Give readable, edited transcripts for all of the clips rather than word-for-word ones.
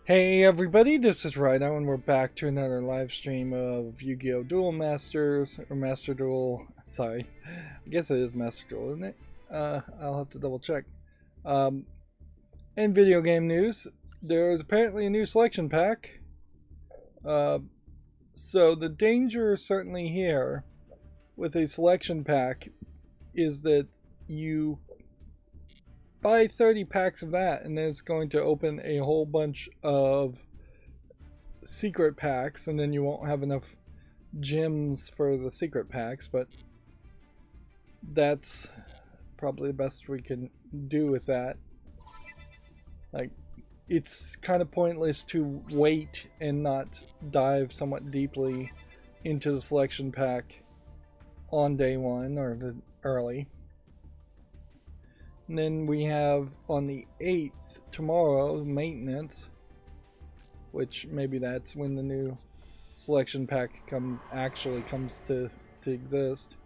Hey everybody, this is Rydo and we're back to another live stream of Yu-Gi-Oh! Duel Masters, or Master Duel, sorry, I guess it is Master Duel, isn't it? I'll have to double check. In video game news, there is apparently a new selection pack. So the danger certainly here with a selection pack is that you buy 30 packs of that and then it's going to open a whole bunch of secret packs and then you won't have enough gems for the secret packs, but that's probably the best we can do with that. Like, it's kind of pointless to wait and not dive somewhat deeply into the selection pack on day one or early. And then we have on the 8th, tomorrow, maintenance, which maybe that's when the new selection pack actually comes to exist.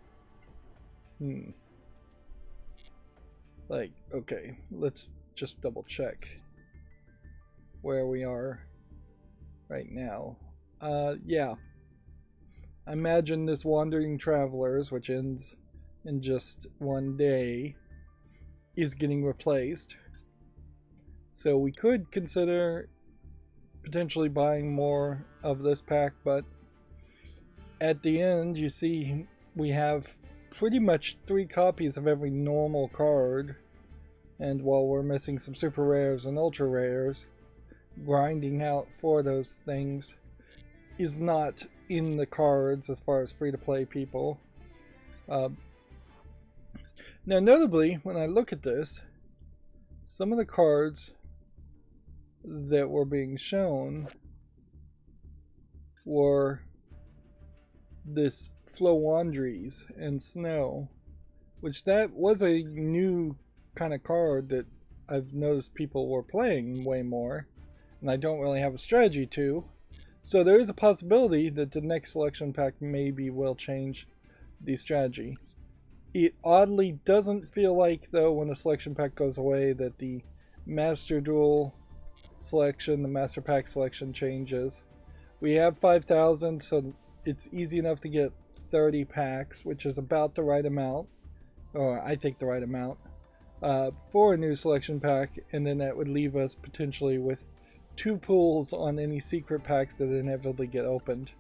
Like, okay, let's just double check where we are right now. Yeah. I imagine this Wandering Travelers, which ends in just one day, is getting replaced. So we could consider potentially buying more of this pack, but at the end you see we have pretty much 3 copies of every normal card, and while we're missing some super rares and ultra rares, grinding out for those things is not in the cards as far as free to play people. Now notably, when I look at this, some of the cards that were being shown were this Flowandries and Snow, which that was a new kind of card that I've noticed people were playing way more, and I don't really have a strategy to. So there is a possibility that the next selection pack maybe will change the strategy. It oddly doesn't feel like, though, when the selection pack goes away, that the Master Duel selection, the Master Pack selection changes. We have 5,000, so it's easy enough to get 30 packs, which is about the right amount, or I think the right amount, for a new selection pack, and then that would leave us potentially with 2 pools on any secret packs that inevitably get opened.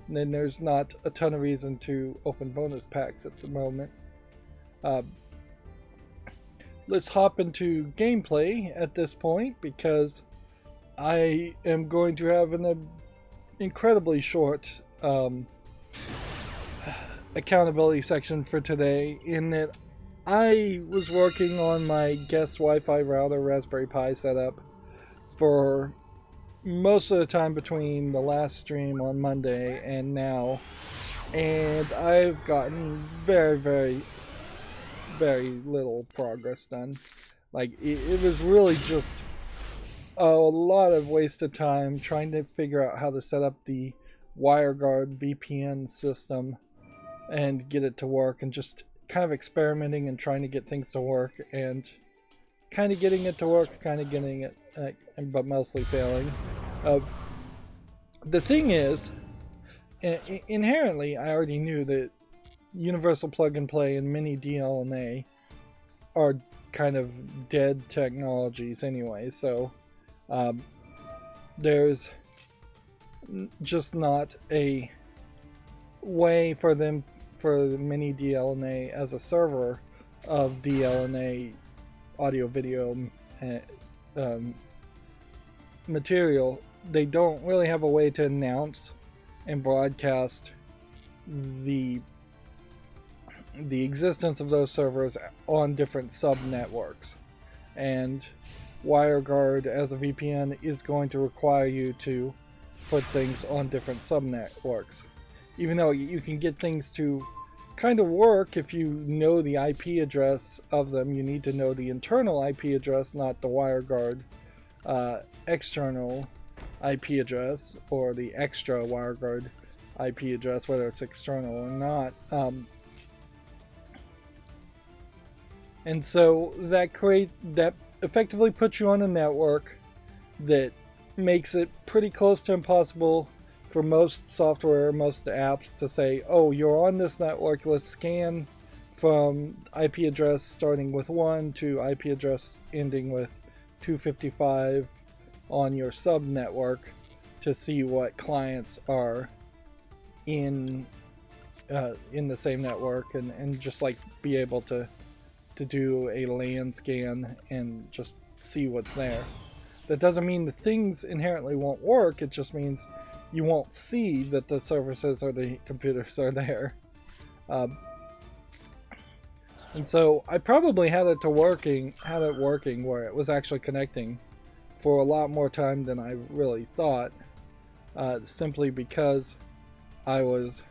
And then there's not a ton of reason to open bonus packs at the moment. Let's hop into gameplay at this point, because I am going to have an incredibly short accountability section for today, in that I was working on my guest Wi-Fi router Raspberry Pi setup for most of the time between the last stream on Monday and now, and I've gotten very little progress done. Like, it was really just a lot of wasted time trying to figure out how to set up the WireGuard VPN system and get it to work, and just kind of experimenting and trying to get things to work, and kind of getting it to work, kind of getting it, but mostly failing. The thing is, inherently, I already knew that universal plug and play and mini DLNA are kind of dead technologies anyway, so there's just not a way for the mini DLNA as a server of DLNA audio video material. They don't really have a way to announce and broadcast the existence of those servers on different sub networks, and WireGuard as a VPN is going to require you to put things on different sub networks. Even though you can get things to kind of work if you know the IP address of them, you need to know the internal IP address, not the WireGuard external IP address, or the extra WireGuard IP address, whether it's external or not. And so that effectively puts you on a network that makes it pretty close to impossible for most software, most apps to say, oh, you're on this network, let's scan from IP address starting with 1 to IP address ending with 255 on your sub network to see what clients are in the same network, and just like be able to do a LAN scan and just see what's there. That doesn't mean the things inherently won't work, it just means you won't see that the services or the computers are there. And so I probably had it working where it was actually connecting for a lot more time than I really thought, simply because I was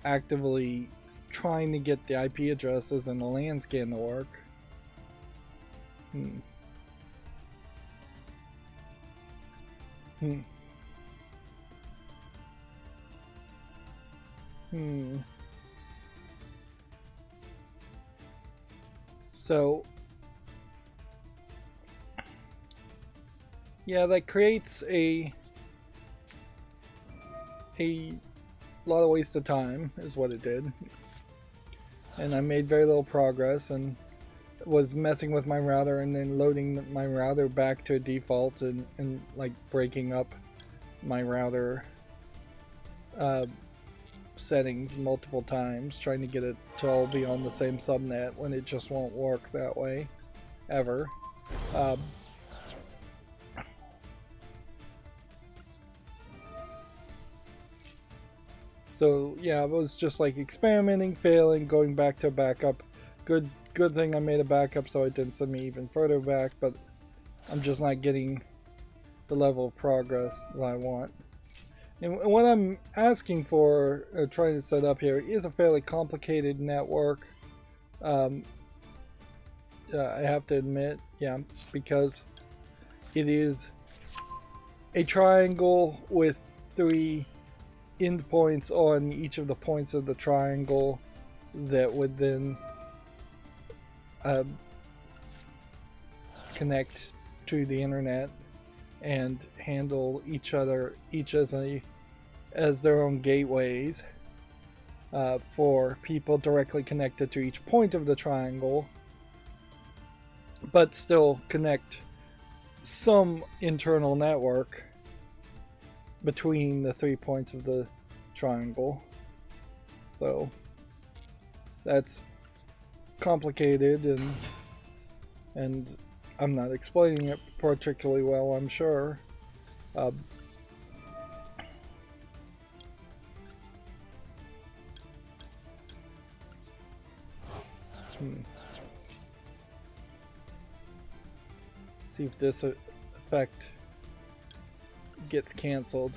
actively trying to get the IP addresses and the LAN scan to work. So yeah, that creates a lot of waste of time, is what it did. And I made very little progress, and was messing with my router and then loading my router back to a default, and like breaking up my router settings multiple times, trying to get it to all be on the same subnet when it just won't work that way ever. So yeah, I was just like experimenting, failing, going back to backup. Good thing I made a backup so it didn't send me even further back, but I'm just not getting the level of progress that I want. And what I'm asking for, trying to set up here, is a fairly complicated network. I have to admit, yeah, because it is a triangle with 3 endpoints on each of the points of the triangle that would then connect to the internet and handle each as their own gateways for people directly connected to each point of the triangle, but still connect some internal network between the 3 points of the triangle. So that's complicated, and I'm not explaining it particularly well, I'm sure. See if this effect gets canceled.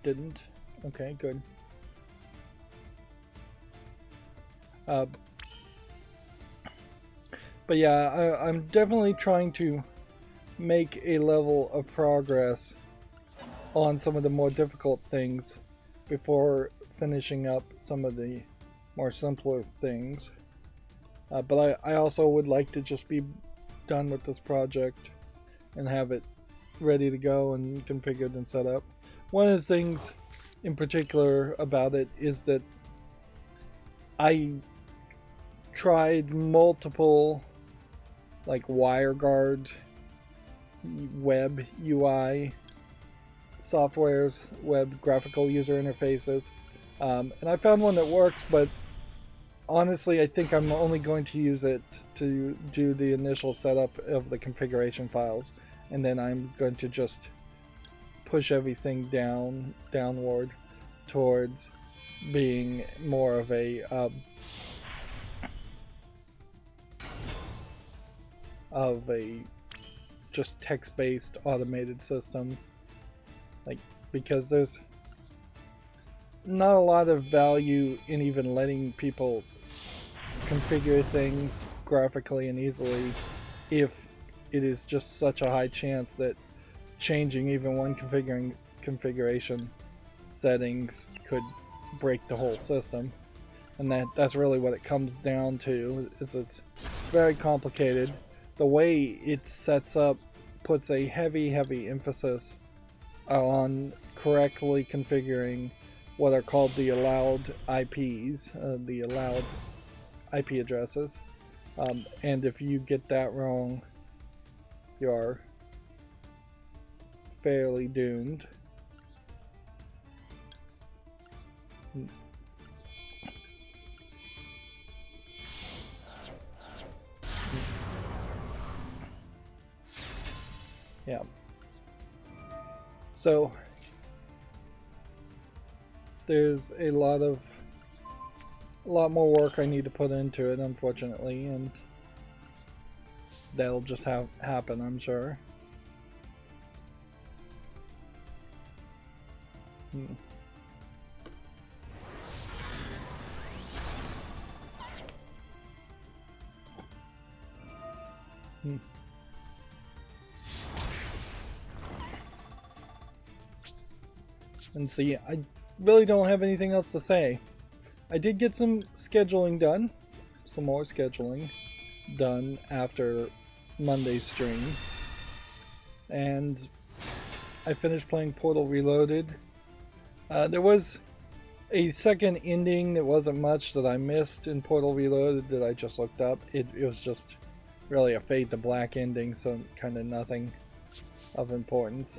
Didn't. Okay, good. But yeah, I'm definitely trying to make a level of progress on some of the more difficult things before finishing up some of the more simpler things. But I also would like to just be done with this project and have it ready to go and configured and set up. One of the things in particular about it is that I tried multiple like WireGuard web UI softwares, web graphical user interfaces, and I found one that works, but honestly I think I'm only going to use it to do the initial setup of the configuration files, and then I'm going to just push everything downward towards being more of a just text-based automated system, like, because there's not a lot of value in even letting people configure things graphically and easily if it is just such a high chance that changing even one configuration settings could break the whole system. And that's really what it comes down to, is it's very complicated. The way it sets up puts a heavy emphasis on correctly configuring what are called the allowed IPs, the allowed IP addresses. And if you get that wrong, you're fairly doomed. Yeah. So there's a lot more work I need to put into it, unfortunately, and that'll just happen, I'm sure. And see, I really don't have anything else to say. I did get some scheduling done, some more scheduling done after Monday's stream, and I finished playing Portal Reloaded. There was a second ending that wasn't much that I missed in Portal Reloaded that I just looked up. It was just really a fade to black ending, so kind of nothing of importance.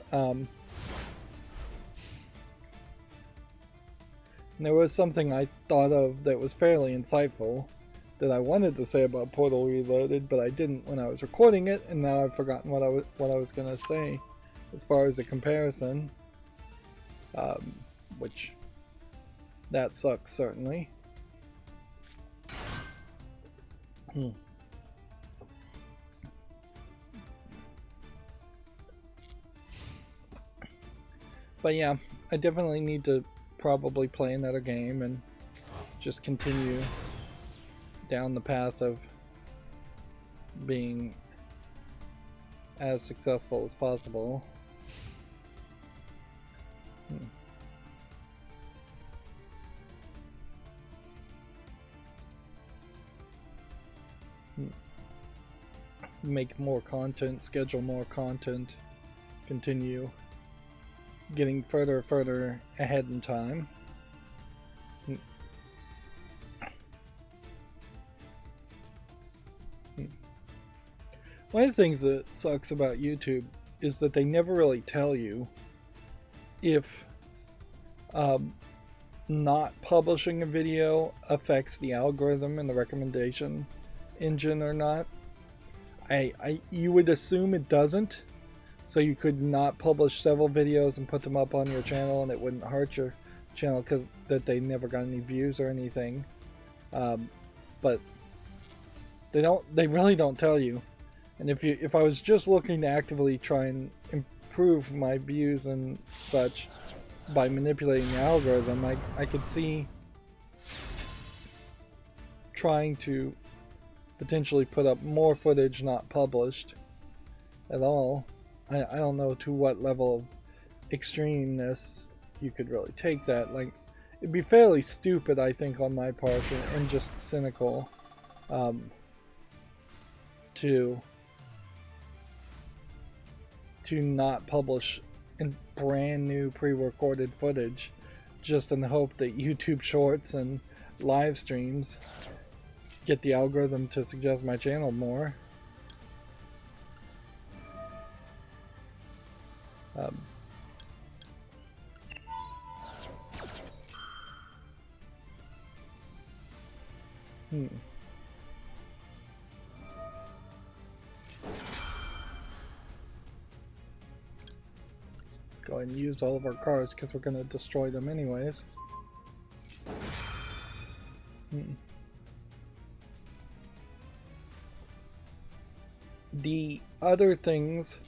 There was something I thought of that was fairly insightful that I wanted to say about Portal Reloaded, but I didn't when I was recording it, and now I've forgotten what I was going to say as far as a comparison, which that sucks certainly. But yeah, I definitely need to probably play another game and just continue down the path of being as successful as possible. Make more content, schedule more content, continue getting further ahead in time. One of the things that sucks about YouTube is that they never really tell you if not publishing a video affects the algorithm and the recommendation engine or not. You would assume it doesn't, so you could not publish several videos and put them up on your channel and it wouldn't hurt your channel because that they never got any views or anything. But they really don't tell you. And if I was just looking to actively try and improve my views and such by manipulating the algorithm, I could see trying to potentially put up more footage not published at all. I don't know to what level of extremeness you could really take that. Like, it'd be fairly stupid, I think, on my part and just cynical to not publish in brand new pre-recorded footage just in the hope that YouTube Shorts and live streams get the algorithm to suggest my channel more. Go ahead and use all of our cards because we're going to destroy them anyways. The other things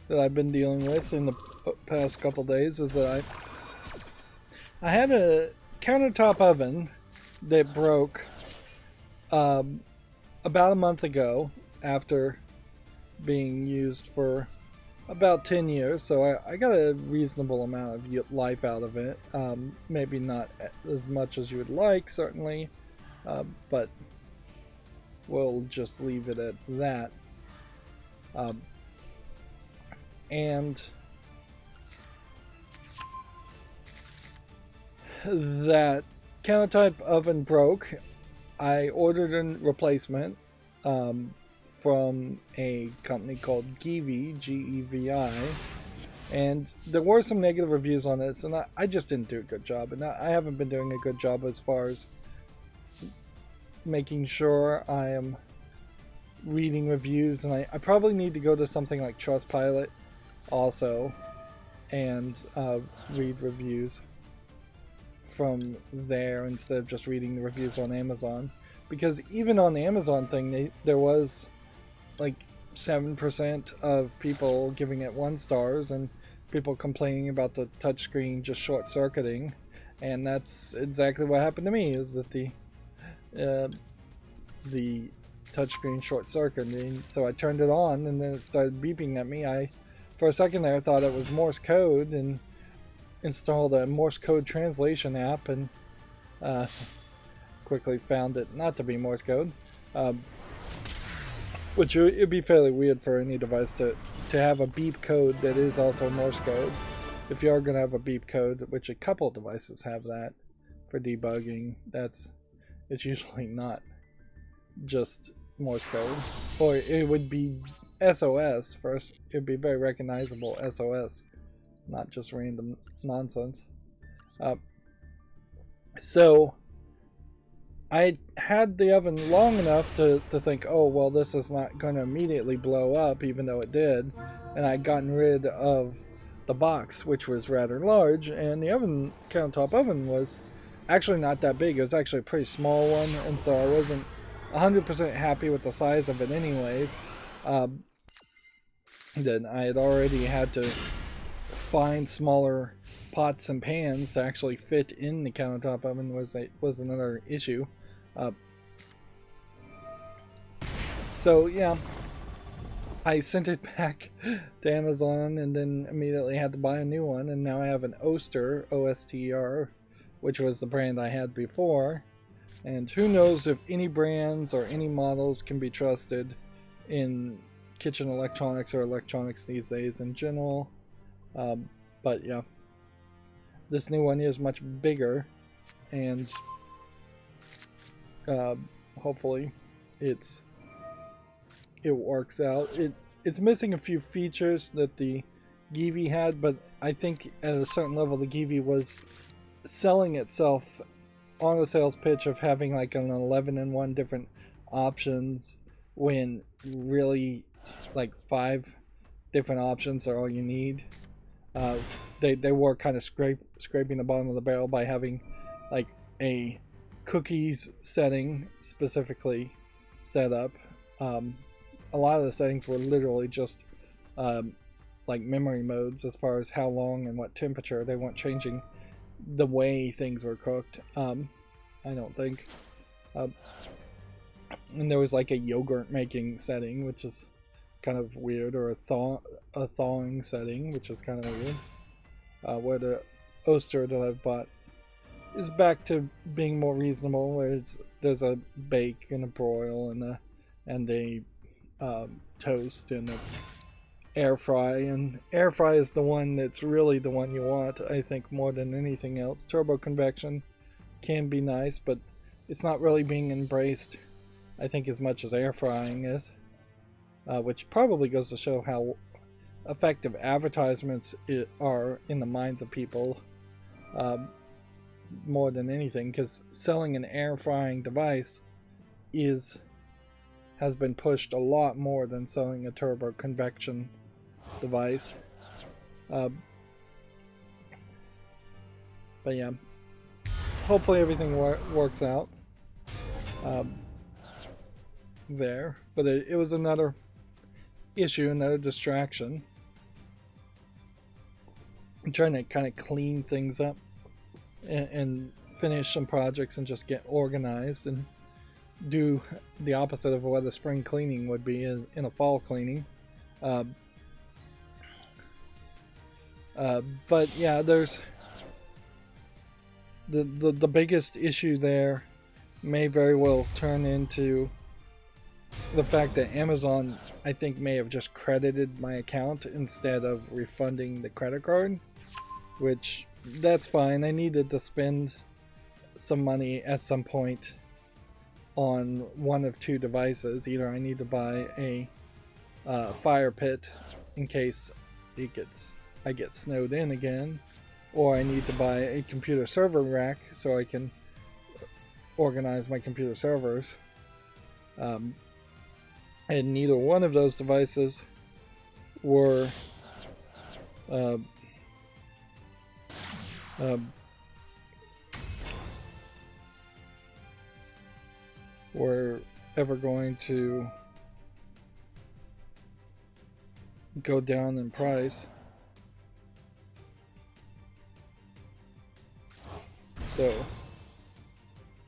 that I've been dealing with in the past couple days is that I had a countertop oven that broke about a month ago after being used for about 10 years, so I got a reasonable amount of life out of it. Maybe not as much as you would like, certainly, but we'll just leave it at that. And that countertop oven broke. I ordered a replacement from a company called Gevi, Gevi, and there were some negative reviews on this, and I just didn't do a good job, and I haven't been doing a good job as far as making sure I am reading reviews, and I probably need to go to something like Trustpilot also and read reviews from there instead of just reading the reviews on Amazon, because even on the Amazon thing there was like 7% of people giving it 1 stars and people complaining about the touchscreen just short-circuiting, and that's exactly what happened to me, is that the touchscreen short-circuited. So I turned it on and then it started beeping at me. For a second there I thought it was Morse code and installed a Morse code translation app, and quickly found it not to be Morse code, which it'd be fairly weird for any device to have a beep code that is also Morse code. If you are going to have a beep code, which a couple of devices have that for debugging, it's usually not just Morse code, or it would be SOS first. It'd be very recognizable SOS, not just random nonsense. So I had the oven long enough to think, oh well, this is not going to immediately blow up, even though it did, and I'd gotten rid of the box, which was rather large, and the oven, countertop oven, was actually not that big. It was actually a pretty small one, and so I wasn't 100% happy with the size of it anyways. Then I had already had to find smaller pots and pans to actually fit in the countertop oven was another issue. So yeah, I sent it back to Amazon and then immediately had to buy a new one, and now I have an Oster, OSTR, which was the brand I had before, and who knows if any brands or any models can be trusted in kitchen electronics or electronics these days in general. But yeah, this new one is much bigger, and hopefully it works out. It's missing a few features that the Gevi had, but I think at a certain level the Gevi was selling itself on a sales pitch of having like an 11-in-1 different options, when really like 5 different options are all you need. They were kind of scraping the bottom of the barrel by having like a cookies setting specifically set up. A lot of the settings were literally just like memory modes as far as how long and what temperature. They weren't changing the way things were cooked, I don't think. And there was like a yogurt making setting, which is kind of weird, or a thawing setting, which is kind of weird. Where the Oster that I've bought is back to being more reasonable, where there's a bake and a broil and a toast and a air fry, and air fry is the one that's really the one you want, I think, more than anything else. Turbo convection can be nice, but it's not really being embraced, I think, as much as air frying is, which probably goes to show how effective advertisements are in the minds of people, more than anything, because selling an air frying device has been pushed a lot more than selling a turbo convection device. But yeah, hopefully everything works out there. But it was another issue, another distraction. I'm trying to kind of clean things up and finish some projects and just get organized and do the opposite of what a spring cleaning would be in a fall cleaning. But yeah, there's the biggest issue there may very well turn into the fact that Amazon, I think, may have just credited my account instead of refunding the credit card, which that's fine. I needed to spend some money at some point on one of two devices. Either I need to buy a fire pit in case I get snowed in again, or I need to buy a computer server rack so I can organize my computer servers. And neither one of those devices were ever going to go down in price. So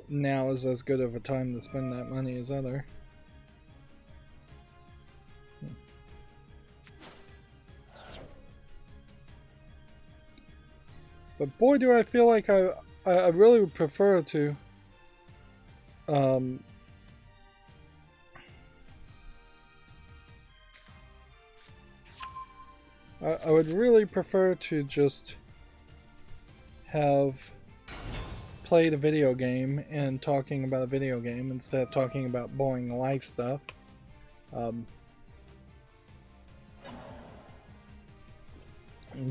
now is as good of a time to spend that money as other. But boy, do I feel like I really would prefer to I would really prefer to just have played a video game and talking about a video game instead of talking about boring life stuff.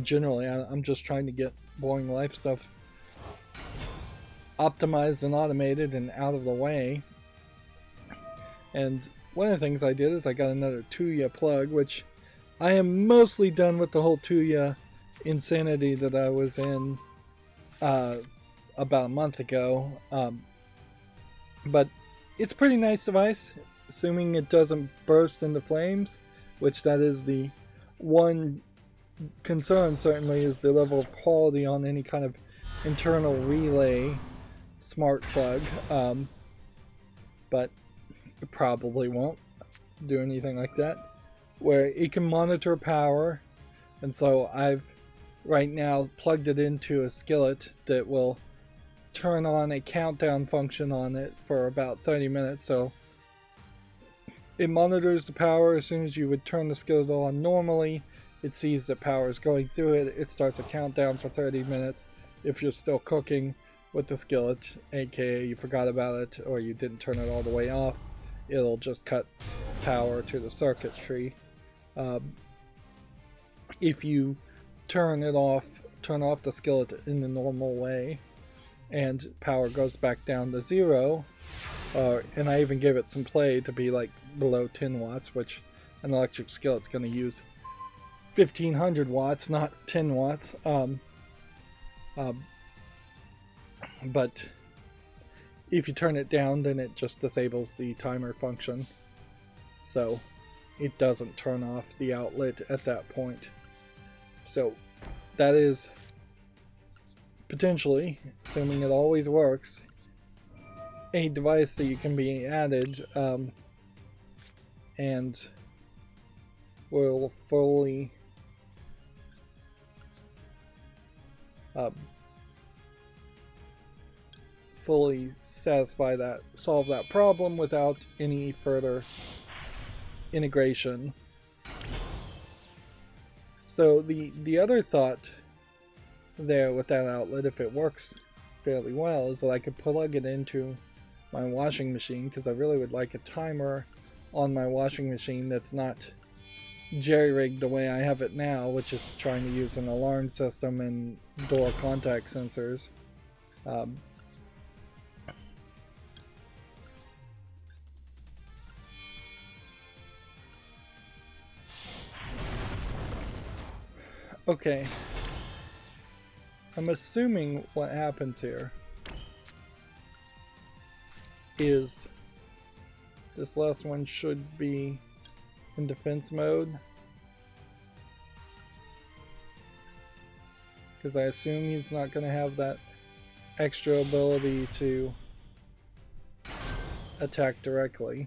Generally, I'm just trying to get boring life stuff optimized and automated and out of the way. And one of the things I did is I got another Tuya plug, which I am mostly done with the whole Tuya insanity that I was in about a month ago. But it's a pretty nice device, assuming it doesn't burst into flames, which that is the one concern, certainly, is the level of quality on any kind of internal relay smart plug. But it probably won't do anything like that, where it can monitor power. And so I've right now plugged it into a skillet that will turn on a countdown function on it for about 30 minutes. So it monitors the power as soon as you would turn the skillet on normally. It sees that power is going through it. It starts a countdown for 30 minutes. If you're still cooking with the skillet, aka you forgot about it or you didn't turn it all the way off, it'll just cut power to the circuitry. If you turn off the skillet in the normal way and power goes back down to 0, and I even give it some play to be like below 10 watts, which an electric skillet's going to use 1500 watts, not 10 watts. But if you turn it down, then it just disables the timer function. So it doesn't turn off the outlet at that point. So that is potentially, assuming it always works, a device that you can be added and will fully solve that problem without any further integration. So the other thought there with that outlet, if it works fairly well, is that I could plug it into my washing machine, because I really would like a timer on my washing machine that's not jerry-rigged the way I have it now, which is trying to use an alarm system and door contact sensors. Okay, I'm assuming what happens here is this last one should be in defense mode, because I assume he's not going to have that extra ability to attack directly.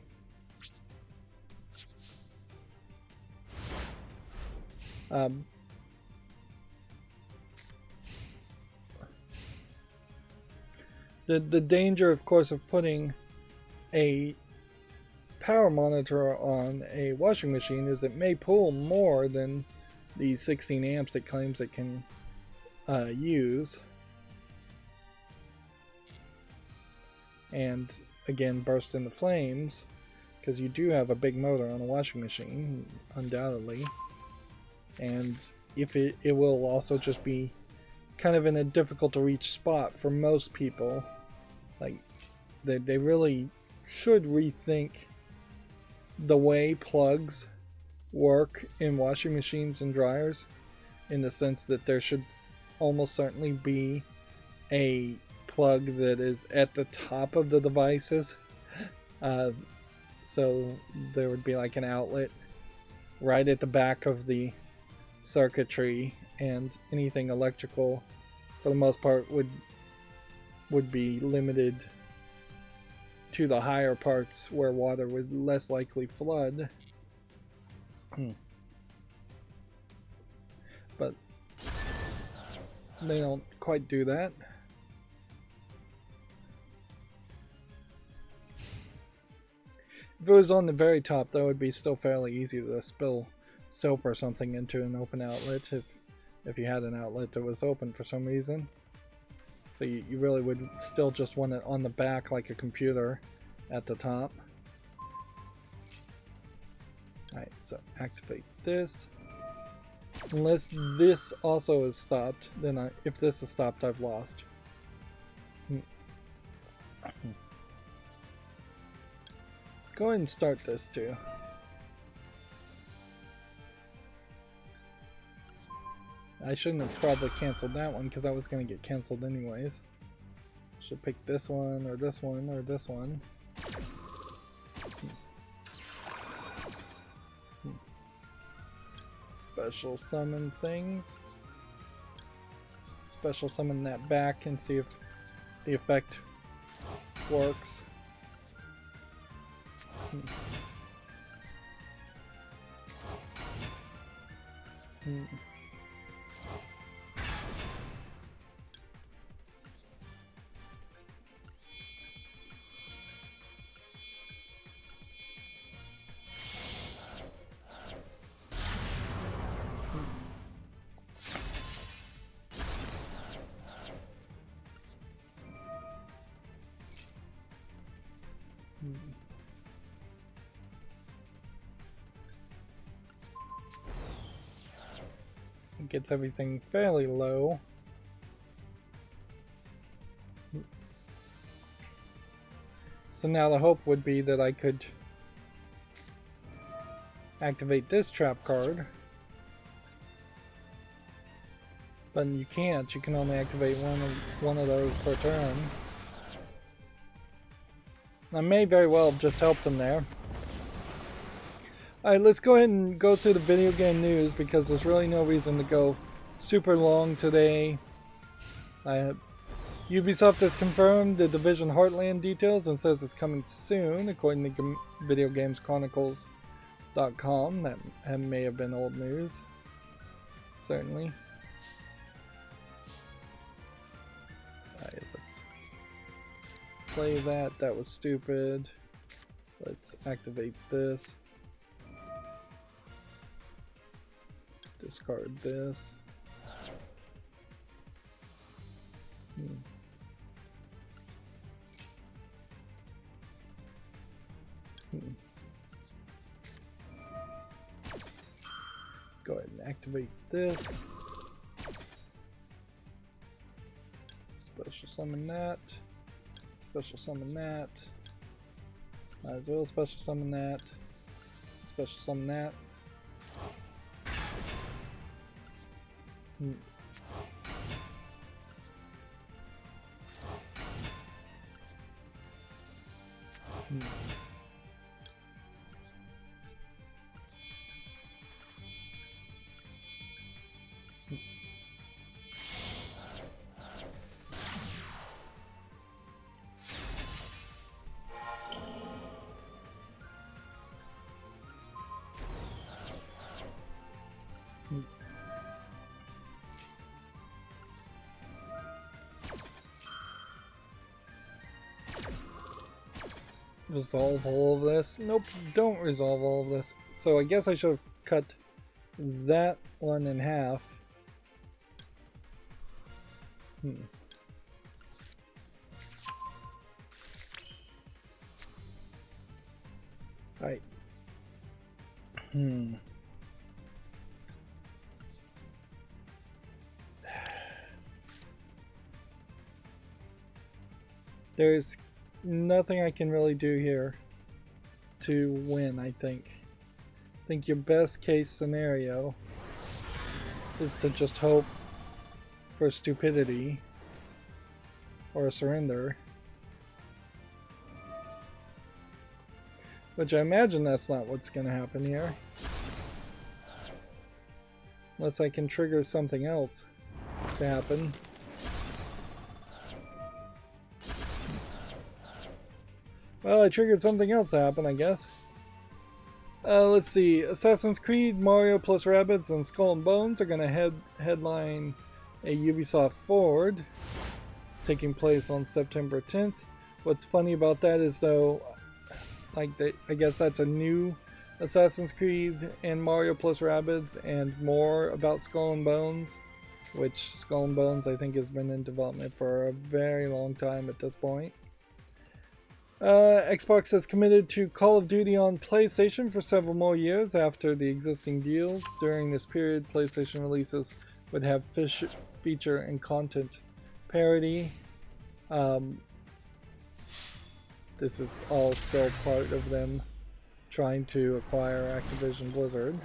The danger, of course, of putting a power monitor on a washing machine is it may pull more than the 16 amps it claims it can use, and again burst into flames, because you do have a big motor on a washing machine, undoubtedly, and if it will also just be kind of in a difficult to reach spot for most people. Like, they really should rethink the way plugs work in washing machines and dryers, in the sense that there should almost certainly be a plug that is at the top of the devices, so there would be like an outlet right at the back of the circuitry, and anything electrical for the most part would be limited to the higher parts where water would less likely flood. But they don't quite do that. If it was on the very top, that would be still fairly easy to spill soap or something into an open outlet, if you had an outlet that was open for some reason. So you really would still just want it on the back like a computer at the top. Alright, so activate this. Unless this also is stopped, then if this is stopped, I've lost. Let's go ahead and start this too. I shouldn't have probably canceled that one, because I was going to get canceled anyways. Should pick this one, or this one, or this one. Special summon things. Special summon that back and see if the effect works. It gets everything fairly low. So now the hope would be that I could activate this trap card. But you can't. You can only activate one of those per turn. I may very well have just helped him there. Alright, let's go ahead and go through the video game news, because there's really no reason to go super long today. Ubisoft has confirmed the Division Heartland details and says it's coming soon, according to VideoGamesChronicles.com. That may have been old news. Certainly. Alright, let's play that. That was stupid. Let's activate this. Discard this. Go ahead and activate this. Special summon that. Special summon that. Might as well special summon that. Special summon that. resolve all of this. Nope, don't resolve all of this. So I guess I should have cut that one in half. Alright. There's nothing I can really do here to win, I think. I think your best case scenario is to just hope for stupidity or a surrender. Which I imagine that's not what's going to happen here. Unless I can trigger something else to happen. Well, I triggered something else to happen, I guess. Let's see. Assassin's Creed, Mario plus Rabbids, and Skull and Bones are going to headline a Ubisoft Forward. It's taking place on September 10th. What's funny about that is, though, like I guess that's a new Assassin's Creed and Mario plus Rabbids, and more about Skull and Bones, which Skull and Bones I think has been in development for a very long time at this point. Xbox has committed to Call of Duty on PlayStation for several more years after the existing deals. During this period, PlayStation releases would have feature and content parity. This is all still part of them trying to acquire Activision Blizzard.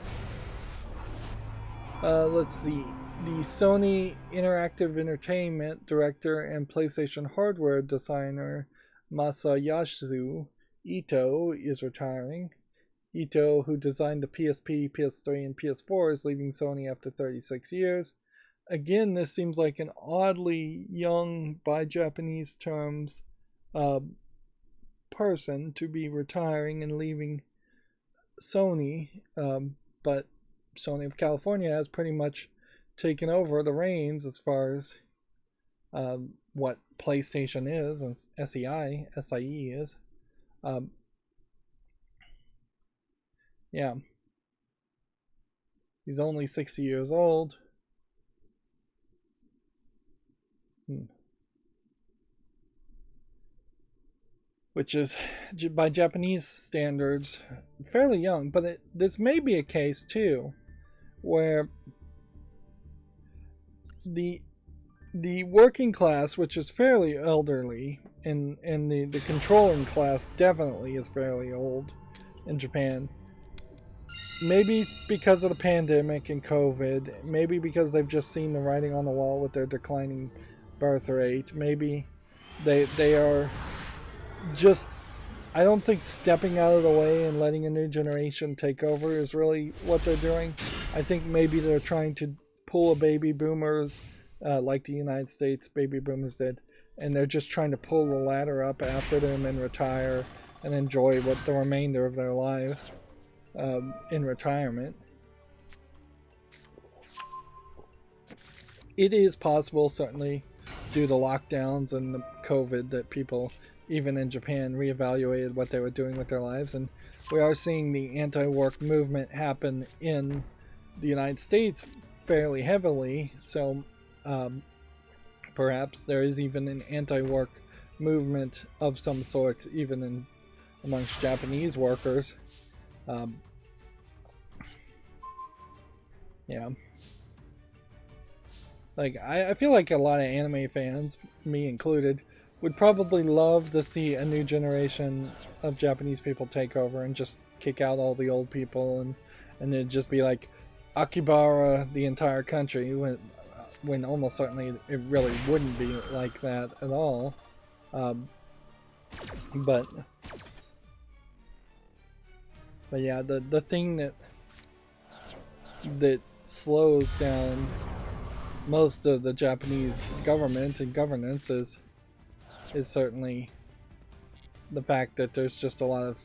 Let's see. The Sony Interactive Entertainment director and PlayStation hardware designer Masayasu Ito is retiring. Ito, who designed the PSP, PS3, and PS4, is leaving Sony after 36 years. Again, this seems like an oddly young, by Japanese terms, person to be retiring and leaving Sony, but Sony of California has pretty much taken over the reins as far as what PlayStation is and SIE is. Yeah. He's only 60 years old. Which is, by Japanese standards, fairly young. But this may be a case, too, where the working class, which is fairly elderly, and the controlling class definitely is fairly old in Japan. Maybe because of the pandemic and COVID, maybe because they've just seen the writing on the wall with their declining birth rate, maybe they are just, I don't think stepping out of the way and letting a new generation take over is really what they're doing. I think maybe they're trying to pull a baby boomers, like the United States baby boomers did, and they're just trying to pull the ladder up after them and retire and enjoy what the remainder of their lives in retirement. It is possible, certainly, due to lockdowns and the COVID, that people, even in Japan, reevaluated what they were doing with their lives, and we are seeing the anti-work movement happen in the United States fairly heavily, so perhaps there is even an anti-work movement of some sort even amongst Japanese workers. Yeah. Like, I feel like a lot of anime fans, me included, would probably love to see a new generation of Japanese people take over and just kick out all the old people, and it'd just be like Akibara the entire country, when almost certainly it really wouldn't be like that at all. But yeah, the thing that slows down most of the Japanese government and governance is certainly the fact that there's just a lot of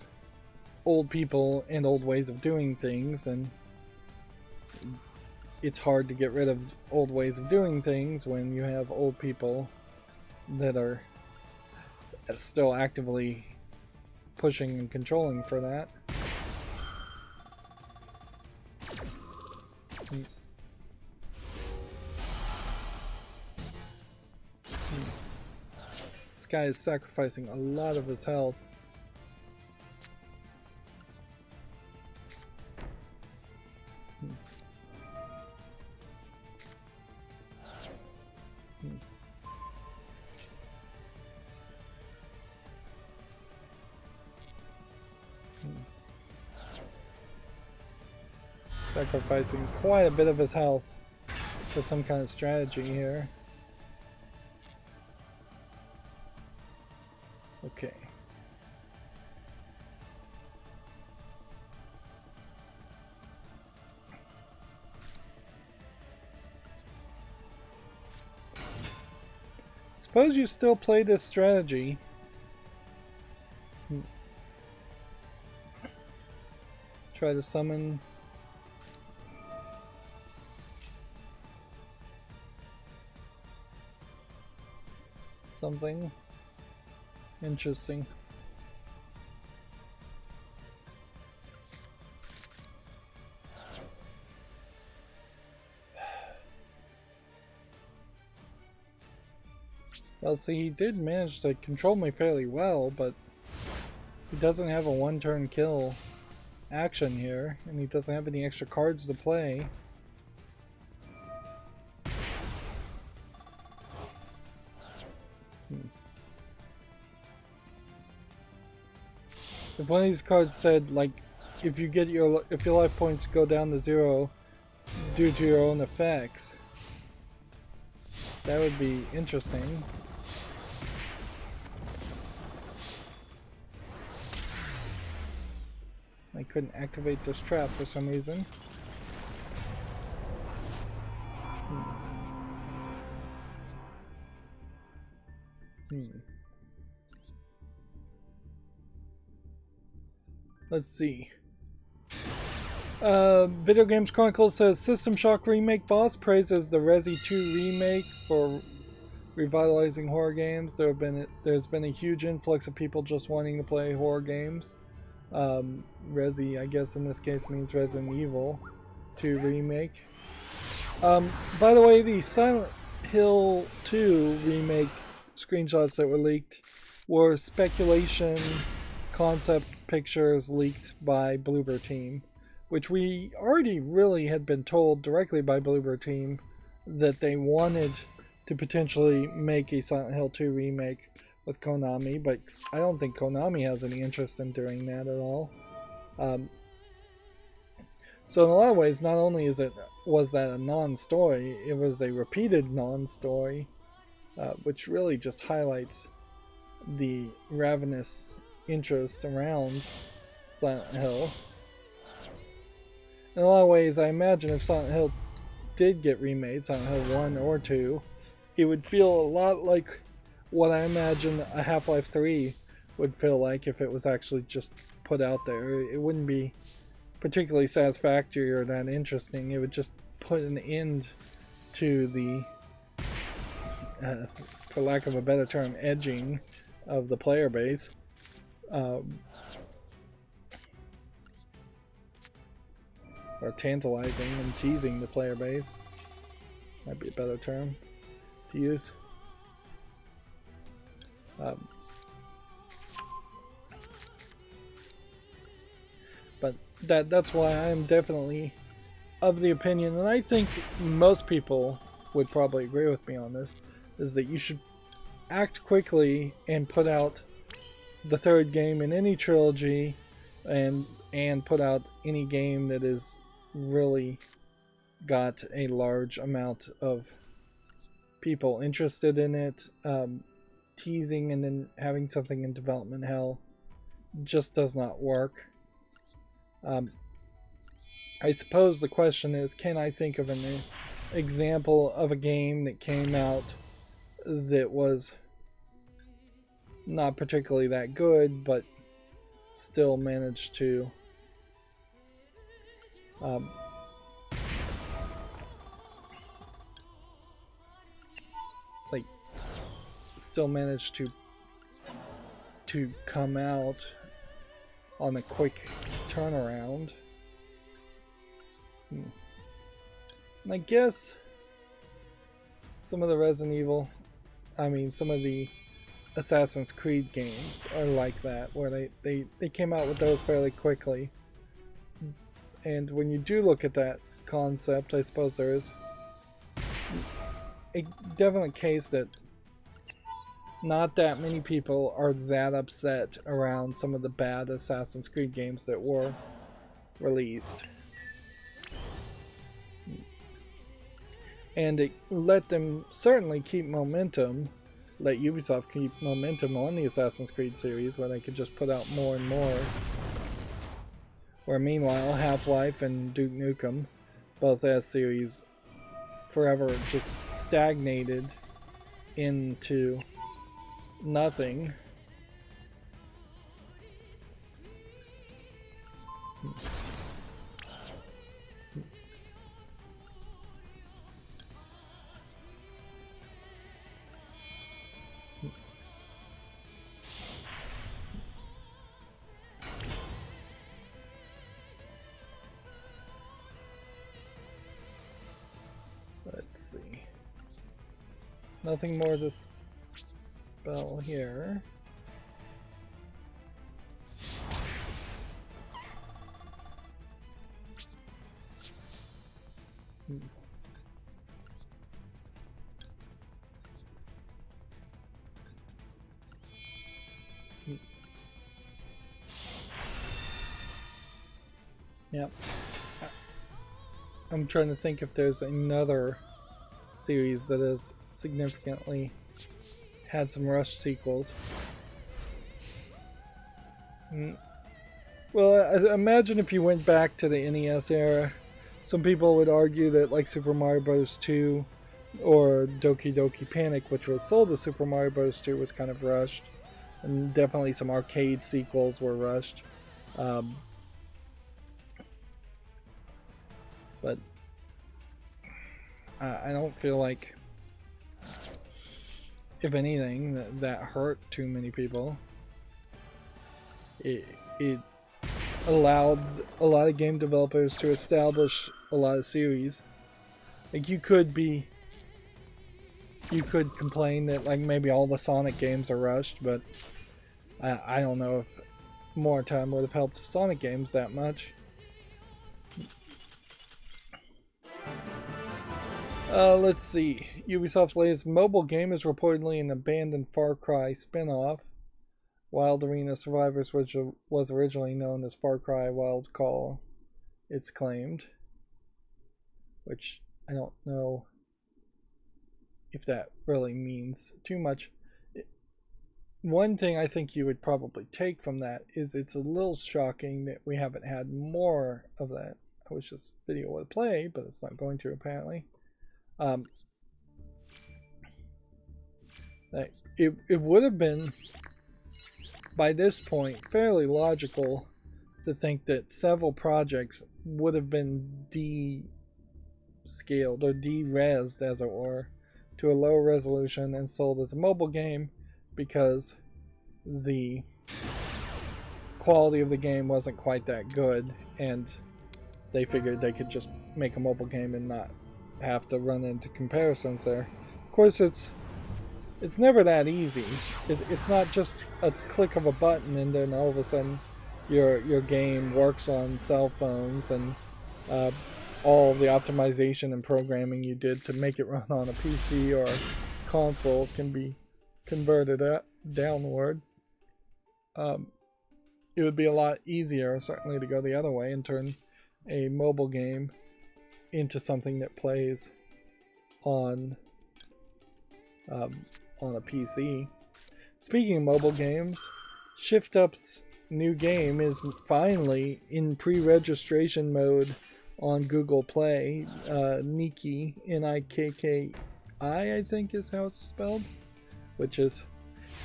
old people and old ways of doing things, and it's hard to get rid of old ways of doing things when you have old people that are still actively pushing and controlling for that. This guy is sacrificing a lot of his health. Sacrificing quite a bit of his health for some kind of strategy here. Okay. Suppose you still play this strategy. Try to summon something interesting. Well, see, he did manage to control me fairly well, but he doesn't have a one-turn kill action here, and he doesn't have any extra cards to play. If one of these cards said, like, if your life points go down to 0 due to your own effects, that would be interesting. I couldn't activate this trap for some reason. Let's see. Video Games Chronicle says System Shock Remake boss praises the Resi 2 remake for revitalizing horror games. There's been a huge influx of people just wanting to play horror games. Resi, I guess in this case, means Resident Evil 2 remake. By the way, the Silent Hill 2 remake screenshots that were leaked were speculation concept pictures leaked by Bloober Team, which we already really had been told directly by Bloober Team that they wanted to potentially make a Silent Hill 2 remake with Konami, but I don't think Konami has any interest in doing that at all. So in a lot of ways, not only was that a non-story, it was a repeated non-story, which really just highlights the ravenous interest around Silent Hill. In a lot of ways, I imagine if Silent Hill did get remade, Silent Hill 1 or 2, it would feel a lot like what I imagine a Half-Life 3 would feel like if it was actually just put out there. It wouldn't be particularly satisfactory or that interesting. It would just put an end to the, for lack of a better term, edging of the player base. Or tantalizing and teasing the player base. Might be a better term to use. But that's why I'm definitely of the opinion, and I think most people would probably agree with me on this, is that you should act quickly and put out the third game in any trilogy, and put out any game that is really got a large amount of people interested in it. Teasing and then having something in development hell just does not work. I suppose the question is, can I think of an example of a game that came out that was not particularly that good, but still managed to still managed to come out on a quick turnaround. And I guess some of the Resident Evil, some of the Assassin's Creed games are like that, where they came out with those fairly quickly. And when you do look at that concept, I suppose there is a definite case that not that many people are that upset around some of the bad Assassin's Creed games that were released. And it let them certainly keep momentum, let Ubisoft keep momentum on the Assassin's Creed series, where they could just put out more and more. Where meanwhile, Half-Life and Duke Nukem, both as series, forever just stagnated into nothing. Let's see. Nothing more to spell here. Yep. I'm trying to think if there's another series that has significantly had some rushed sequels. Well, imagine if you went back to the NES era. Some people would argue that like Super Mario Bros. 2 or Doki Doki Panic, which was sold as Super Mario Bros. 2, was kind of rushed. And definitely some arcade sequels were rushed. But I don't feel like, if anything, that hurt too many people. It allowed a lot of game developers to establish a lot of series. Like you could complain that like maybe all the Sonic games are rushed, but I don't know if more time would have helped Sonic games that much. Let's see. Ubisoft's latest mobile game is reportedly an abandoned Far Cry spin-off. Wild Arena Survivors, which was originally known as Far Cry Wild Call, it's claimed. Which I don't know if that really means too much. One thing I think you would probably take from that is it's a little shocking that we haven't had more of that. I wish this video would play, but it's not going to apparently. It would have been, by this point, fairly logical to think that several projects would have been de-scaled or de-resed, as it were, to a lower resolution and sold as a mobile game because the quality of the game wasn't quite that good, and they figured they could just make a mobile game and not have to run into comparisons there. Of course, it's never that easy. It's not just a click of a button and then all of a sudden your game works on cell phones, and all the optimization and programming you did to make it run on a PC or console can be converted downward. It would be a lot easier, certainly, to go the other way and turn a mobile game into something that plays on a PC. Speaking of mobile games, Shift Up's new game is finally in pre-registration mode on Google Play. Nikki, Nikki, I think is how it's spelled, which is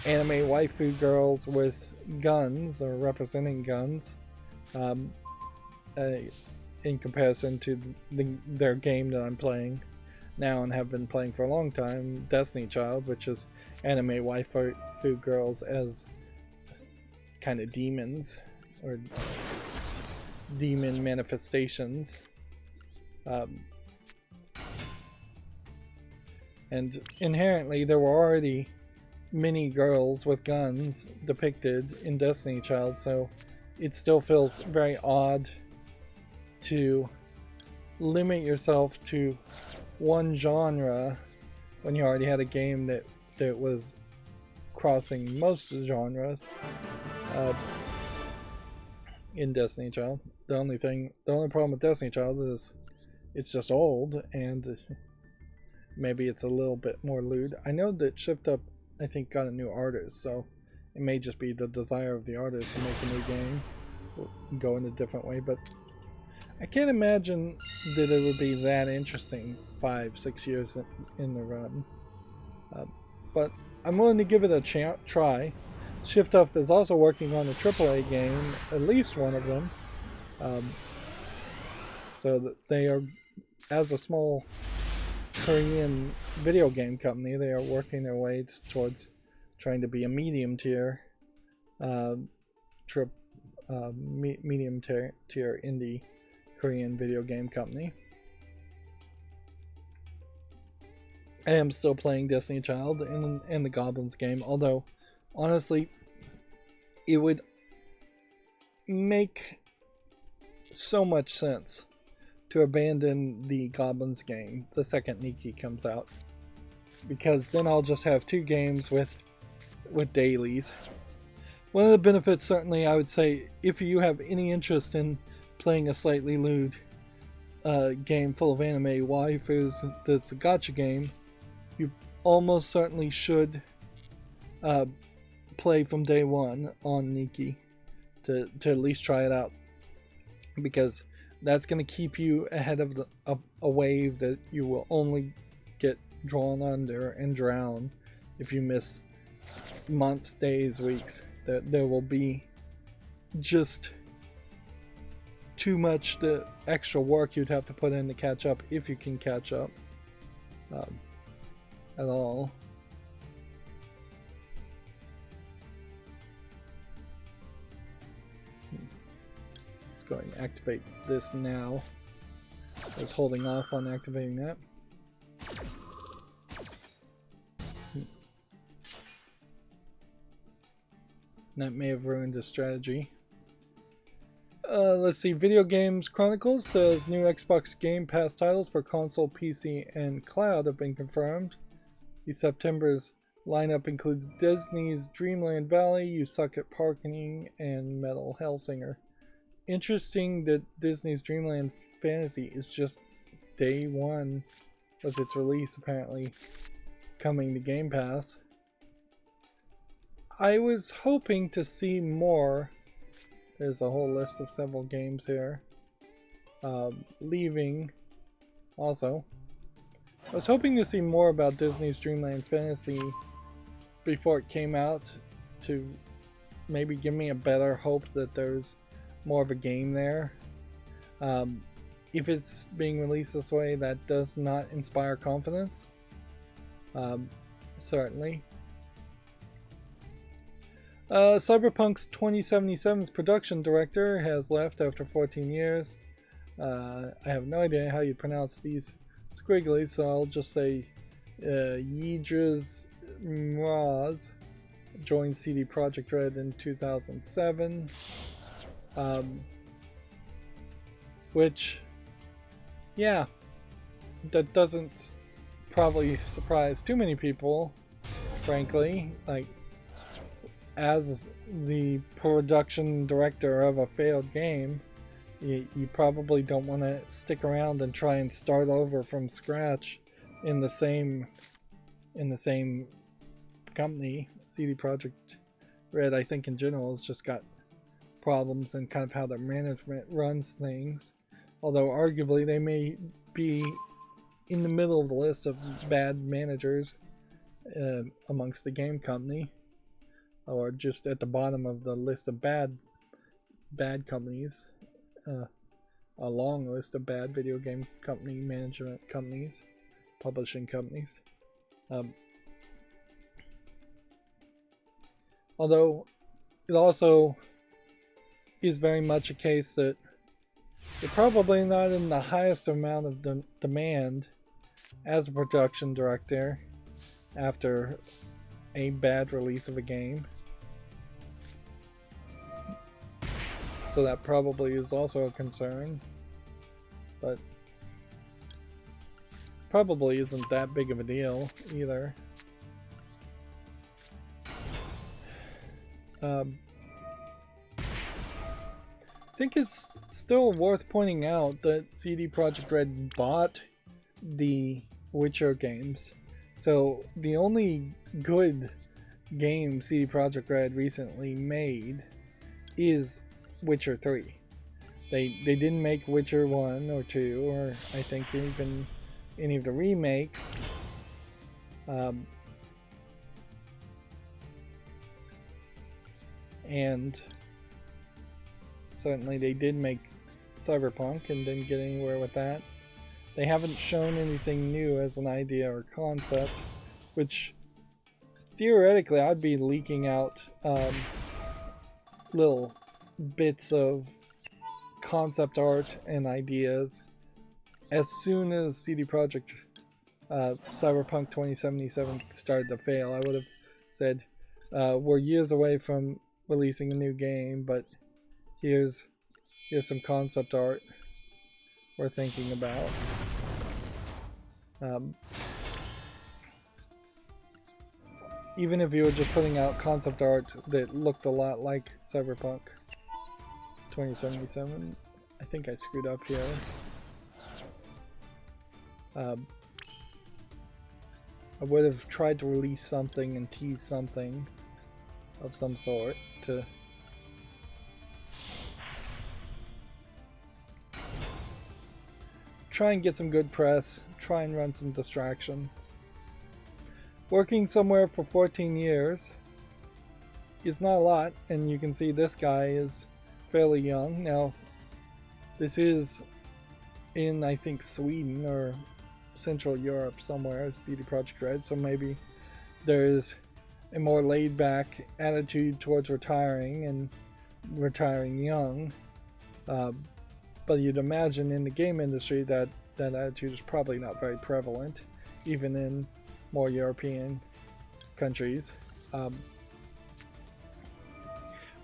anime waifu girls with guns, or representing guns, in comparison to their game that I'm playing now and have been playing for a long time, Destiny Child, which is anime waifu girls as kind of demons or demon manifestations. And inherently, there were already many girls with guns depicted in Destiny Child, so it still feels very odd to limit yourself to one genre when you already had a game that was crossing most genres in Destiny Child. The only problem with Destiny Child is it's just old, and maybe it's a little bit more lewd. I know that Shift Up, I think, got a new artist, so it may just be the desire of the artist to make a new game go in a different way, but I can't imagine that it would be that interesting 5-6 years in the run. But I'm willing to give it a try. Shift Up is also working on a AAA game, at least one of them. So that they are, as a small Korean video game company, they are working their way towards trying to be a medium tier, medium tier indie Korean video game company. I am still playing Destiny Child and the Goblins game, although honestly it would make so much sense to abandon the Goblins game the second Nikki comes out, because then I'll just have 2 games with dailies. One of the benefits, certainly, I would say, if you have any interest in playing a slightly lewd game full of anime waifus that's a gacha game, you almost certainly should play from day one on Nikki to at least try it out, because that's going to keep you ahead of a wave that you will only get drawn under and drown if you miss months, days, weeks. There will be just too much the extra work you'd have to put in to catch up, if you can catch up at all. Let's go ahead and activate this now. I was holding off on activating that. That may have ruined the strategy. Let's see. Video Games Chronicles says new Xbox Game Pass titles for console, PC, and cloud have been confirmed. The September's lineup includes Disney's Dreamland Valley, You Suck at Parking, and Metal Hellsinger. Interesting that Disney's Dreamland Fantasy is just day one of its release, apparently coming to Game Pass. I was hoping to see more. There's a whole list of several games here. Leaving also. I was hoping to see more about Disney's Dreamland Fantasy before it came out, to maybe give me a better hope that there's more of a game there. If it's being released this way, that does not inspire confidence. Certainly. Cyberpunk's 2077's production director has left after 14 years. I have no idea how you pronounce these squigglies, so I'll just say Yildiz Mraz joined CD Projekt Red in 2007. Which, yeah, that doesn't probably surprise too many people, frankly. Like, as the production director of a failed game, you probably don't want to stick around and try and start over from scratch in the same company. CD Projekt Red, I think in general, has just got problems in kind of how their management runs things. Although arguably they may be in the middle of the list of bad managers amongst the game company, or just at the bottom of the list of bad companies, a long list of bad video game company management companies, publishing companies. Although it also is very much a case that you're probably not in the highest amount of demand as a production director after a bad release of a game. So that probably is also a concern, but probably isn't that big of a deal either. I think it's still worth pointing out that CD Projekt Red bought the Witcher games. So the only good game CD Projekt Red recently made is Witcher 3. They didn't make Witcher 1 or 2, or I think even any of the remakes. And certainly they did make Cyberpunk and didn't get anywhere with that. They haven't shown anything new as an idea or concept, which theoretically I'd be leaking out little bits of concept art and ideas as soon as CD Projekt Cyberpunk 2077 started to fail. I would have said we're years away from releasing a new game, but here's some concept art we're thinking about. Even if you were just putting out concept art that looked a lot like Cyberpunk 2077, I think I screwed up here. I would have tried to release something and tease something of some sort to try and get some good press, try and run some distractions. Working somewhere for 14 years is not a lot, and you can see this guy is fairly young. Now, this is in, I think, Sweden or Central Europe somewhere, CD Projekt Red, so maybe there is a more laid-back attitude towards retiring and retiring young. But you'd imagine in the game industry that that attitude is probably not very prevalent, even in more European countries. But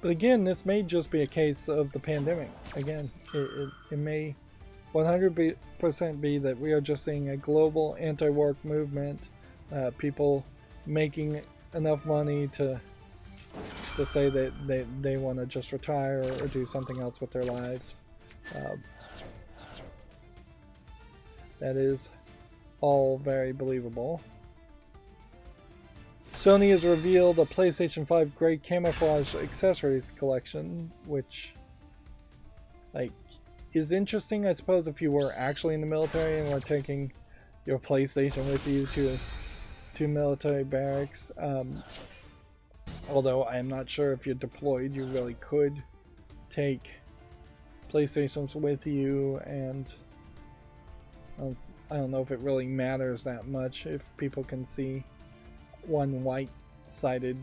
again, this may just be a case of the pandemic. Again, it may 100% be that we are just seeing a global anti-work movement, people making enough money to say that they want to just retire or do something else with their lives. That is all very believable. Sony has revealed a PlayStation 5 grade camouflage accessories collection, which is interesting, I suppose, if you were actually in the military and were taking your PlayStation with you to military barracks. Although I am not sure if you're deployed, you really could take PlayStations with you, and I don't know if it really matters that much if people can see one white-sided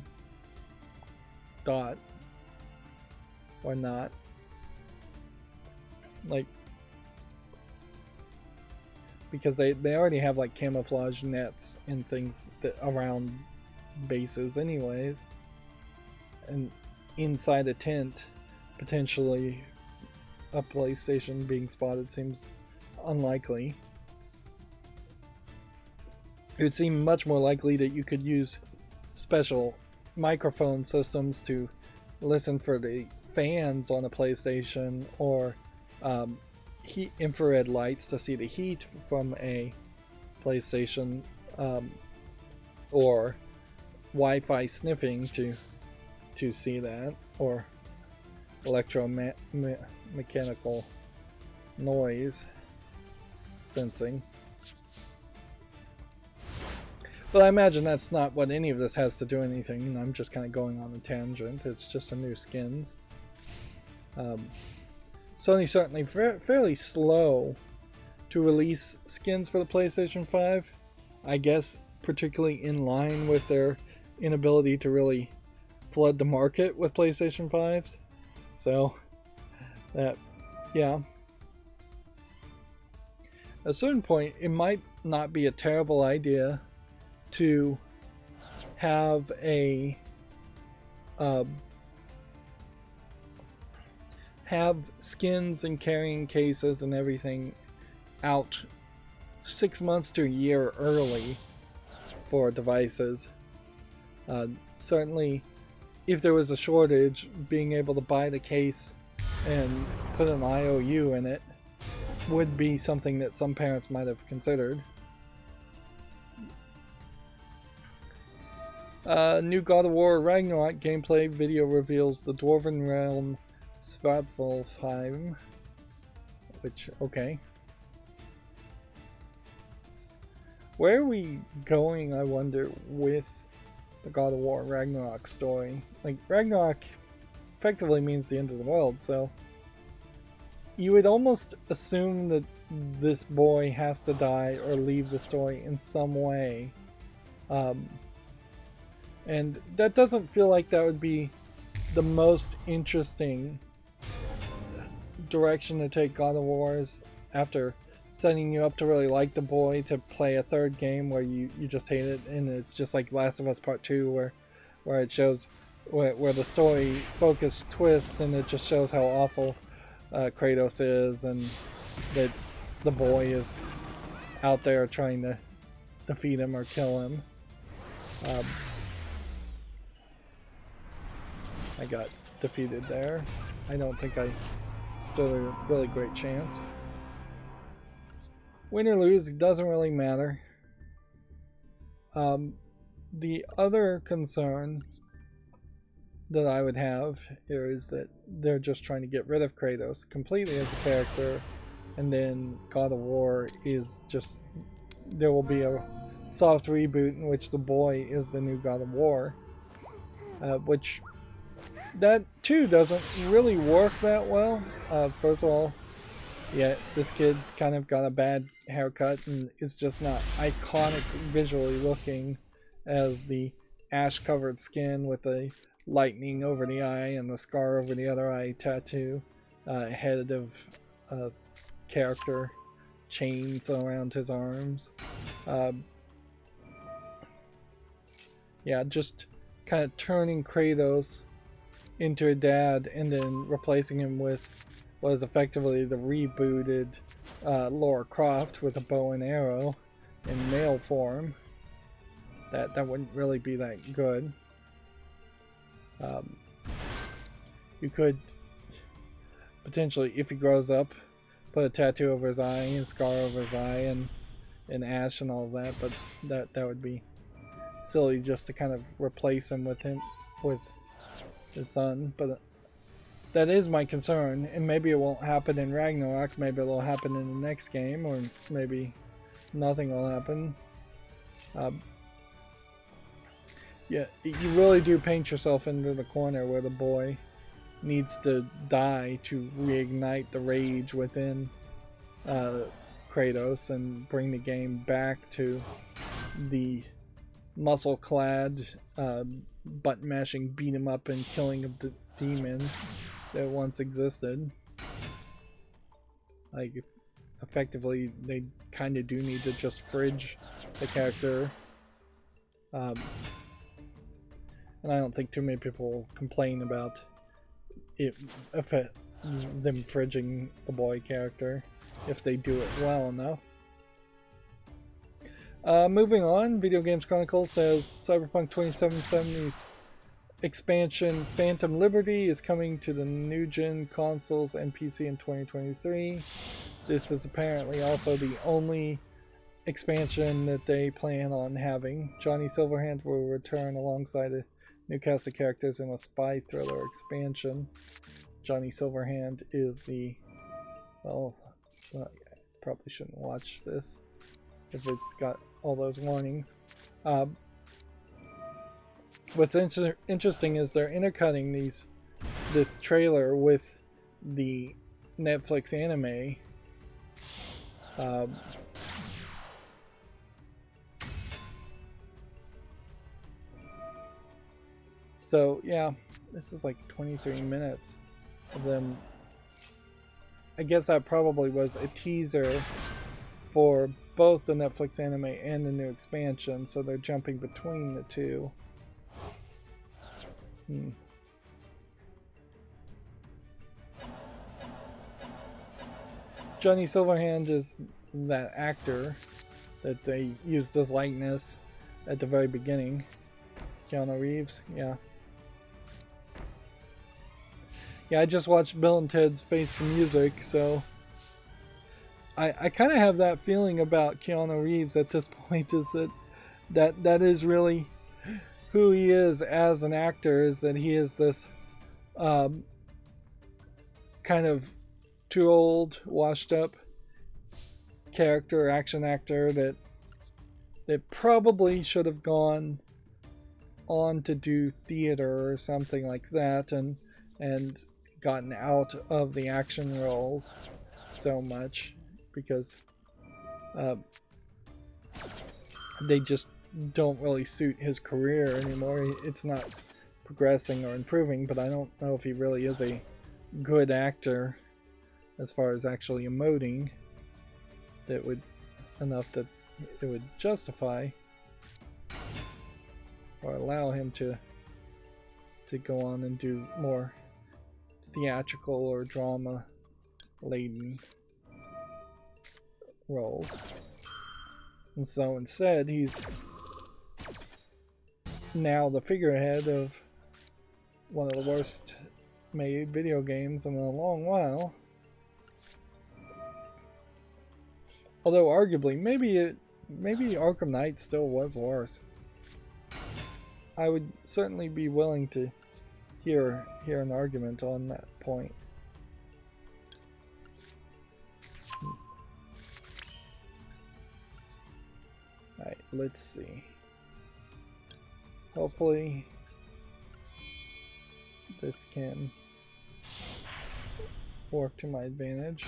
dot or not. Because they already have camouflage nets and things that around bases anyways, and inside a tent potentially a PlayStation being spotted seems unlikely. It would seem much more likely that you could use special microphone systems to listen for the fans on a PlayStation, or infrared lights to see the heat from a PlayStation, or Wi-Fi sniffing to see that, or electromechanical noise sensing. But I imagine that's not what any of this has to do anything. I'm just kind of going on a tangent. It's just a new skins. Sony certainly fairly slow to release skins for the PlayStation 5. I guess particularly in line with their inability to really flood the market with PlayStation 5s. So That, yeah. At a certain point, it might not be a terrible idea to have a have skins and carrying cases and everything out 6 months to a year early for devices. Certainly, if there was a shortage, being able to buy the case and put an IOU in it would be something that some parents might have considered. New God of War Ragnarok gameplay video reveals the Dwarven Realm Svartalfheim, which, okay. Where are we going, I wonder, with the God of War Ragnarok story? Like, Ragnarok effectively means the end of the world, so you would almost assume that this boy has to die or leave the story in some way. And that doesn't feel like that would be the most interesting direction to take God of War's, after setting you up to really like the boy, to play a third game where you just hate it, and it's just like Last of Us Part 2 where it shows where the story focus twists and it just shows how awful Kratos is, and that the boy is out there trying to defeat him or kill him. I got defeated there. I don't think I stood a really great chance. Win or lose, it doesn't really matter. The other concern that I would have here is that they're just trying to get rid of Kratos completely as a character, and then God of War is just, there will be a soft reboot in which the boy is the new God of War, which that too doesn't really work that well. First of all, yeah, this kid's kind of got a bad haircut and is just not iconic visually looking as the ash covered skin with the lightning over the eye and the scar over the other eye tattoo, head of character, chains around his arms. Yeah, just kind of turning Kratos into a dad and then replacing him with what is effectively the rebooted Lara Croft with a bow and arrow in male form. That wouldn't really be that good. You could potentially, if he grows up, put a tattoo over his eye and scar over his eye and ash and all of that, but that would be silly just to kind of replace him with his son. But that is my concern, and maybe it won't happen in Ragnarok, maybe it'll happen in the next game, or maybe nothing will happen. Yeah, you really do paint yourself into the corner where the boy needs to die to reignite the rage within Kratos and bring the game back to the muscle-clad, button-mashing, beat-em-up and killing of the demons that once existed. Like, effectively, they kind of do need to just fridge the character. And I don't think too many people will complain about them fridging the boy character if they do it well enough. Moving on, Video Games Chronicle says Cyberpunk 2077's expansion Phantom Liberty is coming to the new gen consoles and PC in 2023. This is apparently also the only expansion that they plan on having. Johnny Silverhand will return alongside a new cast of characters in a spy thriller expansion. Johnny Silverhand is the... well, I probably shouldn't watch this if it's got all those warnings. What's interesting is they're intercutting this trailer with the Netflix anime. So yeah, this is like 23 minutes of them I guess that probably was a teaser for both the Netflix anime and the new expansion, so they're jumping between the two. Johnny Silverhand is that actor that they used as likeness at the very beginning. Keanu Reeves, yeah. Yeah, I just watched Bill and Ted's Face the Music, so I kind of have that feeling about Keanu Reeves at this point, is that is really who he is as an actor, is that he is this kind of too old, washed up character, action actor that probably should have gone on to do theater or something like that, and gotten out of the action roles so much because they just don't really suit his career anymore. It's not progressing or improving, but I don't know if he really is a good actor as far as actually emoting that would enough that it would justify or allow him to go on and do more theatrical or drama laden roles. And so instead he's now the figurehead of one of the worst made video games in a long while. Although arguably, maybe Arkham Knight still was worse. I would certainly be willing to hear an argument on that point. Alright, let's see. Hopefully this can work to my advantage.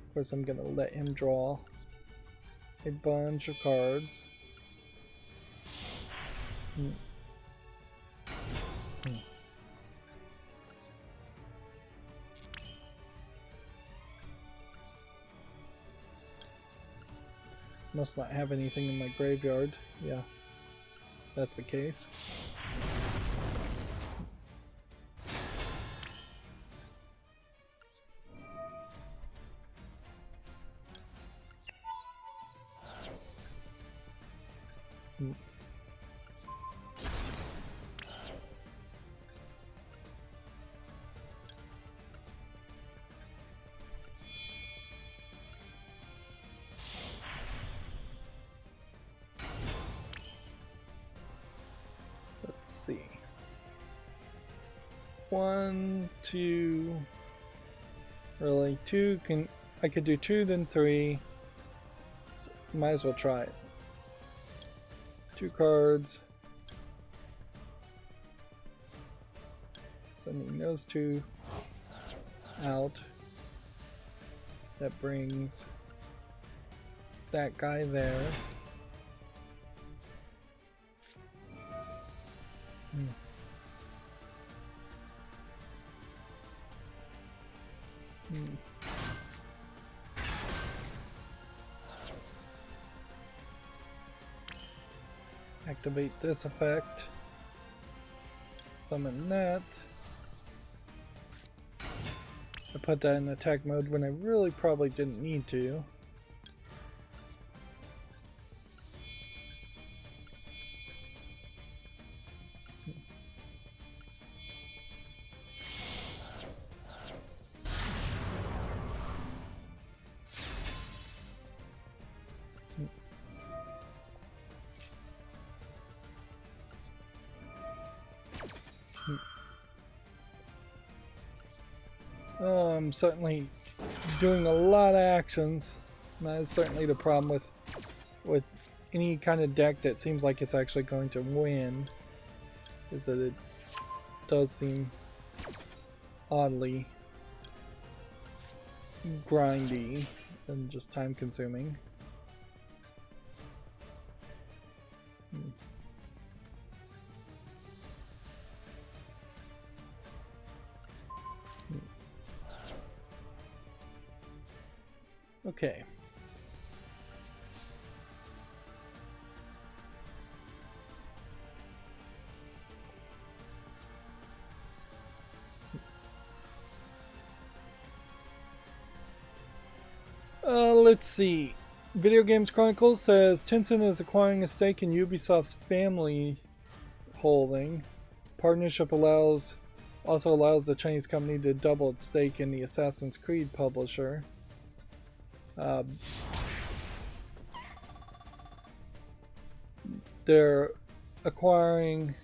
Of course, I'm gonna let him draw a bunch of cards. Must not have anything in my graveyard. Yeah, that's the case. Let's see. 1, 2. Really, 2 can. I could do 2, then 3. Might as well try it. 2 cards. Sending those 2 out. That brings that guy there. Activate this effect. Summon that. I put that in attack mode when I really probably didn't need to. I'm certainly doing a lot of actions. That is certainly the problem with any kind of deck that seems like it's actually going to win, is that it does seem oddly grindy and just time consuming. Okay. Let's see. Video Games Chronicles says Tencent is acquiring a stake in Ubisoft's family holding. Partnership also allows the Chinese company to double its stake in the Assassin's Creed publisher. They're acquiring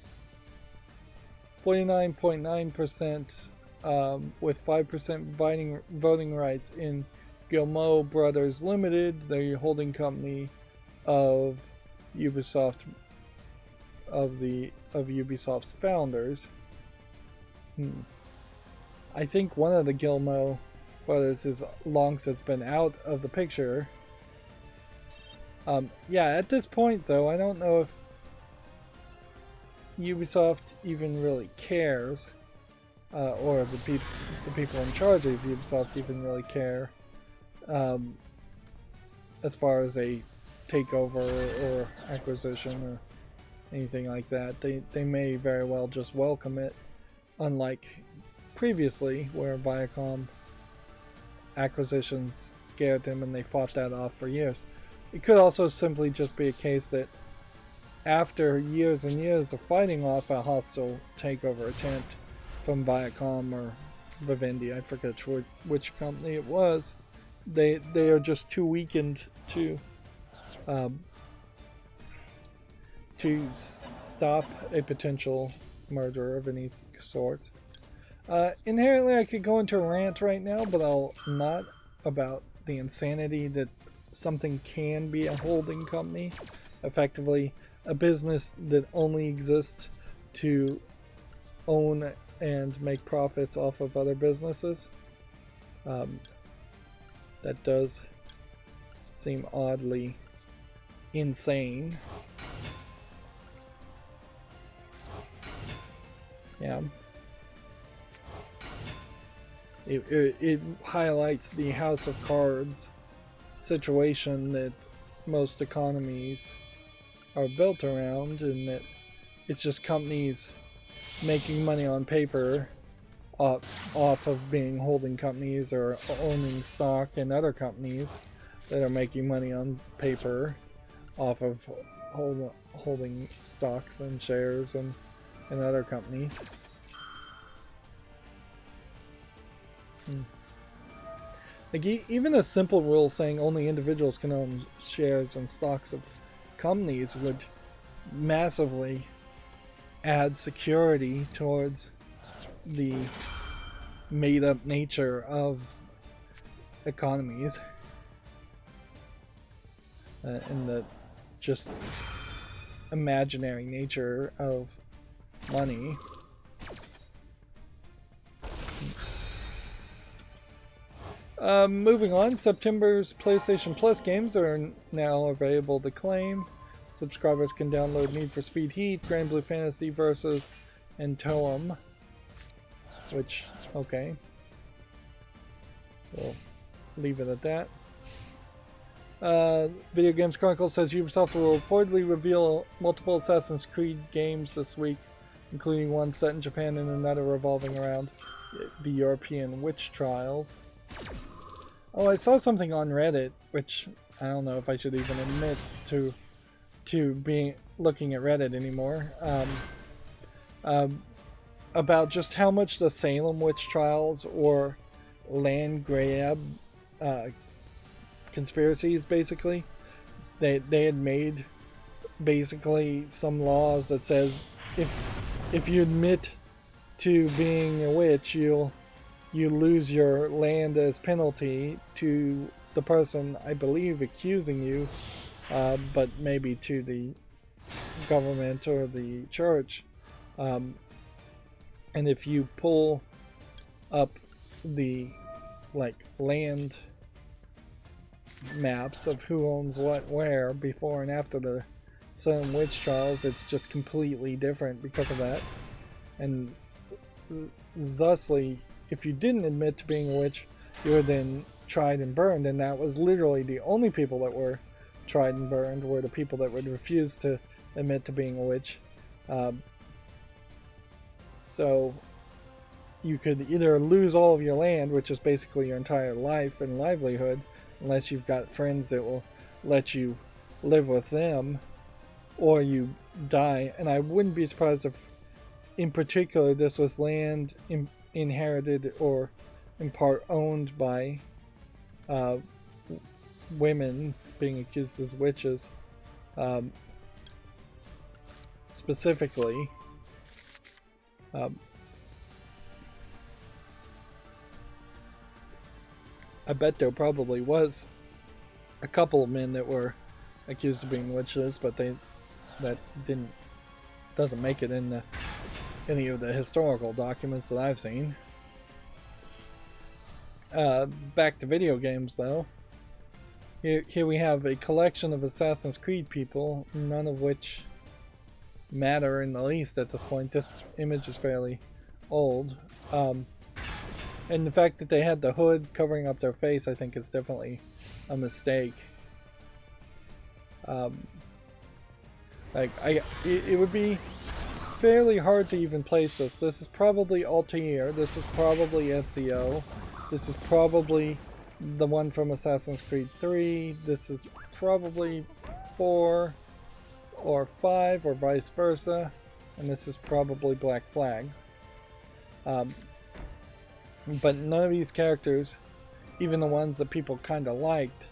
49.9% with 5% voting rights in Guillemot Brothers Limited, the holding company of Ubisoft, of Ubisoft's founders. I think one of the Guillemot brothers is long since been out of the picture. Yeah, at this point though, I don't know if Ubisoft even really cares, or the people in charge of Ubisoft even really care, as far as a takeover or acquisition or anything like that. They may very well just welcome it, unlike previously where Viacom acquisitions scared them and they fought that off for years. It could also simply just be a case that after years and years of fighting off a hostile takeover attempt from Viacom or Vivendi, I forget which company it was, they are just too weakened to stop a potential murder of any sorts. Inherently, I could go into a rant right now, but I'll not, about the insanity that something can be a holding company, effectively a business that only exists to own and make profits off of other businesses. That does seem oddly insane. Yeah. It highlights the House of Cards situation that most economies are built around, and that it's just companies making money on paper off of being holding companies or owning stock in other companies that are making money on paper off of holding stocks and shares in other companies. Like even a simple rule saying only individuals can own shares and stocks of companies would massively add security towards the made-up nature of economies and the just imaginary nature of money. Moving on, September's PlayStation Plus games are now available to claim. Subscribers can download Need for Speed Heat, Grand Blue Fantasy Versus, and Toem. Which, okay. We'll leave it at that. Video Games Chronicle says Ubisoft will reportedly reveal multiple Assassin's Creed games this week, including one set in Japan and another revolving around the European witch trials. Oh, I saw something on Reddit, which I don't know if I should even admit to being looking at Reddit anymore, about just how much the Salem witch trials or land grab conspiracies, basically, they had made basically some laws that says if you admit to being a witch, you lose your land as penalty to the person, I believe, accusing you, but maybe to the government or the church. And if you pull up the land maps of who owns what where before and after the Salem witch trials, it's just completely different because of that. And thusly, if you didn't admit to being a witch, you were then tried and burned, and that was literally the only people that were tried and burned were the people that would refuse to admit to being a witch. So you could either lose all of your land, which is basically your entire life and livelihood, unless you've got friends that will let you live with them, or you die. And I wouldn't be surprised if, in particular, this was land inherited or in part owned by women being accused as witches, specifically. I bet there probably was a couple of men that were accused of being witches, but that doesn't make it in any of the historical documents that I've seen. Back to video games, though. Here we have a collection of Assassin's Creed people, none of which matter in the least at this point. This image is fairly old. And the fact that they had the hood covering up their face, I think, is definitely a mistake. It would be fairly hard to even place this. This is probably Altair. This is probably Ezio. This is probably the one from Assassin's Creed 3. This is probably 4 or 5 or vice versa. And this is probably Black Flag. But none of these characters, even the ones that people kind of liked,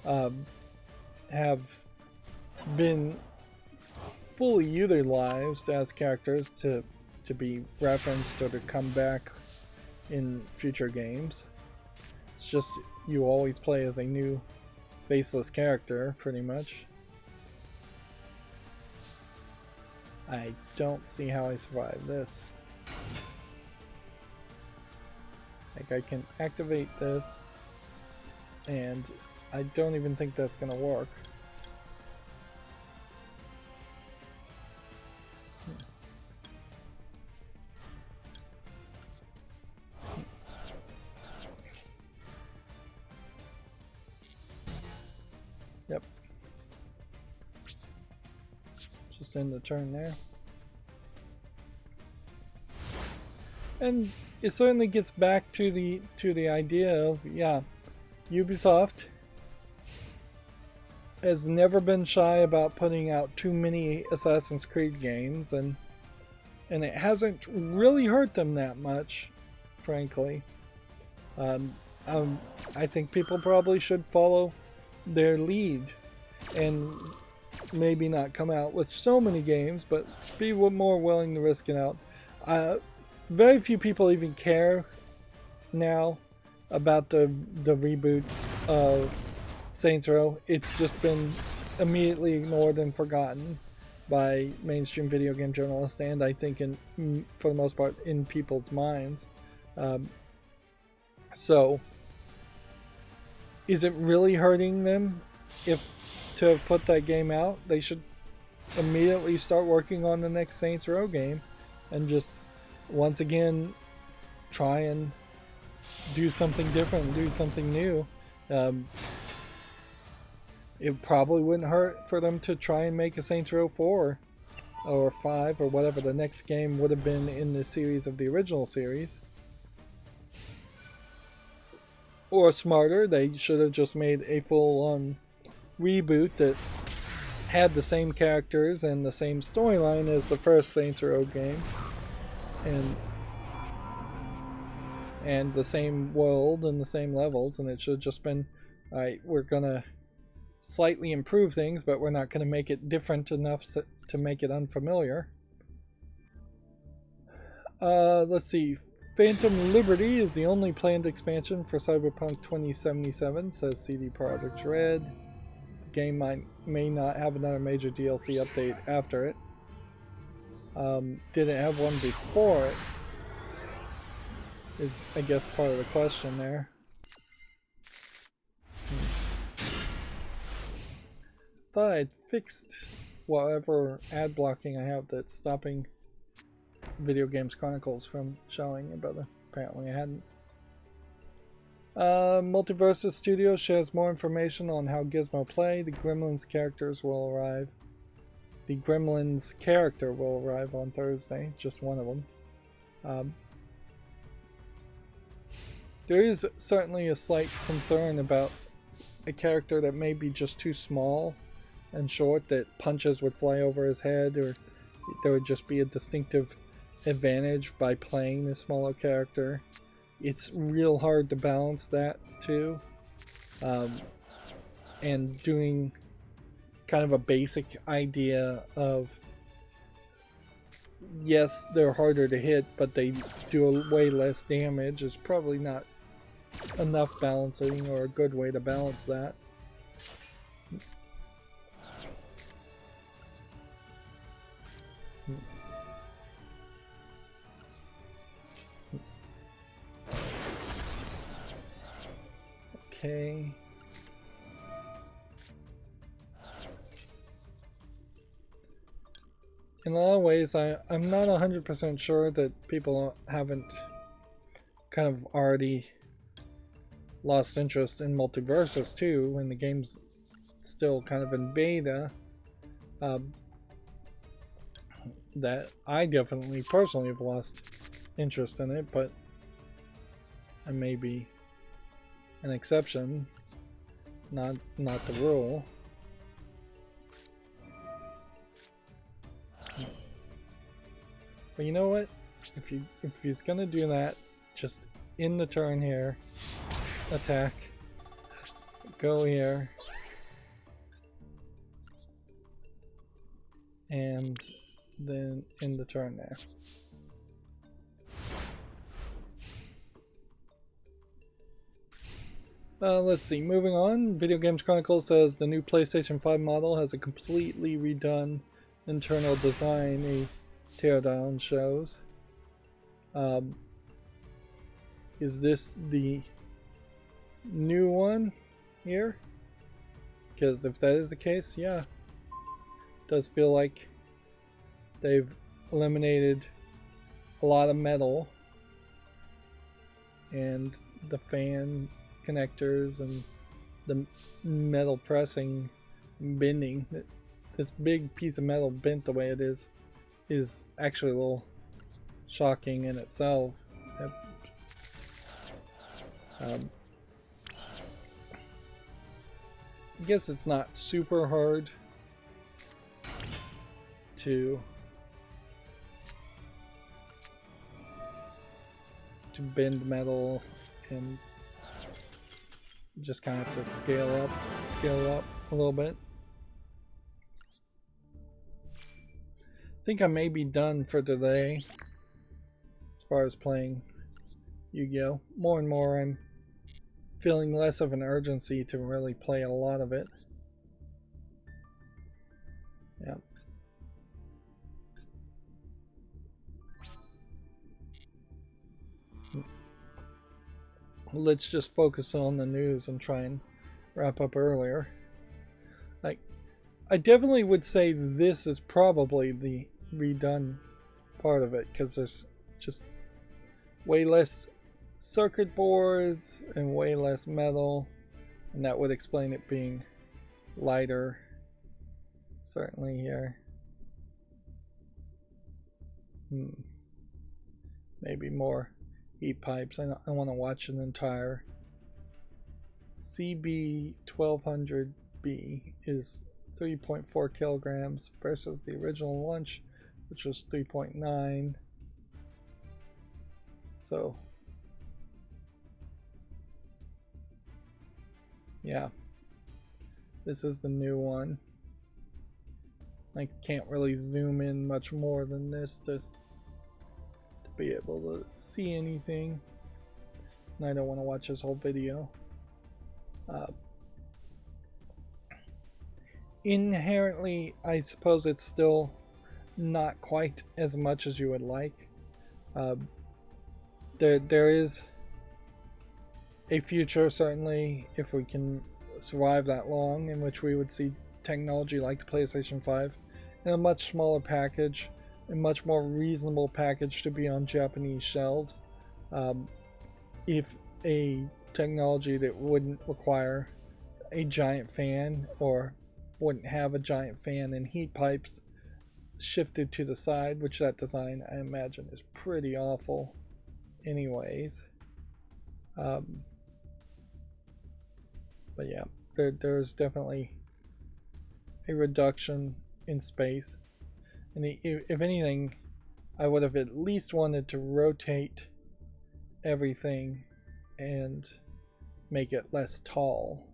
have been fully utilized as characters to be referenced or to come back in future games. It's just you always play as a new faceless character, pretty much. I don't see how I survive this. Like, I can activate this, and I don't even think that's gonna work. Yep. Just end the turn there. And it certainly gets back to the idea of, yeah, Ubisoft has never been shy about putting out too many Assassin's Creed games, and it hasn't really hurt them that much, frankly. I think people probably should follow their lead and maybe not come out with so many games, but be more willing to risk it out. Very few people even care now about the reboots of Saints Row. It's just been immediately ignored and forgotten by mainstream video game journalists, and I think for the most part in people's minds. So is it really hurting them to have put that game out? They should immediately start working on the next Saints Row game and just once again try and do something different, do something new. It probably wouldn't hurt for them to try and make a Saints Row 4 or 5 or whatever the next game would have been in the series of the original series. Or smarter, they should have just made a full-on reboot that had the same characters and the same storyline as the first Saints Row game. And the same world and the same levels, and it should have just been, alright, we're gonna slightly improve things, but we're not gonna make it different enough to make it unfamiliar. Let's see. Phantom Liberty is the only planned expansion for Cyberpunk 2077, says CD Projekt Red. The game may not have another major DLC update after it. Did it have one before it? Is, I guess, part of the question there. Thought I'd fixed whatever ad blocking I have that's stopping Video Games Chronicles from showing, but apparently I hadn't. Multiversus Studio shares more information on how Gizmo play. The Gremlins characters will arrive. The Gremlins character will arrive on Thursday, just one of them. There is certainly a slight concern about a character that may be just too small and short, that punches would fly over his head, or there would just be a distinctive advantage by playing this smaller character. It's real hard to balance that too, and doing kind of a basic idea of, yes, they're harder to hit, but they do way less damage is probably not enough balancing, or a good way to balance that. Okay. In a lot of ways, I'm not 100% sure that people haven't kind of already lost interest in Multiversus too, when the game's still kind of in beta. That I definitely personally have lost interest in it, but I may be an exception, not the rule. But you know what? If he's gonna do that, just in the turn here, attack, go here, and then in the turn there. Let's see, moving on. Video Games Chronicle says the new PlayStation 5 model has a completely redone internal design, a teardown shows. Is this the new one here? Because if that is the case, yeah. It does feel like they've eliminated a lot of metal, and the fan connectors and the metal pressing, bending. This big piece of metal bent the way it is actually a little shocking in itself. I guess it's not super hard to bend metal, and just kind of have to scale up a little bit. I think I may be done for today as far as playing Yu-Gi-Oh! More and more I'm feeling less of an urgency to really play a lot of it. Yeah. Let's just focus on the news and try and wrap up earlier. Like, I definitely would say this is probably the redone part of it, because there's just way less circuit boards and way less metal, and that would explain it being lighter, certainly here. Maybe more heat pipes. I want to watch an entire CB1200B is 3.4 kilograms versus the original lunch, which was 3.9. So yeah, this is the new one. I can't really zoom in much more than this to be able to see anything, and I don't want to watch this whole video. Inherently, I suppose it's still not quite as much as you would like. There is a future, certainly, if we can survive that long, in which we would see technology like the PlayStation 5 in a much smaller package, a much more reasonable package to be on Japanese shelves. If a technology that wouldn't require a giant fan or wouldn't have a giant fan and heat pipes shifted to the side, which that design I imagine is pretty awful anyways. But yeah, there's definitely a reduction in space, and if anything, I would have at least wanted to rotate everything and make it less tall,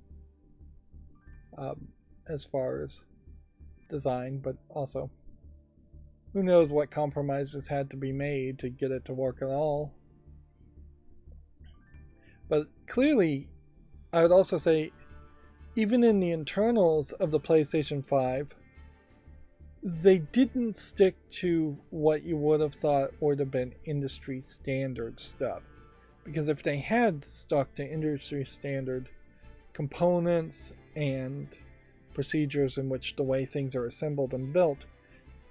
as far as design, but also who knows what compromises had to be made to get it to work at all. But clearly, I would also say, even in the internals of the PlayStation 5, they didn't stick to what you would have thought would have been industry standard stuff. Because if they had stuck to industry standard components and procedures in which the way things are assembled and built,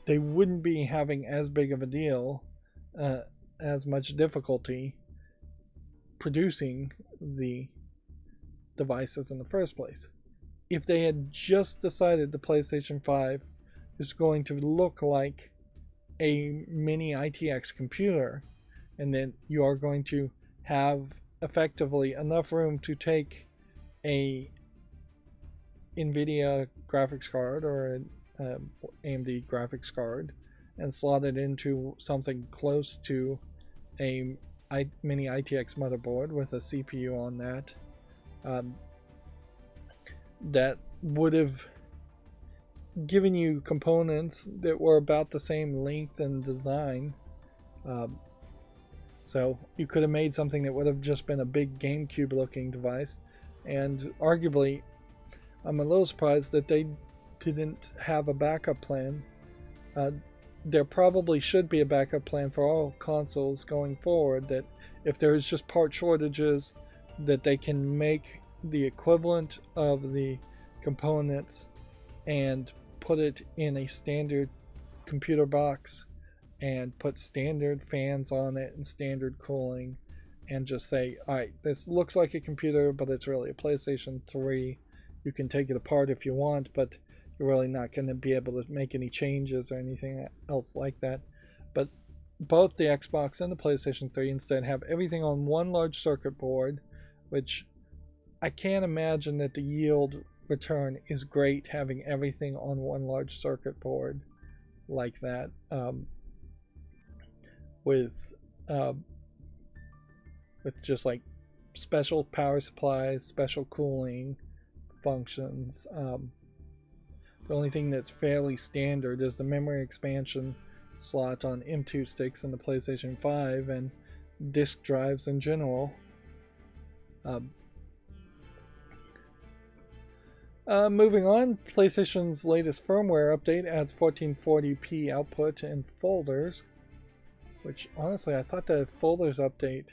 they wouldn't be having as big of a deal, as much difficulty producing the devices in the first place. If they had just decided the PlayStation 5 is going to look like a mini ITX computer, and then you are going to have effectively enough room to take a NVIDIA graphics card or an AMD graphics card and slot it into something close to a mini ITX motherboard with a CPU on that, that would have given you components that were about the same length and design. So you could have made something that would have just been a big GameCube looking device. And arguably, I'm a little surprised that they didn't have a backup plan. There probably should be a backup plan for all consoles going forward, that if there's just part shortages, that they can make the equivalent of the components and put it in a standard computer box and put standard fans on it and standard cooling, and just say, alright, this looks like a computer, but it's really a PlayStation 3. You can take it apart if you want, but you're really not going to be able to make any changes or anything else like that. But both the Xbox and the PlayStation 3 instead have everything on one large circuit board, which I can't imagine that the yield return is great having everything on one large circuit board like that, with just like special power supplies, special cooling functions. The only thing that's fairly standard is the memory expansion slot on M2 sticks in the PlayStation 5 and disk drives in general. Moving on, PlayStation's latest firmware update adds 1440p output and folders, which honestly I thought the folders update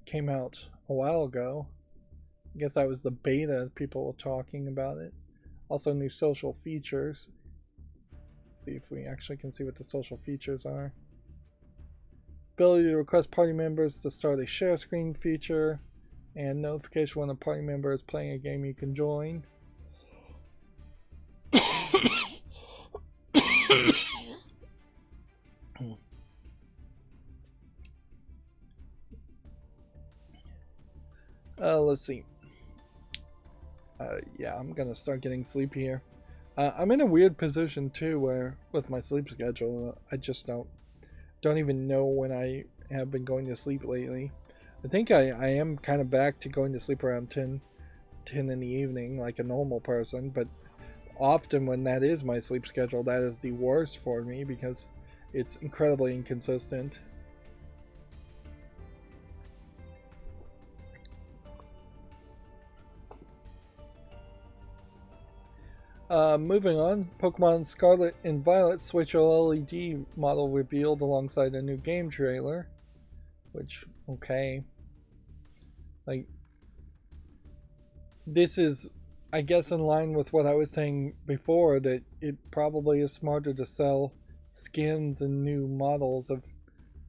came out a while ago. I guess that was the beta, people were talking about it. Also new social features. Let's see if we actually can see what the social features are. Ability to request party members to start a share screen feature, and notification when a party member is playing a game you can join. Let's see. Yeah, I'm gonna start getting sleepy here. I'm in a weird position too, where with my sleep schedule, I just don't even know when I have been going to sleep lately. I think I am kind of back to going to sleep around 10 in the evening like a normal person, but often when that is my sleep schedule, that is the worst for me because it's incredibly inconsistent. Moving on, Pokemon Scarlet and Violet Switch OLED model revealed alongside a new game trailer. Which, okay. Like, this is, I guess, in line with what I was saying before, that it probably is smarter to sell skins and new models of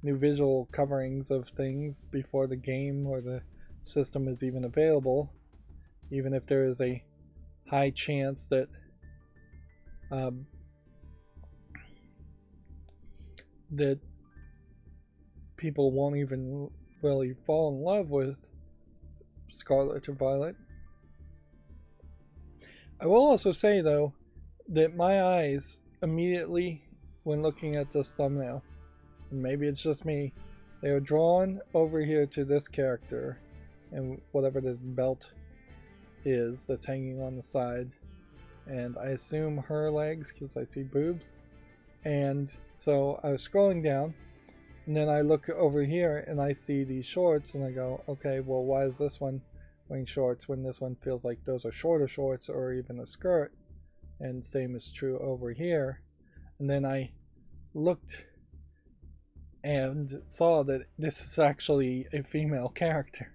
new visual coverings of things before the game or the system is even available, even if there is a high chance that that people won't even really fall in love with Scarlet or Violet. I will also say, though, that my eyes immediately, when looking at this thumbnail, and maybe it's just me, they are drawn over here to this character and whatever this belt is that's hanging on the side, and I assume her legs because I see boobs. And so I was scrolling down, and then I look over here and I see these shorts, and I go, okay, well, why is this one wearing shorts when this one feels like those are shorter shorts or even a skirt? And same is true over here. And then I looked and saw that this is actually a female character.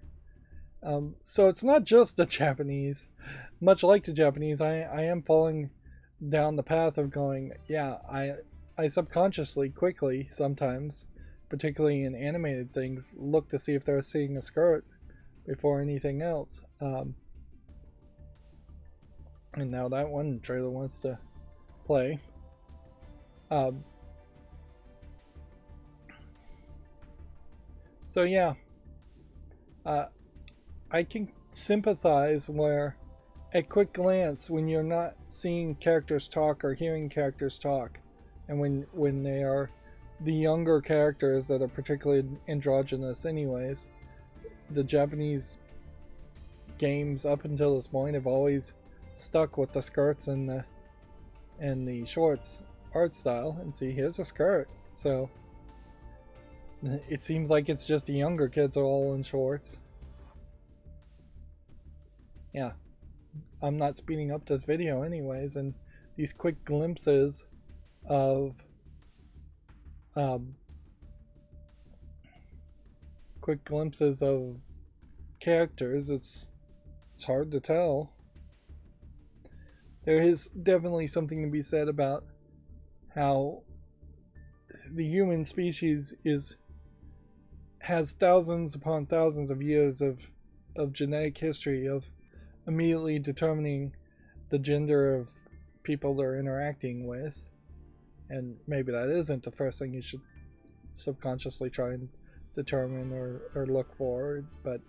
So it's not just the Japanese. Much like the Japanese, I am falling down the path of going, yeah, I subconsciously, quickly, sometimes, particularly in animated things, look to see if they're seeing a skirt before anything else. And now that one trailer wants to play. So yeah, I can sympathize where at quick glance, when you're not seeing characters talk or hearing characters talk, and when they are the younger characters that are particularly androgynous anyways, the Japanese games up until this point have always stuck with the skirts and the shorts art style. And see, here's a skirt, so it seems like it's just the younger kids are all in shorts. Yeah, I'm not speeding up this video anyways, and these quick glimpses of characters, it's hard to tell. There is definitely something to be said about how the human species has thousands upon thousands of years of genetic history of immediately determining the gender of people they're interacting with. And maybe that isn't the first thing you should subconsciously try and determine or look for, but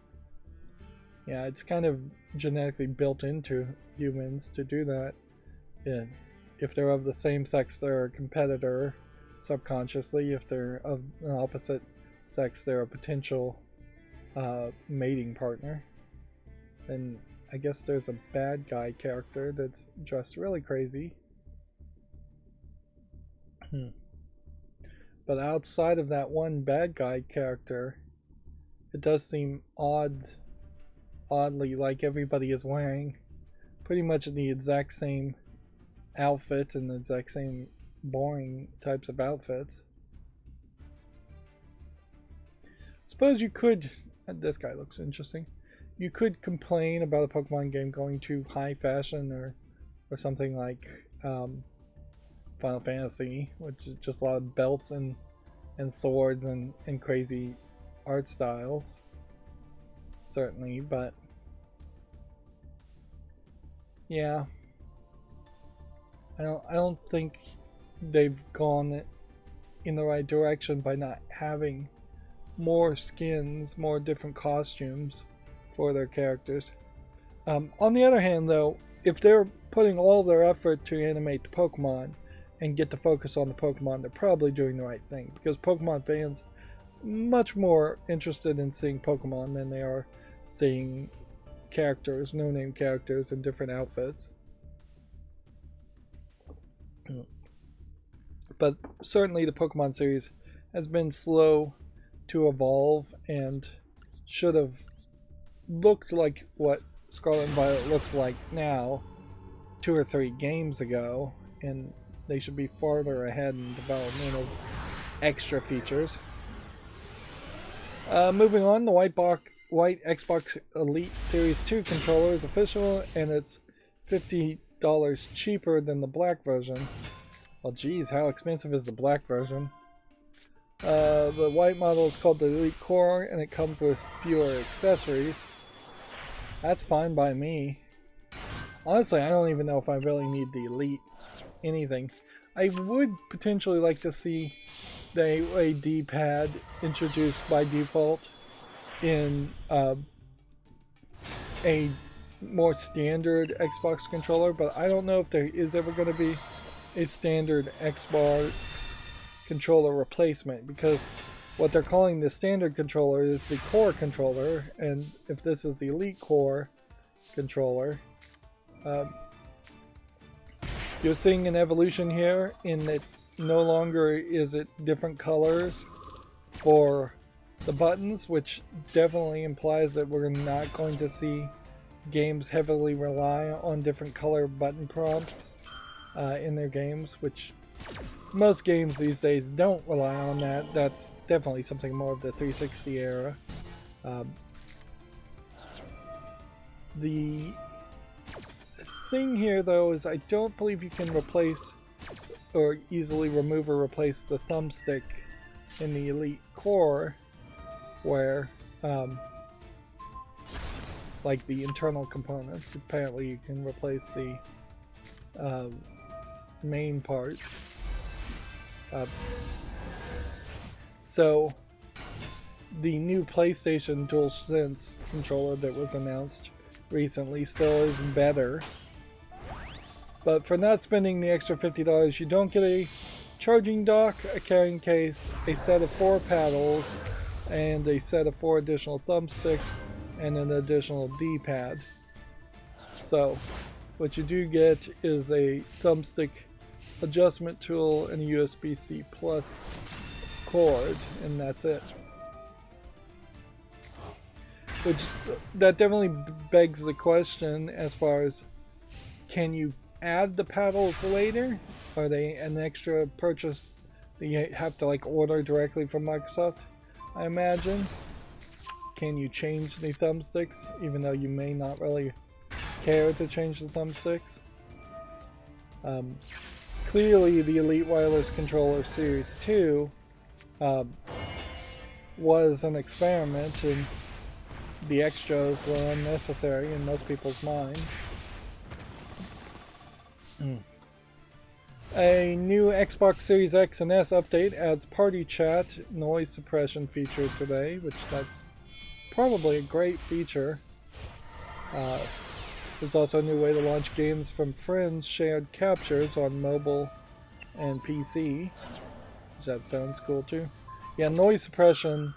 yeah, it's kind of genetically built into humans to do that. Yeah. If they're of the same sex, they're a competitor subconsciously. If they're of an opposite sex, they're a potential mating partner. And I guess there's a bad guy character that's dressed really crazy. But outside of that one bad guy character, it does seem oddly like everybody is wearing pretty much the exact same outfit and the exact same boring types of outfits. Suppose you could, this guy looks interesting, you could complain about a Pokemon game going too high fashion or something like Final Fantasy, which is just a lot of belts and swords and crazy art styles, certainly, but yeah, I don't think they've gone in the right direction by not having more skins, more different costumes for their characters. On the other hand, though, if they're putting all their effort to animate the Pokemon and get the focus on the Pokemon, they're probably doing the right thing, because Pokemon fans much more interested in seeing Pokemon than they are seeing characters, no-name characters in different outfits. But certainly the Pokemon series has been slow to evolve and should have looked like what Scarlet and Violet looks like now 2 or 3 games ago, and they should be farther ahead in development of extra features. Moving on, the white Xbox Elite Series 2 controller is official, and it's $50 cheaper than the black version. Well, geez, how expensive is the black version? The white model is called the Elite Core, and it comes with fewer accessories. That's fine by me. Honestly, I don't even know if I really need the Elite anything. I would potentially like to see a D-pad introduced by default in a more standard Xbox controller, but I don't know if there is ever going to be a standard Xbox controller replacement, because what they're calling the standard controller is the core controller, and if this is the Elite core controller, you're seeing an evolution here in that no longer is it different colors for the buttons, which definitely implies that we're not going to see games heavily rely on different color button prompts in their games, which most games these days don't rely on that. That's definitely something more of the 360 era. The thing here, though, is I don't believe you can replace or easily remove or replace the thumbstick in the Elite Core, where like the internal components. Apparently you can replace the main parts. So the new PlayStation DualSense controller that was announced recently still is better. But for not spending the extra $50, you don't get a charging dock, a carrying case, a set of 4 paddles, and a set of 4 additional thumbsticks, and an additional D-pad. So what you do get is a thumbstick adjustment tool and a USB-C plus cord, and that's it. Which, that definitely begs the question as far as, can you add the paddles later? Are they an extra purchase that you have to like order directly from Microsoft, I imagine? Can you change the thumbsticks, even though you may not really care to change the thumbsticks? Clearly the Elite Wireless Controller Series 2 was an experiment, and the extras were unnecessary in most people's minds. A new Xbox Series X and S update adds party chat noise suppression feature today, which that's probably a great feature. There's also a new way to launch games from friends shared captures on mobile and PC, which that sounds cool too. Yeah, noise suppression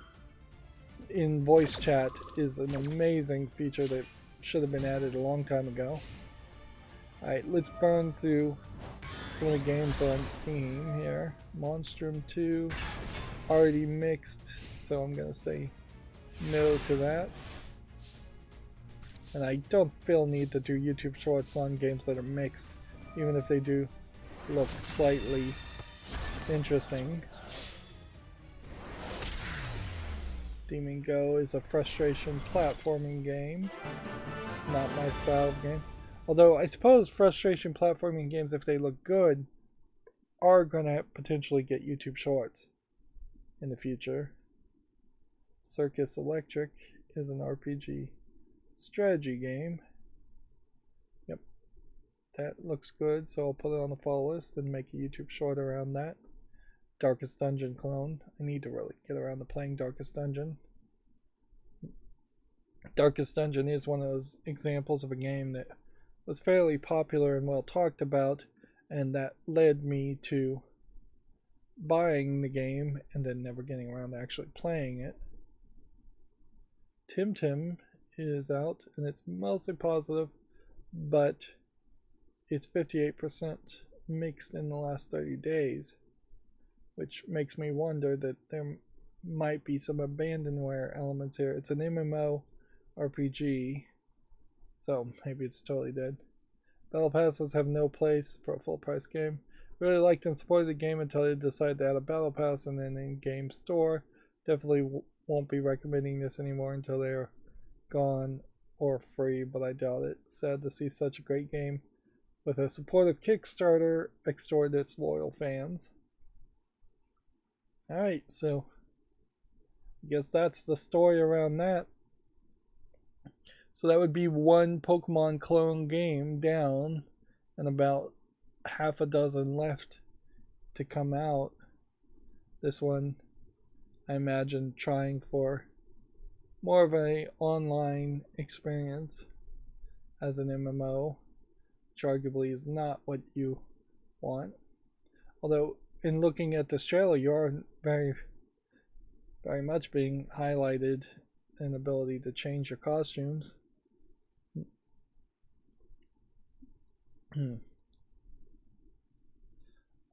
in voice chat is an amazing feature that should have been added a long time ago. Alright, let's burn through some of the games on Steam here. Monstrum 2, already mixed, so I'm going to say no to that. And I don't feel need to do YouTube Shorts on games that are mixed, even if they do look slightly interesting. Demon Go is a frustration platforming game. Not my style of game. Although I suppose frustration platforming games, if they look good, are going to potentially get YouTube Shorts in the future. Circus Electric is an RPG strategy game. Yep, that looks good, so I'll put it on the follow list and make a YouTube Short around that. Darkest Dungeon clone. I need to really get around to playing Darkest Dungeon. Darkest Dungeon is one of those examples of a game that was fairly popular and well talked about, and that led me to buying the game and then never getting around to actually playing it. Tim is out, and it's mostly positive, but it's 58% mixed in the last 30 days, which makes me wonder that there might be some abandonware elements here. It's an MMO RPG, so maybe it's totally dead. Battle passes have no place for a full price game. Really liked and supported the game until they decided to add a battle pass and an in-game store. Definitely won't be recommending this anymore until they're gone or free, but I doubt it. Sad to see such a great game with a supportive Kickstarter extort its loyal fans. Alright, so I guess that's the story around that. So that would be one Pokemon clone game down and about half a dozen left to come out. This one, I imagine, trying for more of an online experience as an MMO, which arguably is not what you want. Although, in looking at this trailer, you are very, very much being highlighted an ability to change your costumes.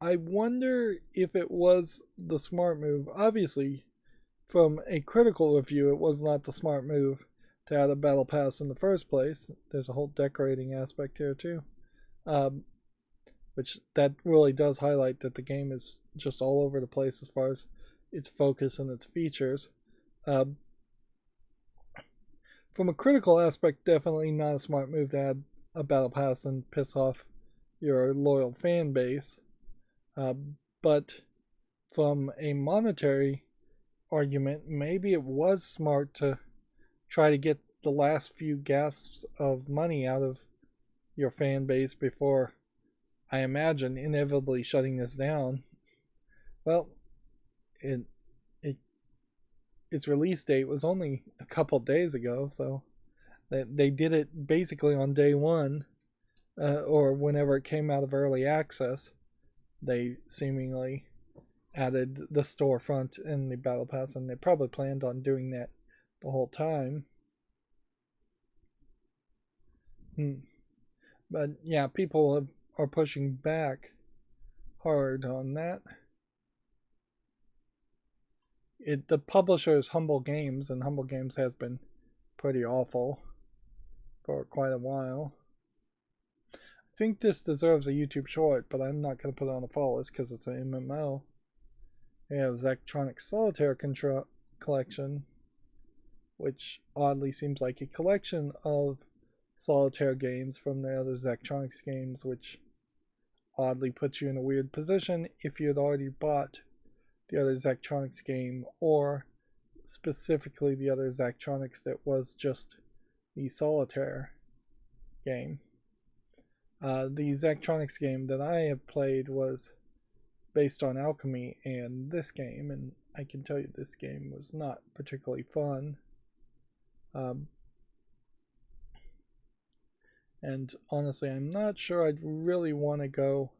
I wonder if it was the smart move. Obviously, from a critical review, it was not the smart move to add a battle pass in the first place. There's a whole decorating aspect here too, which that really does highlight that the game is just all over the place as far as its focus and its features. From a critical aspect, definitely not a smart move to add a battle pass and piss off your loyal fan base. But from a monetary argument, maybe it was smart to try to get the last few gasps of money out of your fan base before, I imagine, inevitably shutting this down. Well, its release date was only a couple days ago, so they did it basically on day one, or whenever it came out of early access. They seemingly added the storefront and the battle pass, and they probably planned on doing that the whole time. But yeah, people are pushing back hard on that. The publisher is Humble Games, and Humble Games has been pretty awful for quite a while. I think this deserves a YouTube short, but I'm not going to put it on the fall list because it's an MMO. We have Zachtronic Solitaire Collection, which oddly seems like a collection of solitaire games from the other Zachtronics games, which oddly puts you in a weird position if you had already bought the other Zachtronics game, or specifically the other Zachtronics that was just the solitaire game. The Zachtronics game that I have played was based on Alchemy and this game, and I can tell you this game was not particularly fun. And honestly, I'm not sure I'd really want to go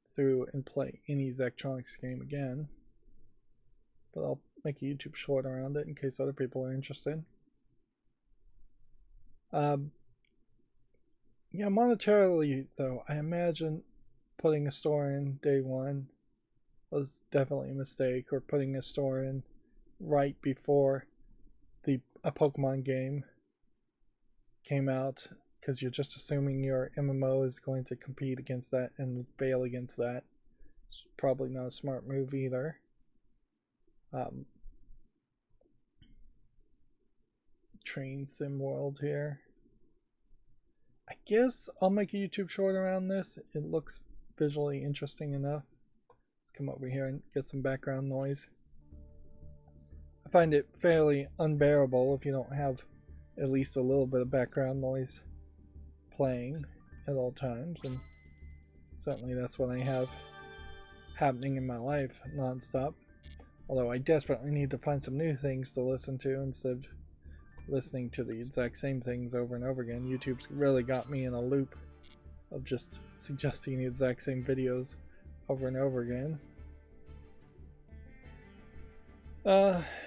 through and play any Zachtronics game again. But I'll make a YouTube short around it in case other people are interested. Yeah, monetarily though, I imagine putting a store in day one was definitely a mistake, or putting a store in right before a Pokemon game came out, because you're just assuming your MMO is going to compete against that and fail against that. It's probably not a smart move either. Train sim world here. I guess I'll make a YouTube short around this. It looks visually interesting enough. Let's come over here and get some background noise. I find it fairly unbearable if you don't have at least a little bit of background noise playing at all times, and certainly that's what I have happening in my life non-stop. Although I desperately need to find some new things to listen to instead of listening to the exact same things over and over again. YouTube's really got me in a loop of just suggesting the exact same videos over and over again.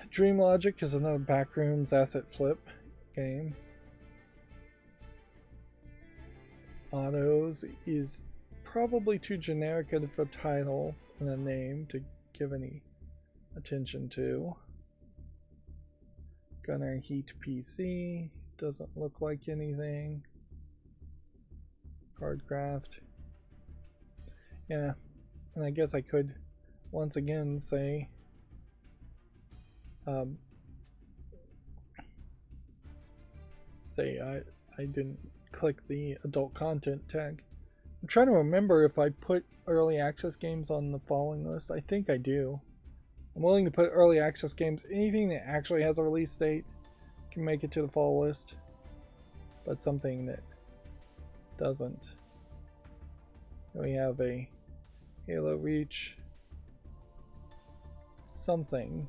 Dream Logic is another Backrooms asset flip game. Autos is probably too generic of a title and a name to give any attention to. Gunner Heat PC doesn't look like anything. Cardcraft. Yeah, and I guess I could once again say I didn't click the adult content tag. I'm trying to remember if I put early access games on the following list. I think I do. I'm willing to put early access games. Anything that actually has a release date can make it to the fall list. but something that doesn't. We have a Halo Reach something.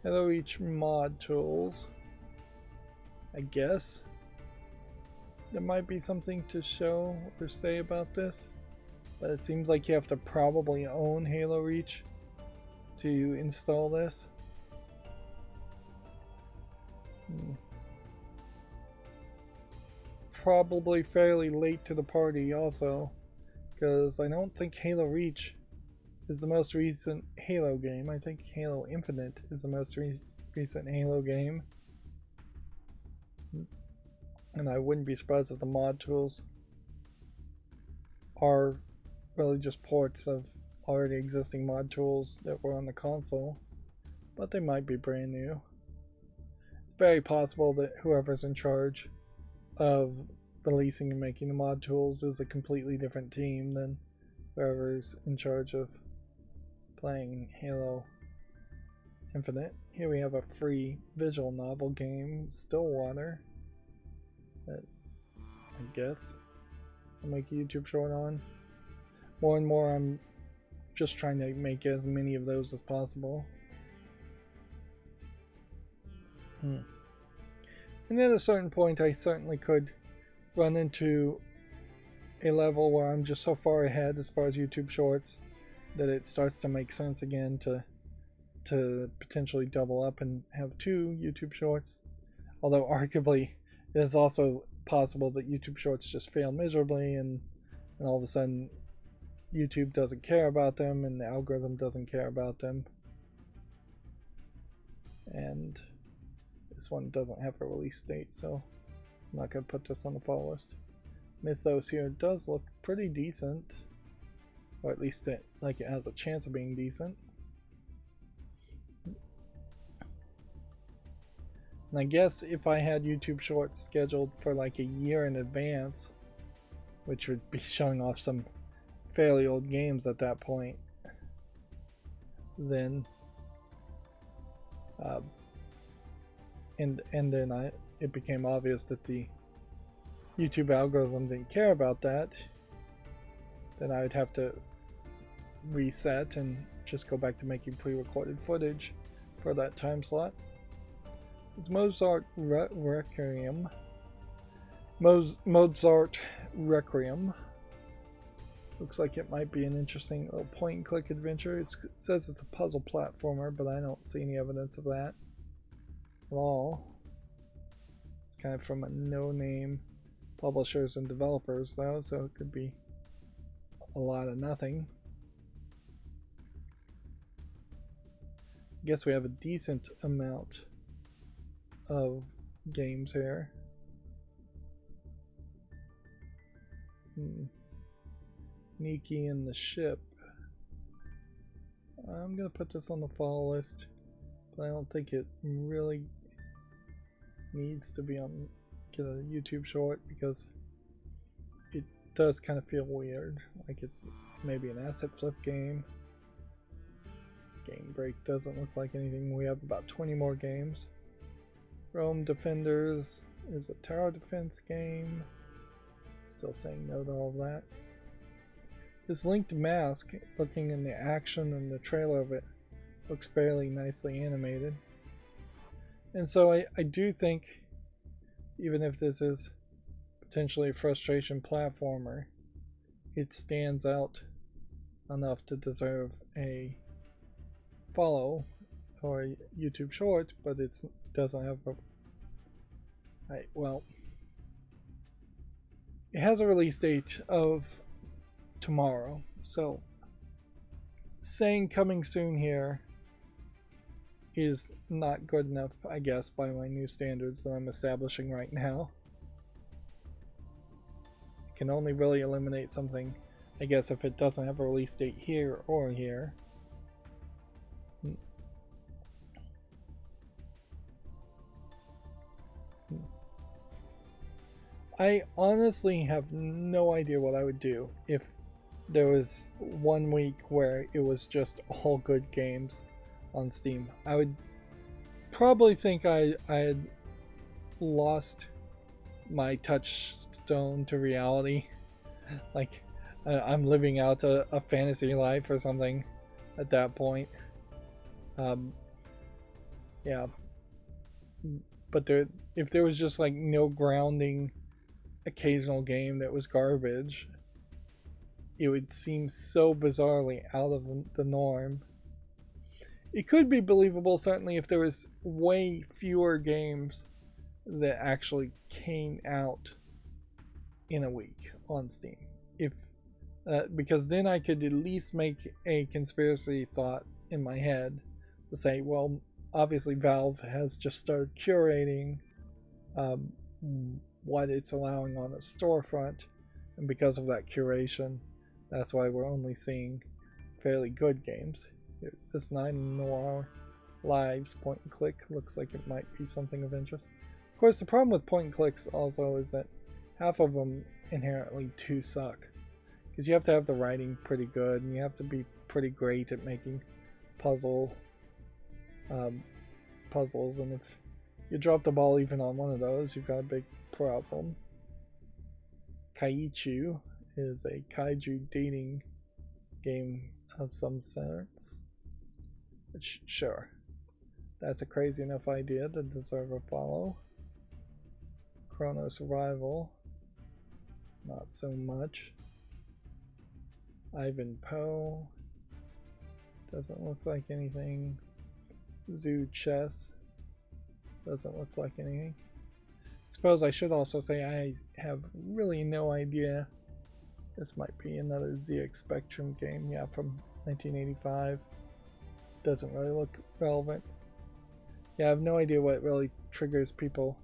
Halo Reach mod tools. I guess there might be something to show or say about this, but it seems like you have to probably own Halo Reach to install this. Probably fairly late to the party also, because I don't think Halo Reach is the most recent Halo game. I think Halo Infinite is the most recent Halo game. And I wouldn't be surprised if the mod tools are really just ports of already existing mod tools that were on the console, but they might be brand new. It's very possible that whoever's in charge of releasing and making the mod tools is a completely different team than whoever's in charge of playing Halo Infinite. Here we have a free visual novel game, Stillwater, that I guess I'll make a YouTube short on. More and more I'm just trying to make as many of those as possible. And at a certain point I certainly could run into a level where I'm just so far ahead as far as YouTube shorts that it starts to make sense again to potentially double up and have 2 YouTube shorts. Although arguably it is also possible that YouTube shorts just fail miserably and all of a sudden YouTube doesn't care about them and the algorithm doesn't care about them. And this one doesn't have a release date, so I'm not going to put this on the fall list. Mythos here does look pretty decent, or at least it has a chance of being decent. And I guess if I had YouTube shorts scheduled for like a year in advance, which would be showing off some fairly old games at that point, then it became obvious that the YouTube algorithm didn't care about that, then I would have to reset and just go back to making pre-recorded footage for that time slot. It's Mozart Requiem. Mozart Requiem. Looks like it might be an interesting little point-and-click adventure. It says it's a puzzle platformer, but I don't see any evidence of that at all. It's kind of from a no-name publishers and developers, though, so it could be a lot of nothing. I guess we have a decent amount of games here. Nikki and the Ship. I'm gonna put this on the fall list, but I don't think it really needs to be on get a YouTube short because it does kind of feel weird, like it's maybe an asset flip game. Game Break doesn't look like anything. We have about 20 more games. Rome Defenders is a tower defense game. Still saying no to all of that. This Linked Mask, looking in the action and the trailer of it, looks fairly nicely animated. And so I do think, even if this is potentially a frustration platformer, it stands out enough to deserve a follow or a YouTube short, but it doesn't have a... well, it has a release date of tomorrow, so saying coming soon here is not good enough, I guess, by my new standards that I'm establishing right now. I can only really eliminate something, I guess, if it doesn't have a release date here or here. I honestly have no idea what I would do if there was 1 week where it was just all good games on Steam. I would probably think I had lost my touchstone to reality. Like, I'm living out a fantasy life or something at that point. Um, yeah. But if there was just like no grounding occasional game that was garbage, it would seem so bizarrely out of the norm. It could be believable, certainly, if there was way fewer games that actually came out in a week on Steam. If because then I could at least make a conspiracy thought in my head to say, well, obviously Valve has just started curating um, what it's allowing on its storefront, and because of that curation, that's why we're only seeing fairly good games. This 9 Noir Lives point and click looks like it might be something of interest. Of course, the problem with point and clicks also is that half of them inherently do suck, because you have to have the writing pretty good, and you have to be pretty great at making puzzles, and if you drop the ball even on one of those, you've got a big problem. Kaichu is a kaiju dating game of some sorts. Which, sure, that's a crazy enough idea to deserve a follow. Chrono Survival, not so much. Ivan Poe, doesn't look like anything. Zoo Chess, doesn't look like anything. Suppose I should also say I have really no idea. This might be another ZX Spectrum game, yeah, from 1985. Doesn't really look relevant. Yeah, I have no idea what really triggers people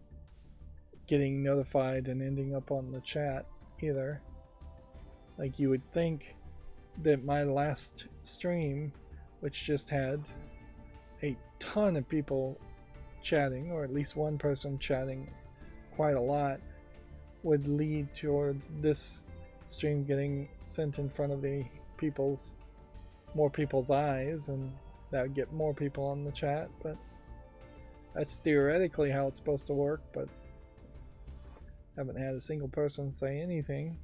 getting notified and ending up on the chat either. Like, you would think that my last stream, which just had a ton of people chatting, or at least one person chatting quite a lot, would lead towards this stream getting sent in front of more people's eyes, and that would get more people on the chat. But that's theoretically how it's supposed to work, but haven't had a single person say anything,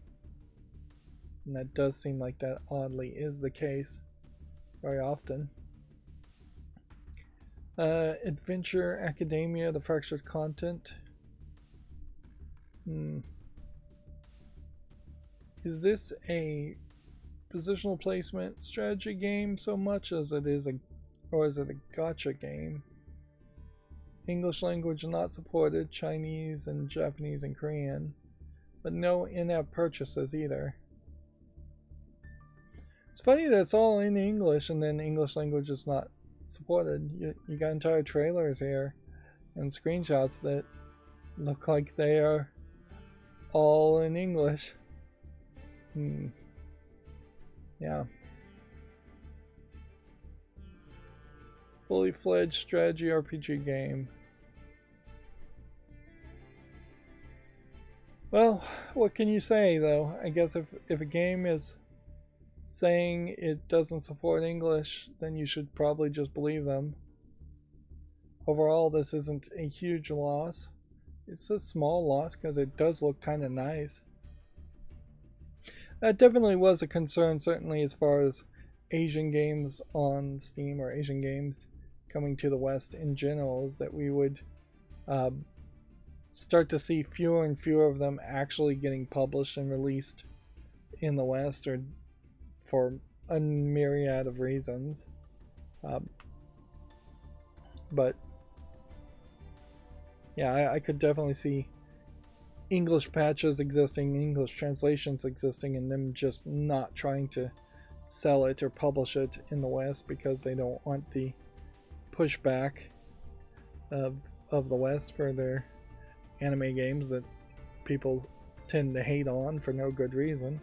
and that does seem like that oddly is the case very often. Adventure Academia, the Fractured Content. Is this a positional placement strategy game so much as it is or is it a gacha game? English language not supported, Chinese and Japanese and Korean, but no in-app purchases either. It's funny that it's all in English and then English language is not supported. You got entire trailers here and screenshots that look like they are all in English. Yeah. Fully fledged strategy RPG game. Well, what can you say though? I guess if a game is saying it doesn't support English, then you should probably just believe them. Overall, this isn't a huge loss. It's a small loss because it does look kind of nice. That definitely was a concern, certainly as far as Asian games on Steam, or Asian games coming to the West in general, is that we would start to see fewer and fewer of them actually getting published and released in the West, or for a myriad of reasons. But yeah, I could definitely see English patches existing, English translations existing, and them just not trying to sell it or publish it in the West because they don't want the pushback of the West for their anime games that people tend to hate on for no good reason.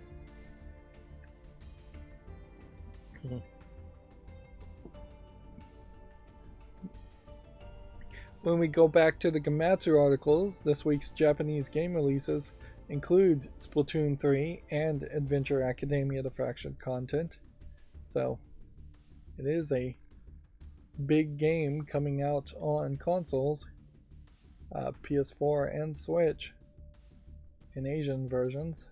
When we go back to the Gamatsu articles, this week's Japanese game releases include Splatoon 3 and Adventure Academia: The Fractured Content. So it is a big game coming out on consoles, PS4 and Switch, in Asian versions.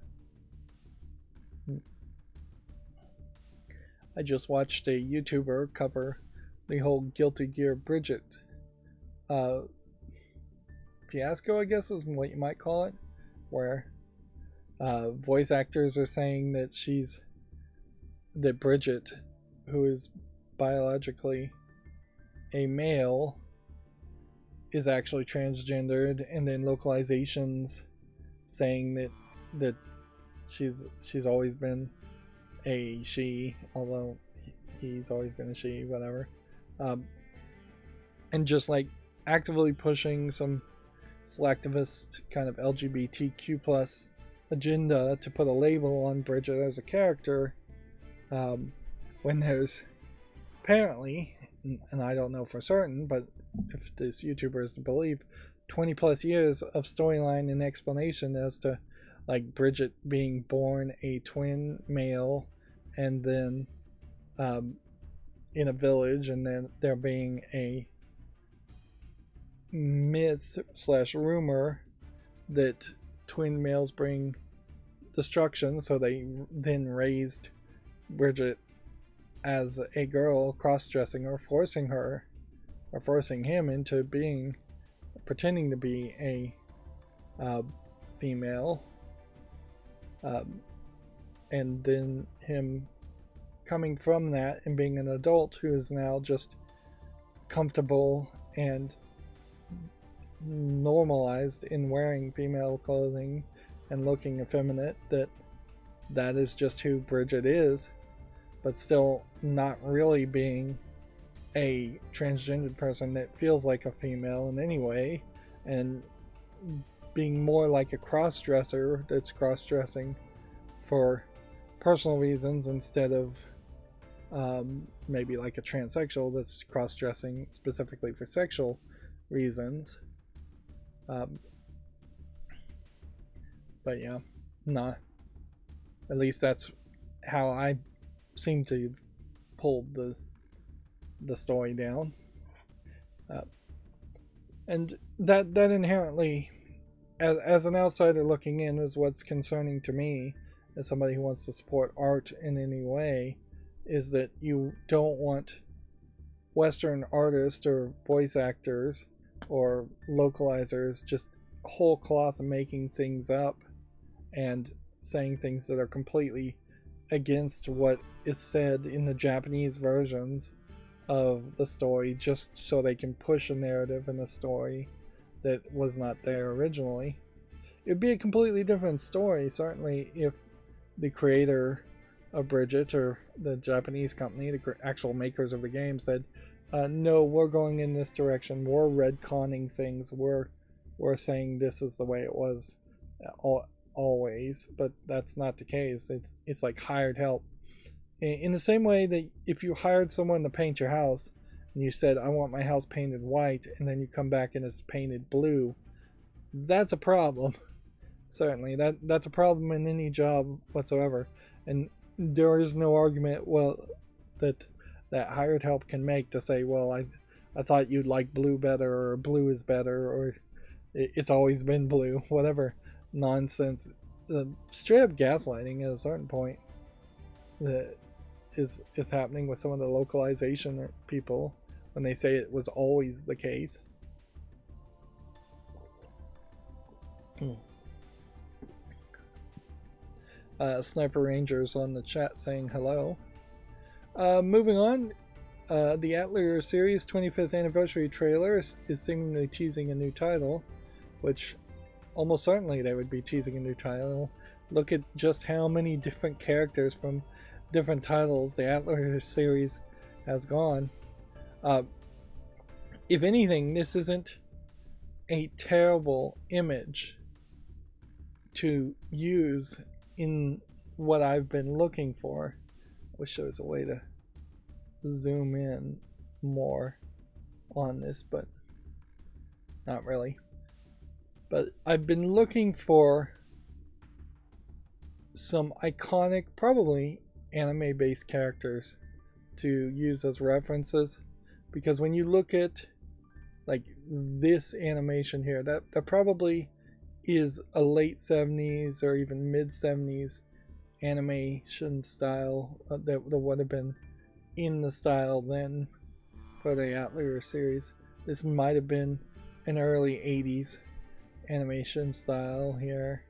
I just watched a YouTuber cover the whole Guilty Gear Bridget fiasco, I guess is what you might call it, where voice actors are saying that Bridget, who is biologically a male, is actually transgendered, and then localizations saying that she's always been a she, although he's always been a she, whatever. And just like actively pushing some selectivist kind of LGBTQ plus agenda to put a label on Bridget as a character, when there's apparently, and I don't know for certain, but if this YouTuber is to believe, 20 plus years of storyline and explanation as to like Bridget being born a twin male, and then in a village, and then there being a myth / rumor that twin males bring destruction, so they then raised Bridget as a girl, cross-dressing or forcing him into pretending to be a female, and then him coming from that and being an adult who is now just comfortable and normalized in wearing female clothing and looking effeminate, that is just who Bridget is, but still not really being a transgendered person that feels like a female in any way, and being more like a cross-dresser that's cross-dressing for personal reasons instead of maybe like a transsexual that's cross-dressing specifically for sexual reasons. But yeah, not at least that's how I seem to have pulled the story down, and that inherently, as an outsider looking in, is what's concerning to me as somebody who wants to support art in any way, is that you don't want Western artists or voice actors or localizers just whole cloth making things up and saying things that are completely against what is said in the Japanese versions of the story, just so they can push a narrative in the story that was not there originally. It would be a completely different story, certainly, if the creator of Bridget, or the Japanese company, the actual makers of the game, said, no, we're going in this direction, we're retconning things, we're saying this is the way it was always, but that's not the case. It's like hired help. In the same way that if you hired someone to paint your house and you said, I want my house painted white, and then you come back and it's painted blue, that's a problem. Certainly, that's a problem in any job whatsoever. And there is no argument that hired help can make to say, well, I thought you'd like blue better, or blue is better, or it's always been blue, whatever nonsense. Straight up gaslighting at a certain point that is happening with some of the localization people when they say it was always the case. Sniper Rangers on the chat saying hello. Moving on, the Atelier series 25th anniversary trailer is seemingly teasing a new title, which almost certainly they would be teasing a new title. Look at just how many different characters from different titles the Atelier series has gone. If anything, this isn't a terrible image to use in what I've been looking for. Wish there was a way to zoom in more on this, but not really. But I've been looking for some iconic, probably anime-based characters to use as references because when you look at like this animation here, that probably is a late 70s or even mid 70s animation style that would have been in the style then for the Atelier series. This might have been an early 80s animation style here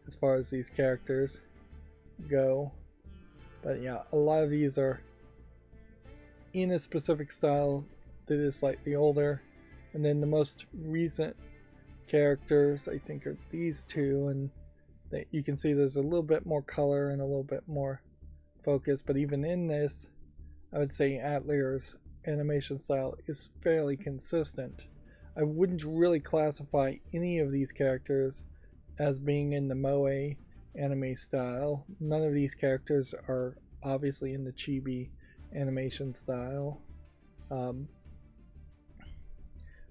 as far as these characters go. But yeah, a lot of these are in a specific style that is slightly older. And then the most recent characters, I think, are these two, and you can see there's a little bit more color and a little bit more focus. But even in this, I would say Atlier's animation style is fairly consistent. I wouldn't really classify any of these characters as being in the Moe anime style. None of these characters are obviously in the chibi animation style.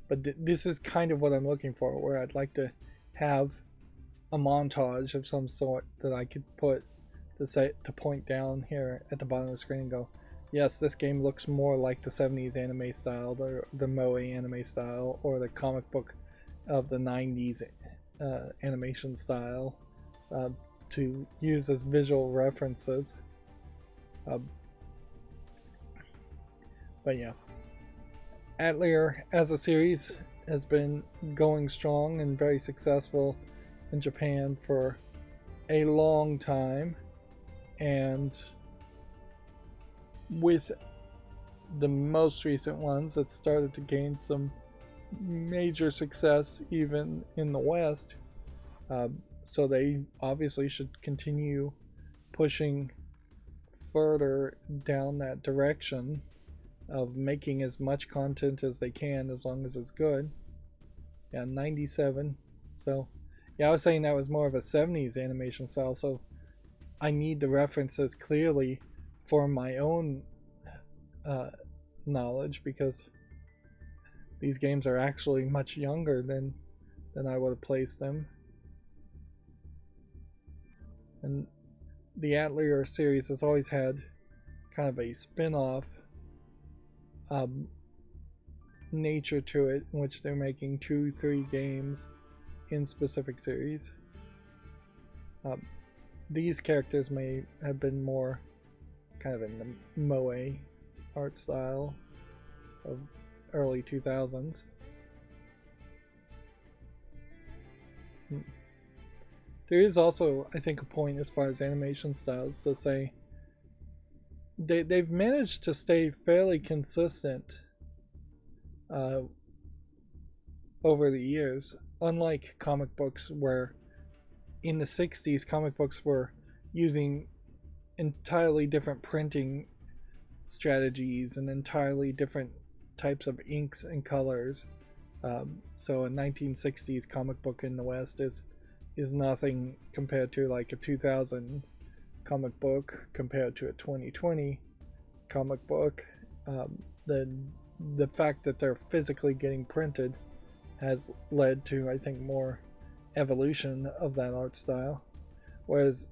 But this is kind of what I'm looking for, where I'd like to have a montage of some sort that I could put to point down here at the bottom of the screen and go, yes, this game looks more like the 70s anime style, the Moe anime style, or the comic book of the 90s animation style, to use as visual references. But yeah, Atelier as a series has been going strong and very successful in Japan for a long time, and with the most recent ones that started to gain some major success even in the West, so they obviously should continue pushing further down that direction of making as much content as they can, as long as it's good. Yeah, 97. So yeah, I was saying that was more of a 70s animation style, so I need the references clearly for my own knowledge, because these games are actually much younger than I would have placed them. And the Atelier series has always had kind of a spin-off nature to it, in which they're making 2-3 games in specific series. These characters may have been more kind of in the Moe art style of early 2000s. There is also, I think, a point as far as animation styles to say they've managed to stay fairly consistent over the years, unlike comic books, where in the 60s comic books were using entirely different printing strategies and entirely different types of inks and colors. So a 1960s comic book in the West is nothing compared to like a 2000 comic book compared to a 2020 comic book. The fact that they're physically getting printed has led to, I think, more evolution of that art style, whereas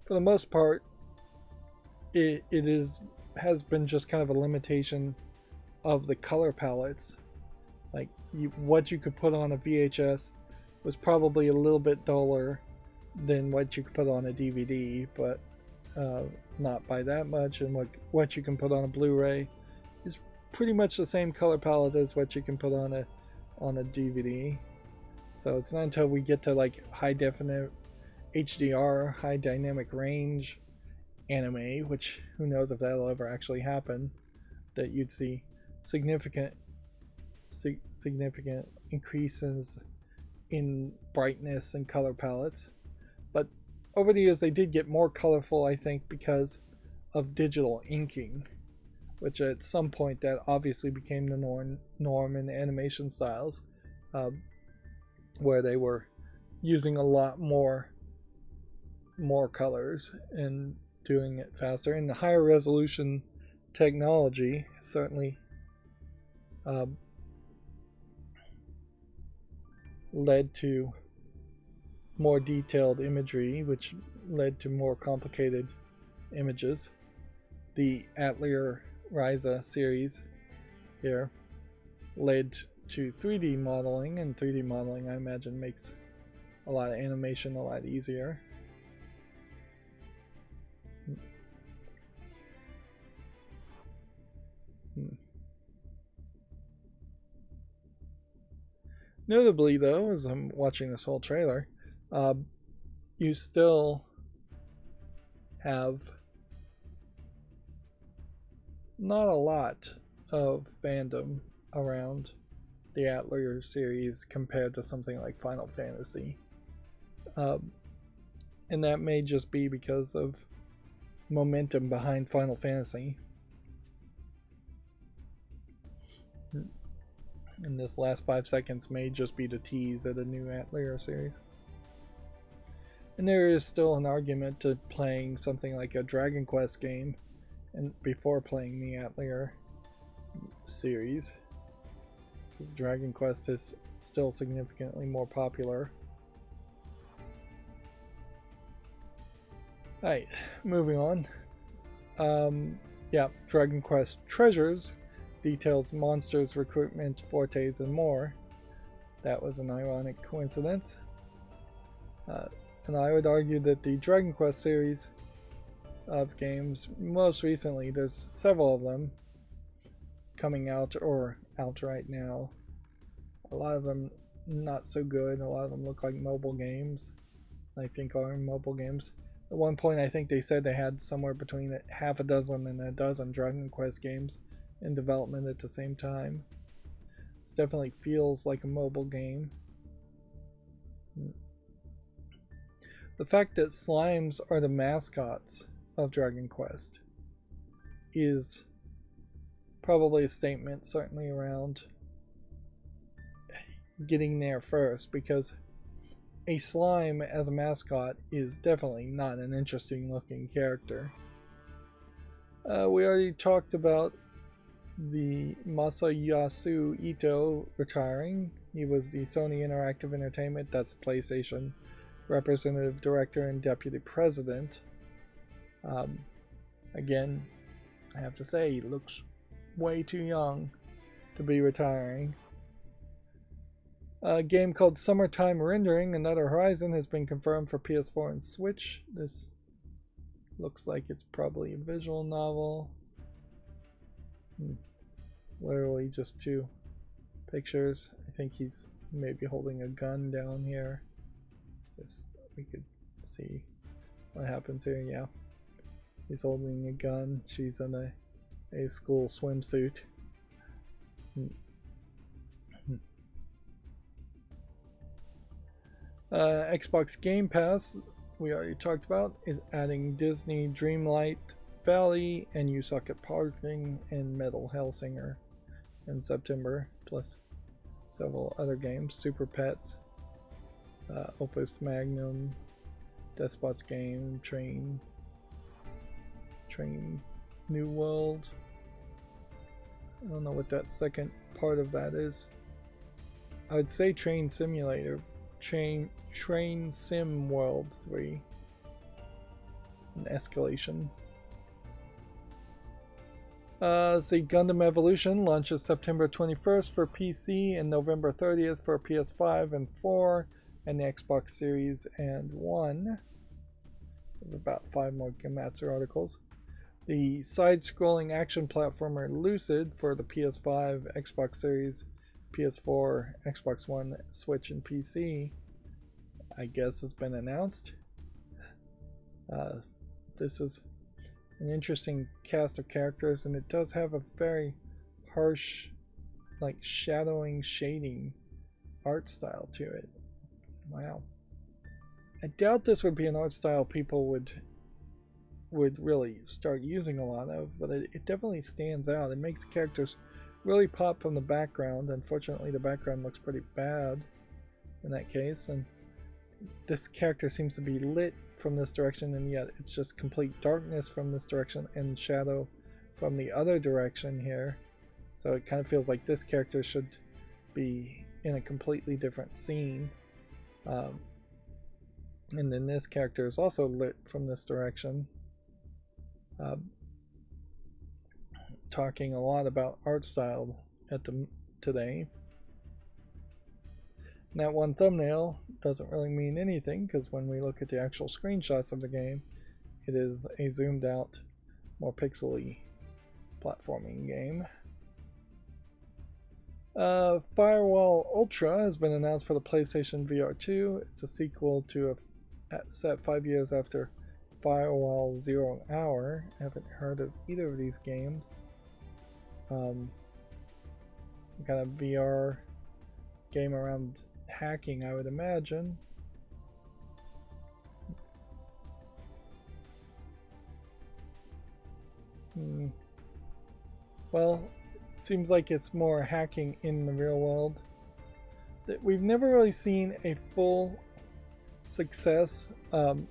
for the most part it has been just kind of a limitation of the color palettes. Like what you could put on a VHS was probably a little bit duller than what you could put on a DVD, but not by that much, and what you can put on a Blu-ray is pretty much the same color palette as what you can put on a DVD. So it's not until we get to like high definite HDR, high dynamic range anime, which who knows if that'll ever actually happen, that you'd see significant increases in brightness and color palettes. But over the years they did get more colorful, I think, because of digital inking, which at some point that obviously became the norm in animation styles, where they were using a lot more colors and doing it faster. And the higher resolution technology certainly led to more detailed imagery, which led to more complicated images. The Atelier Ryza series here led to 3D modeling, and 3D modeling I imagine makes a lot of animation a lot easier. Notably though, as I'm watching this whole trailer, you still have not a lot of fandom around the Atelier series compared to something like Final Fantasy. And that may just be because of momentum behind Final Fantasy. And this last 5 seconds may just be the tease at a new Atelier series. And there is still an argument to playing something like a Dragon Quest game and before playing the Atelier series, because Dragon Quest is still significantly more popular. Alright, moving on. Yeah, Dragon Quest Treasures details monsters, recruitment, fortes, and more. That was an ironic coincidence. And I would argue that the Dragon Quest series of games, most recently, there's several of them coming out or out right now. A lot of them not so good. A lot of them look like mobile games. I think are mobile games. At one point I think they said they had somewhere between half a dozen and a dozen Dragon Quest games in development at the same time. This definitely feels like a mobile game. The fact that slimes are the mascots of Dragon Quest is probably a statement, certainly around getting there first, because a slime as a mascot is definitely not an interesting looking character. We already talked about the Masayasu Ito retiring. He was the Sony Interactive Entertainment, that's PlayStation, representative director and deputy president. Again, I have to say, he looks way too young to be retiring. A game called Summertime Rendering, Another Horizon, has been confirmed for PS4 and Switch. This looks like it's probably a visual novel. Literally just 2 pictures. I think he's maybe holding a gun down here. We could see what happens here. Yeah, he's holding a gun. She's in a school swimsuit. Xbox Game Pass, we already talked about, is adding Disney Dreamlight Valley and You Suck at Parking and Metal Hellsinger in September, plus several other games. Super Pets, Opus Magnum, Despot's Game, Trains New World. I don't know what that second part of that is. I would say Train Simulator, Train Sim World 3, and Escalation. See, Gundam Evolution launches September 21st for PC and November 30th for PS5 and 4 and the Xbox Series and 1. About 5 more Gematsu articles. The side-scrolling action platformer Lucid for the PS5, Xbox Series, PS4, Xbox One, Switch, and PC, I guess, has been announced. This is an interesting cast of characters, and it does have a very harsh, like shadowing, shading art style to it. Wow. I doubt this would be an art style people would really start using a lot of, but it definitely stands out. It makes characters really pop from the background. Unfortunately, the background looks pretty bad in that case, and this character seems to be lit from this direction, and yet it's just complete darkness from this direction and shadow from the other direction here. So it kind of feels like this character should be in a completely different scene. And then this character is also lit from this direction. talking a lot about art style today. And that one thumbnail doesn't really mean anything because when we look at the actual screenshots of the game, it is a zoomed out, more pixely platforming game. Firewall Ultra has been announced for the PlayStation VR 2. It's a sequel to set 5 years after Firewall Zero Hour. I haven't heard of either of these games. Some kind of VR game around hacking, I would imagine. Well, seems like it's more hacking in the real world. We've never really seen a full success on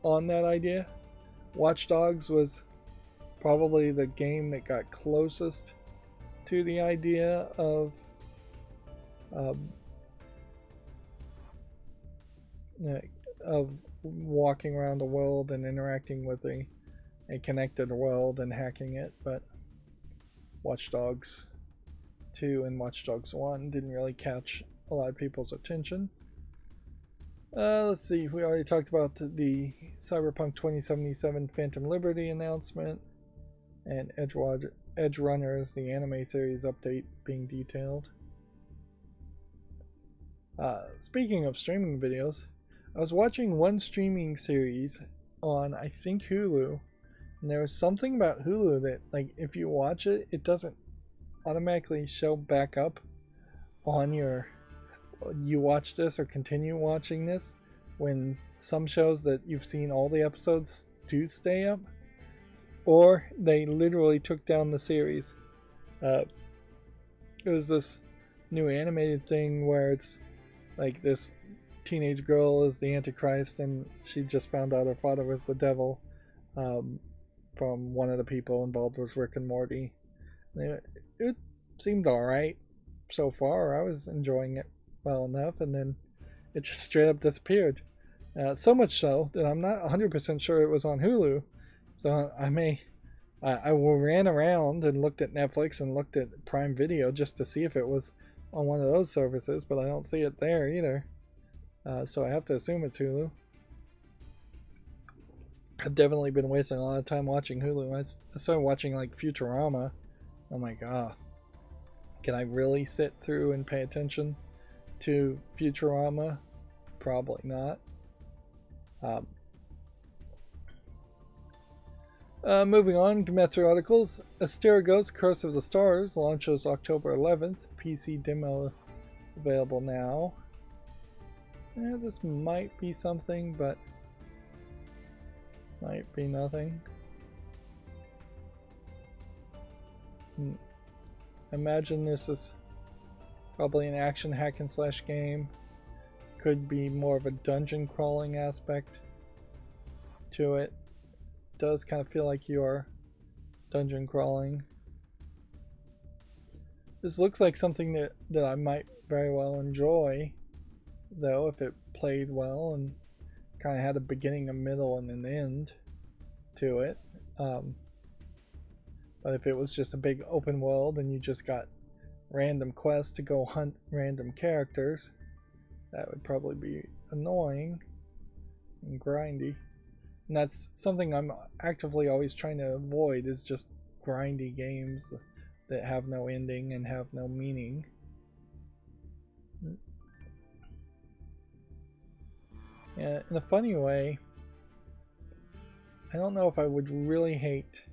that idea. Watch Dogs was probably the game that got closest to the idea of walking around the world and interacting with a connected world and hacking it, but Watch Dogs 2 and Watch Dogs 1 didn't really catch a lot of people's attention. Let's see, we already talked about the Cyberpunk 2077 Phantom Liberty announcement and Edge Runners, the anime series update being detailed. Speaking of streaming videos, I was watching one streaming series on, I think, Hulu, and there was something about Hulu that, like, if you watch it, it doesn't automatically show back up on your you watch this or continue watching this, when some shows that you've seen all the episodes do stay up, or they literally took down the series. It was this new animated thing where it's like this teenage girl is the Antichrist and she just found out her father was the devil, from one of the people involved with Rick and Morty. It seemed alright so far. I was enjoying it well enough, and then it just straight up disappeared. So much so that I'm not 100% sure it was on Hulu. So I ran around and looked at Netflix and looked at Prime Video just to see if it was on one of those services, but I don't see it there either. So I have to assume it's Hulu. I've definitely been wasting a lot of time watching Hulu. I started watching like Futurama. I'm like, can I really sit through and pay attention to Futurama? Probably not. Moving on, Gematsu articles. Asterigos Curse of the Stars launches October 11th. PC demo available now. This might be something, but might be nothing. Imagine this is probably an action hack and slash game. Could be more of a dungeon crawling aspect to it. Does kind of feel like you're dungeon crawling. This looks like something that I might very well enjoy, though, if it played well and kind of had a beginning, a middle, and an end to it. But if it was just a big open world and you just got random quests to go hunt random characters, that would probably be annoying and grindy. And that's something I'm actively always trying to avoid, is just grindy games that have no ending and have no meaning. And in a funny way, I don't know if I would really hate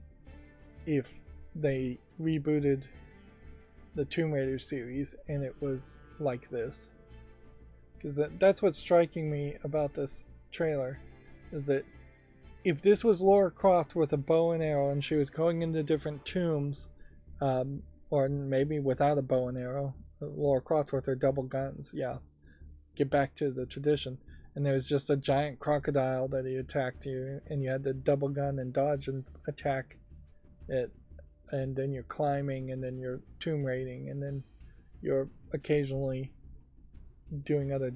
if they rebooted the Tomb Raider series and it was like this. Because that's what's striking me about this trailer, is that if this was Lara Croft with a bow and arrow and she was going into different tombs, or maybe without a bow and arrow, Lara Croft with her double guns, yeah, get back to the tradition, and there was just a giant crocodile that he attacked you, and you had to double gun and dodge and attack it, and then you're climbing, and then you're tomb raiding, and then you're occasionally doing other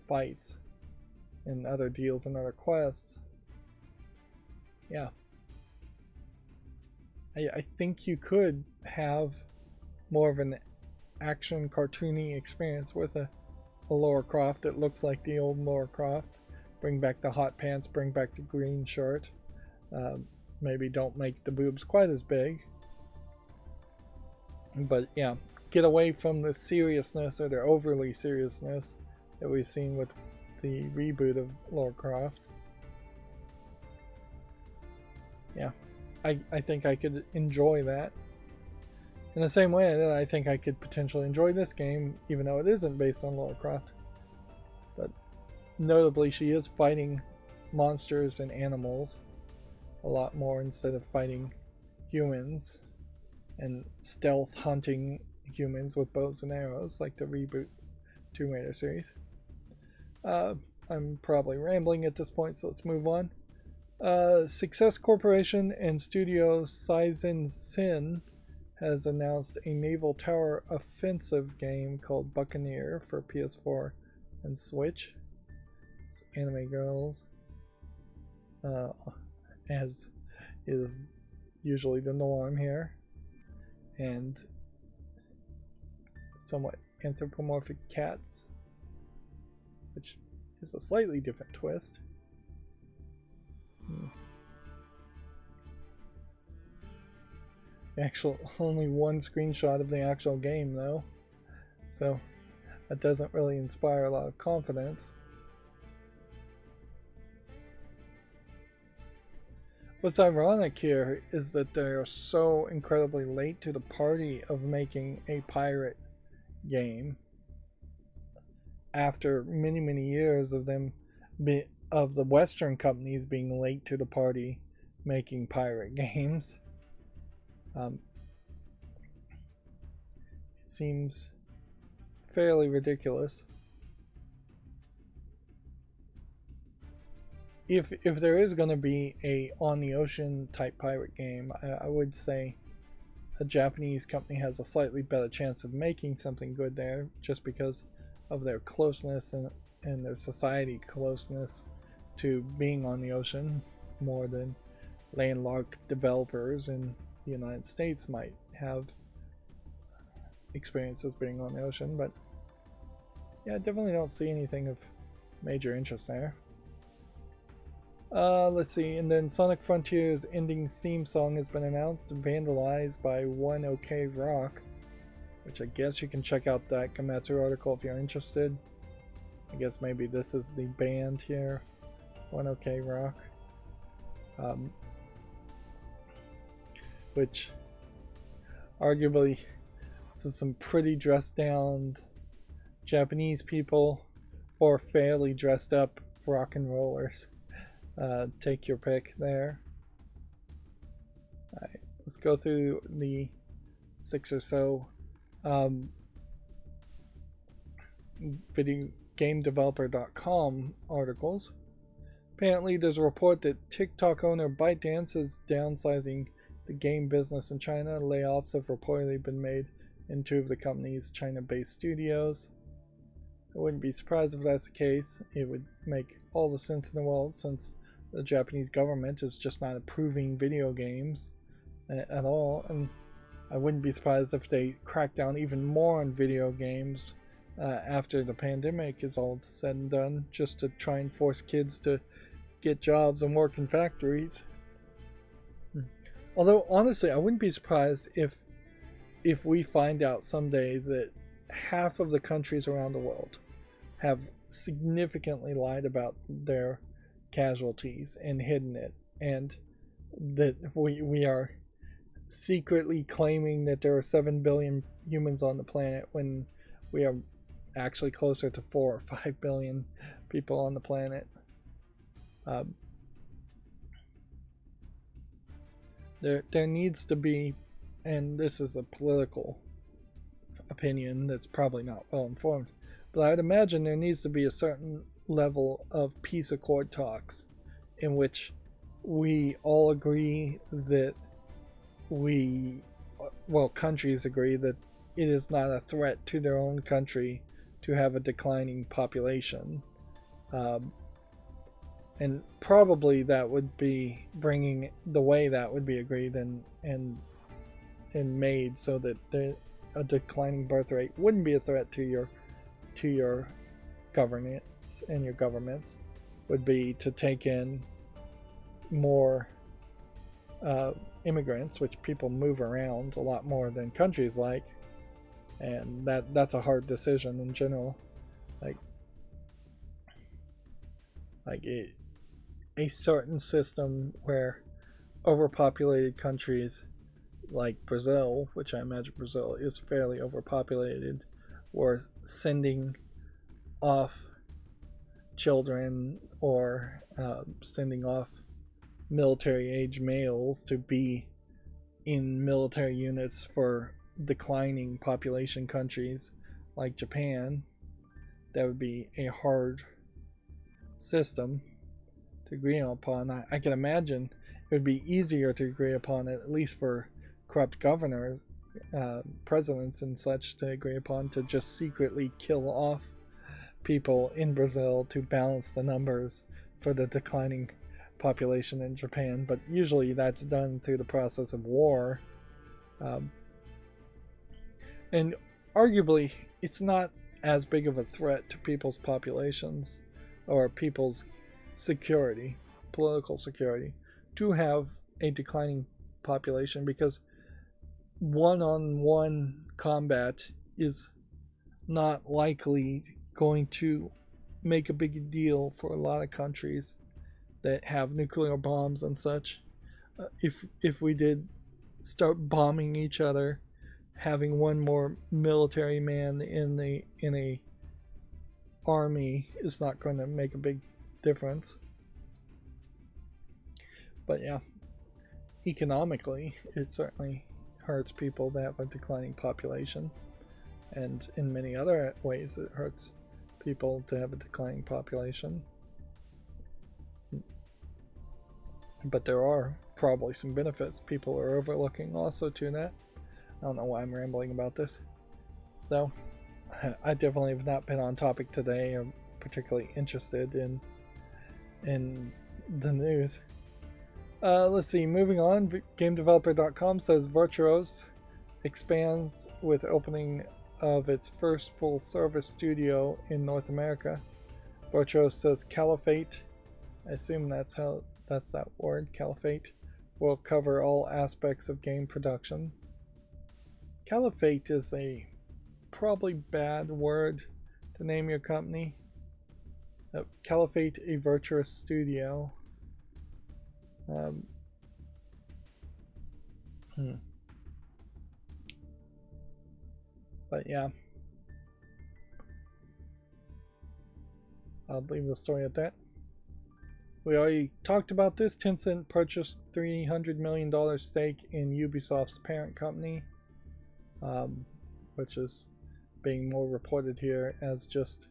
fights and other deals and other quests. Yeah. I think you could have more of an action cartoony experience with a Lara Croft that looks like the old Lara Croft. Bring back the hot pants, bring back the green shirt. Maybe don't make the boobs quite as big. But yeah, get away from the seriousness or the overly seriousness that we've seen with the reboot of Lara Croft. Yeah, I think I could enjoy that. In the same way that I think I could potentially enjoy this game, even though it isn't based on Lara Croft. But notably, she is fighting monsters and animals a lot more instead of fighting humans and stealth hunting humans with bows and arrows like the reboot Tomb Raider series. I'm probably rambling at this point, so let's move on. Success Corporation and studio Seizen Sin has announced a naval tower offensive game called Buccaneer for PS4 and Switch. It's anime girls, as is usually the norm here, and somewhat anthropomorphic cats, which is a slightly different twist. Only one screenshot of the actual game though, so that doesn't really inspire a lot of confidence. What's ironic here is that they are so incredibly late to the party of making a pirate game after many years of them of the Western companies being late to the party making pirate games. It seems fairly ridiculous. If there is going to be a on the ocean type pirate game, I would say a Japanese company has a slightly better chance of making something good there, just because of their closeness and their society closeness to being on the ocean, more than landlocked developers in the United States might have experiences being on the ocean. But yeah, I definitely don't see anything of major interest there. Let's see, and then Sonic Frontier's ending theme song has been announced, vandalized by One OK Rock, which I guess you can check out that Komatsu article if you're interested. I guess maybe this is the band here, One OK Rock, which arguably this is some pretty dressed down Japanese people or fairly dressed up rock and rollers. Take your pick there. Alright, let's go through the 6 or so videogamedeveloper.com articles. Apparently there's a report that TikTok owner ByteDance is downsizing the game business in China. Layoffs have reportedly been made in 2 of the company's China-based studios. I wouldn't be surprised if that's the case. It would make all the sense in the world, since the Japanese government is just not approving video games at all, and I wouldn't be surprised if they crack down even more on video games after the pandemic is all said and done, just to try and force kids to get jobs and work in factories. Although honestly, I wouldn't be surprised if we find out someday that half of the countries around the world have significantly lied about their casualties and hidden it, and that we are secretly claiming that there are 7 billion humans on the planet when we are actually closer to 4 or 5 billion people on the planet. There needs to be, and this is a political opinion that's probably not well informed, but I'd imagine there needs to be a certain level of peace accord talks in which we all agree that countries agree that it is not a threat to their own country to have a declining population, And probably that would be bringing the way that would be agreed and made so that a declining birth rate wouldn't be a threat to your governance and your governments, would be to take in more immigrants, which people move around a lot more than countries like, and that's a hard decision in general. Like a certain system where overpopulated countries like Brazil, which I imagine Brazil is fairly overpopulated, were sending off children or sending off military age males to be in military units for declining population countries like Japan. That would be a hard system to agree upon. I can imagine it would be easier to agree upon it, at least for corrupt governors, presidents and such, to agree upon, to just secretly kill off people in Brazil to balance the numbers for the declining population in Japan. But usually that's done through the process of war. And arguably, it's not as big of a threat to people's populations or people's security, political security, to have a declining population, because one-on-one combat is not likely going to make a big deal for a lot of countries that have nuclear bombs and such. If we did start bombing each other, having one more military man in a army is not going to make a big difference. But yeah, economically, it certainly hurts people that have a declining population, and in many other ways it hurts people to have a declining population. But there are probably some benefits people are overlooking also to that. I don't know why I'm rambling about this, though. I definitely have not been on topic today or particularly interested in the news. Let's see, moving on. GameDeveloper.com says Virtuos expands with opening of its first full-service studio in North America. Virtuos says Caliphate, I assume that's that word, Caliphate, will cover all aspects of game production. Caliphate is a probably bad word to name your company. Caliphate, a virtuous studio. But yeah, I'll leave the story at that. We already talked about this. Tencent purchased $300 million stake in Ubisoft's parent company, which is being more reported here as just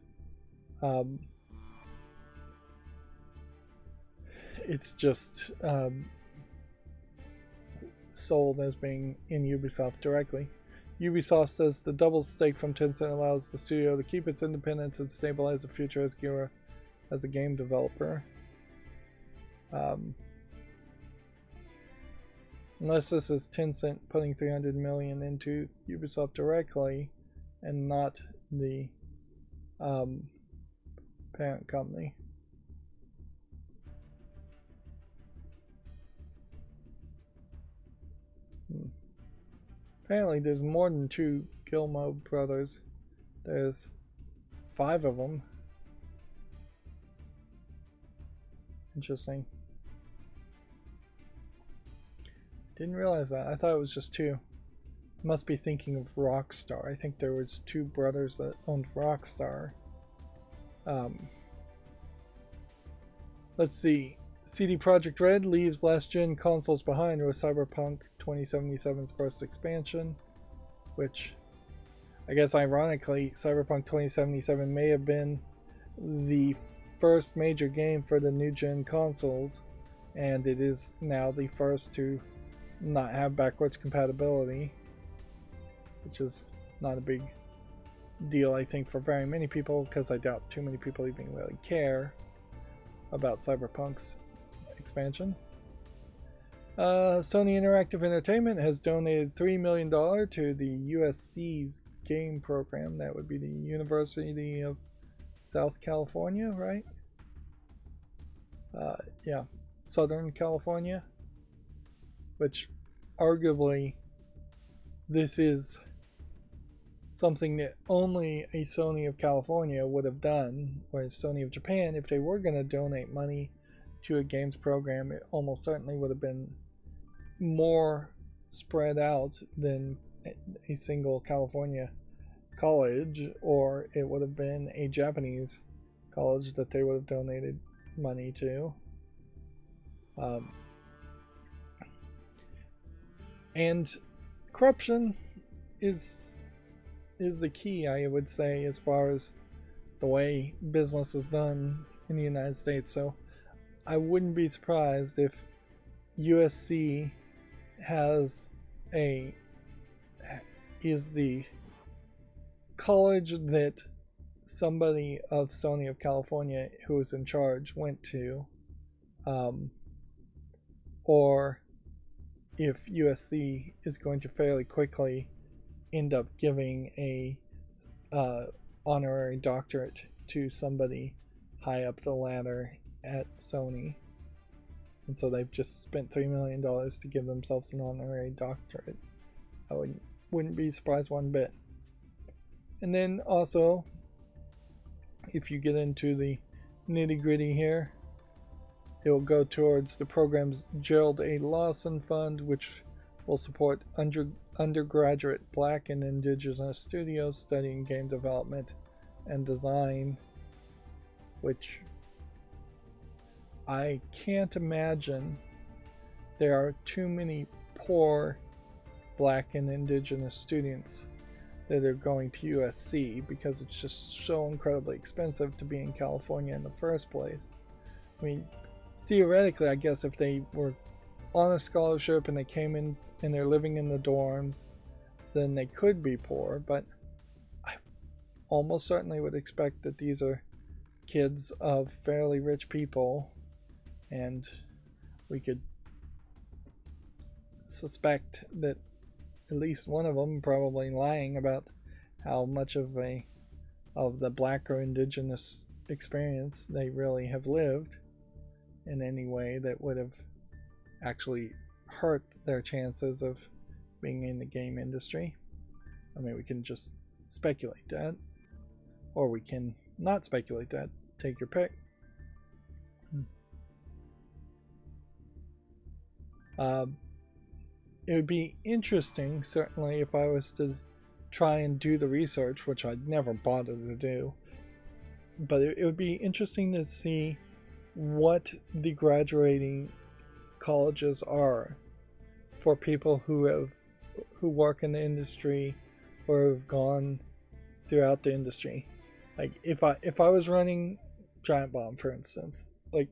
it's just sold as being in Ubisoft directly. Ubisoft says the double stake from Tencent allows the studio to keep its independence and stabilize the future as a game developer. Unless this is Tencent putting $300 million into Ubisoft directly and not the parent company. Apparently there's more than 2 Gilmo brothers. There's 5 of them. Interesting. Didn't realize that. I thought it was just 2. Must be thinking of Rockstar. I think there was 2 brothers that owned Rockstar. Let's see. CD Projekt Red leaves last-gen consoles behind with Cyberpunk 2077's first expansion, which I guess ironically Cyberpunk 2077 may have been the first major game for the new-gen consoles, and it is now the first to not have backwards compatibility, which is not a big deal I think for very many people, because I doubt too many people even really care. about Cyberpunk's expansion. Sony Interactive Entertainment has donated $3 million to the USC's game program. That would be the University of South California, right? Yeah, Southern California. Which, arguably, this is something that only a Sony of California would have done, whereas Sony of Japan, if they were going to donate money to a games program, it almost certainly would have been more spread out than a single California college, or it would have been a Japanese college that they would have donated money to. And corruption is the key, I would say, as far as the way business is done in the United States. So I wouldn't be surprised if USC is the college that somebody of Sony of California who is in charge went to, or if USC is going to fairly quickly end up giving a honorary doctorate to somebody high up the ladder at Sony. And so they've just spent $3 million to give themselves an honorary doctorate. I wouldn't be surprised one bit. And then also, if you get into the nitty gritty here, it will go towards the program's Gerald A. Lawson Fund, which will support undergraduate Black and Indigenous studios studying game development and design, which I can't imagine there are too many poor Black and Indigenous students that are going to USC, because it's just so incredibly expensive to be in California in the first place. I mean, theoretically, I guess if they were on a scholarship and they came in and they're living in the dorms, then they could be poor, but I almost certainly would expect that these are kids of fairly rich people, and we could suspect that at least one of them probably lying about how much of the Black or Indigenous experience they really have lived in any way that would have actually hurt their chances of being in the game industry. I mean, we can just speculate that, or we can not speculate that. Take your pick. It would be interesting, certainly, if I was to try and do the research, which I'd never bothered to do, but it would be interesting to see what the graduating colleges are for people who work in the industry or have gone throughout the industry. Like if I was running Giant Bomb, for instance, like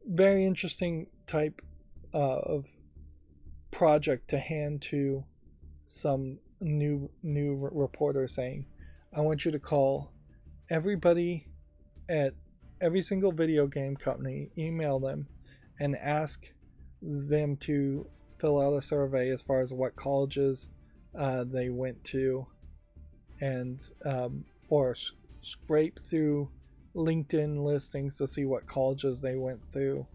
very interesting type of project to hand to some new reporter, saying, I want you to call everybody at every single video game company, email them, and ask them to fill out a survey as far as what colleges they went to, and or scrape through LinkedIn listings to see what colleges they went through,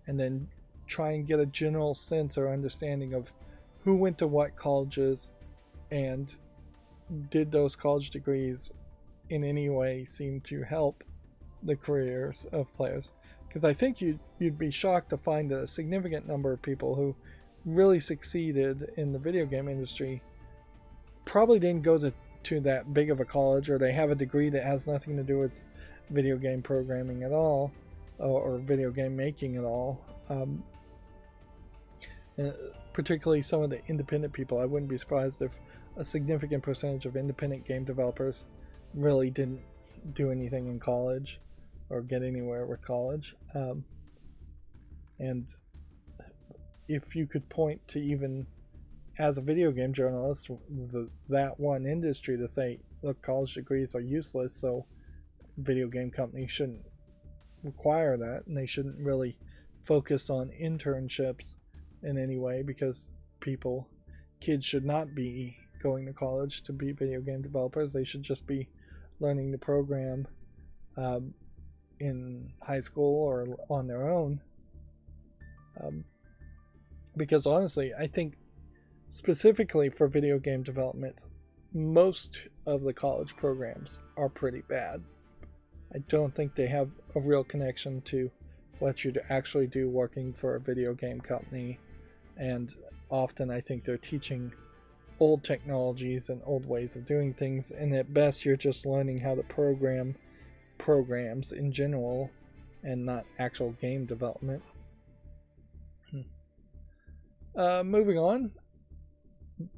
and then try and get a general sense or understanding of who went to what colleges, and did those college degrees in any way seem to help the careers of players. Because I think you'd be shocked to find that a significant number of people who really succeeded in the video game industry probably didn't go to that big of a college, or they have a degree that has nothing to do with video game programming at all, or video game making at all. And particularly some of the independent people. I wouldn't be surprised if a significant percentage of independent game developers really didn't do anything in college or get anywhere with college. And if you could point to, even as a video game journalist, that one industry to say, look, college degrees are useless, so video game companies shouldn't require that, and they shouldn't really focus on internships in any way, because kids should not be going to college to be video game developers. They should just be learning to program in high school or on their own. Because honestly, I think specifically for video game development, most of the college programs are pretty bad. I don't think they have a real connection to what you'd actually do working for a video game company, and often I think they're teaching old technologies and old ways of doing things, and at best you're just learning how to program programs in general and not actual game development. Moving on,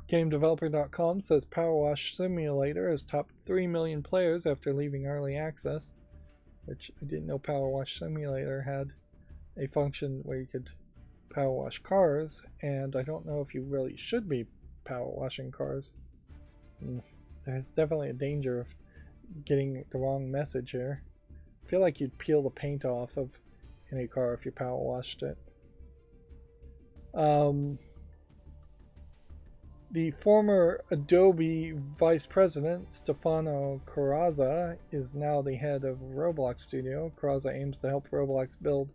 GameDeveloper.com says Power Wash Simulator has topped 3 million players after leaving early access, which I didn't know Power Wash Simulator had a function where you could power wash cars, and I don't know if you really should be power washing cars. There's definitely a danger of getting the wrong message here. I feel like you'd peel the paint off of any car if you power washed it. The former Adobe vice president, Stefano Carrazza, is now the head of Roblox Studio. Carrazza aims to help Roblox build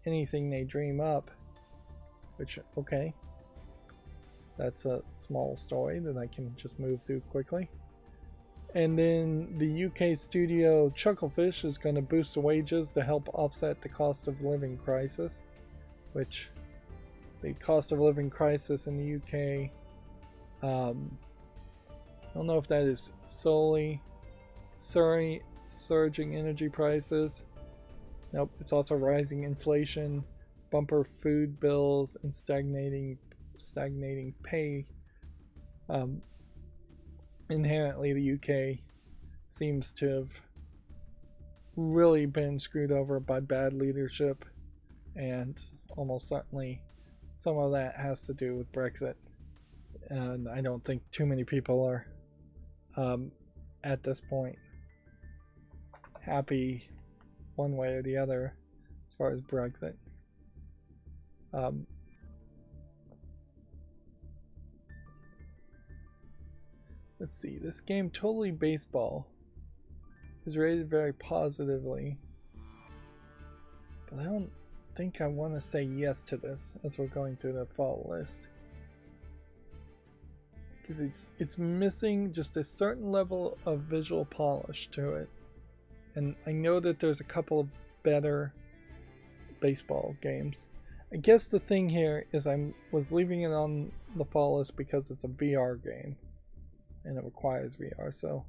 anything they dream up. Which, okay. That's a small story that I can just move through quickly. And then the UK studio Chucklefish is going to boost the wages to help offset the cost of living crisis. Which, the cost of living crisis in the UK, I don't know if that is solely surging energy prices. Nope, it's also rising inflation, bumper food bills, and stagnating pay. Inherently, the UK seems to have really been screwed over by bad leadership, and almost certainly some of that has to do with Brexit. And I don't think too many people are at this point happy one way or the other as far as Brexit. Let's see, this game Totally Baseball is rated very positively, but I don't think I want to say yes to this as we're going through the fall list, because it's missing just a certain level of visual polish to it. And I know that there's a couple of better baseball games. I guess the thing here is I was leaving it on the fall list because it's a VR game and it requires VR, so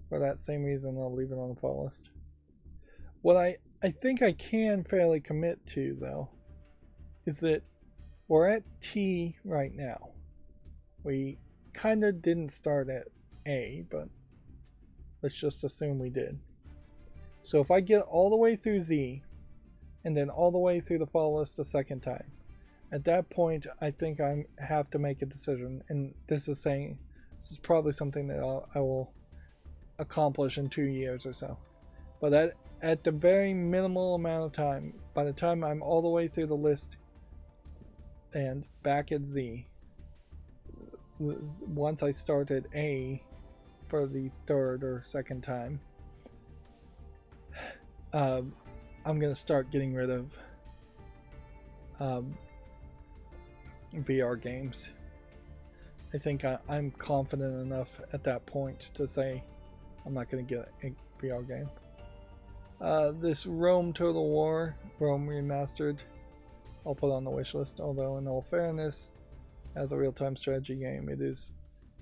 for that same reason I'll leave it on the fall list. What I think I can fairly commit to, though, is that we're at T right now. We kind of didn't start at A, but let's just assume we did. So if I get all the way through Z and then all the way through the fall list a second time, at that point I think I have to make a decision, and this is probably something that I will accomplish in 2 years or so. But at the very minimal amount of time, by the time I'm all the way through the list and back at Z, once I start at A for the third or second time, I'm going to start getting rid of VR games. I think I'm confident enough at that point to say I'm not going to get a VR game. This Rome Total War, Rome Remastered, I'll put on the wish list, although in all fairness, as a real-time strategy game, it is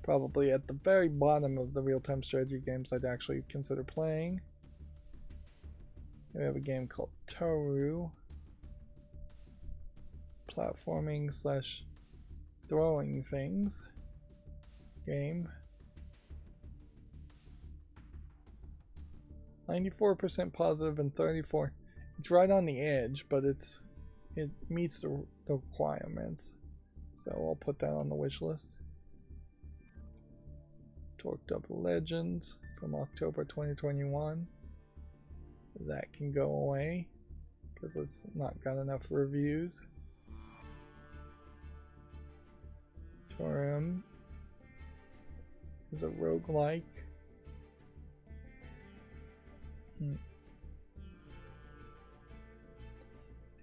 probably at the very bottom of the real-time strategy games I'd actually consider playing. We have a game called Toru. It's platforming / throwing things game. 94% positive and 34. It's right on the edge, but it meets the requirements. So I'll put that on the wish list. Torqued Up Legends from October 2021. That can go away. because it's not got enough reviews. Torim is a roguelike. I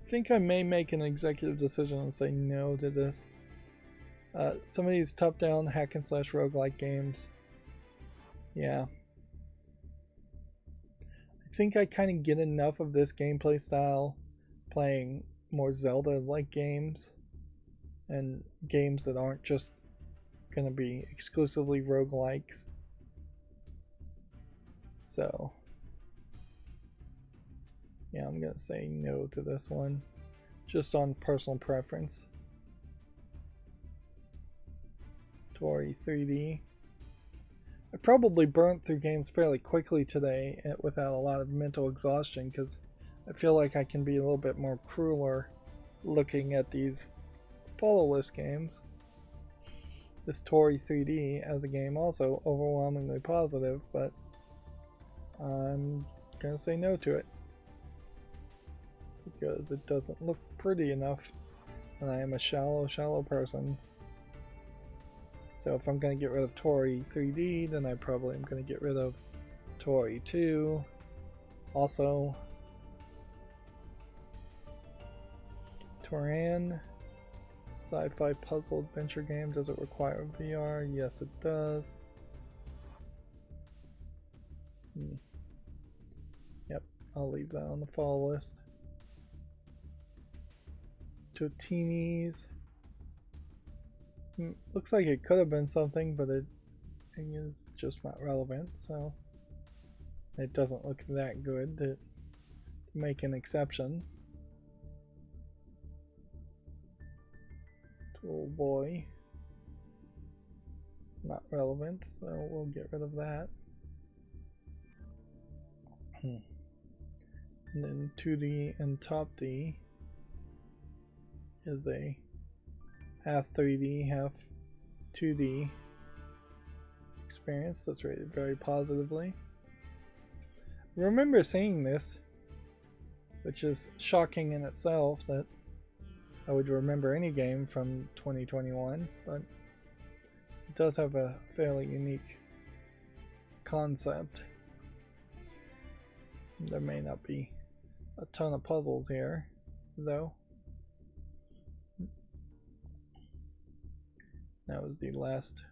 think I may make an executive decision and say no to this. Some of these top-down hack and slash roguelike games, yeah. I think I kind of get enough of this gameplay style playing more Zelda-like games and games that aren't just going to be exclusively roguelikes. So, yeah, I'm going to say no to this one, just on personal preference. Tori 3D. I probably burnt through games fairly quickly today without a lot of mental exhaustion because I feel like I can be a little bit more crueler looking at these follow list games. This Tori 3D as a game also overwhelmingly positive, but I'm gonna say no to it because it doesn't look pretty enough, and I am a shallow person. So if I'm going to get rid of Tori 3D, then I probably am going to get rid of Tori 2. Also, Toran, sci-fi puzzle adventure game. Does it require VR? Yes, it does. Yep, I'll leave that on the follow list. Totinis. Looks like it could have been something, but it is just not relevant, so it doesn't look that good to make an exception. Tool Boy. It's not relevant, so we'll get rid of that. And then 2D and Top D is a half 3D, half 2D experience that's rated very positively. I remember seeing this, which is shocking in itself that I would remember any game from 2021, but it does have a fairly unique concept. There may not be a ton of puzzles here, though. That was the last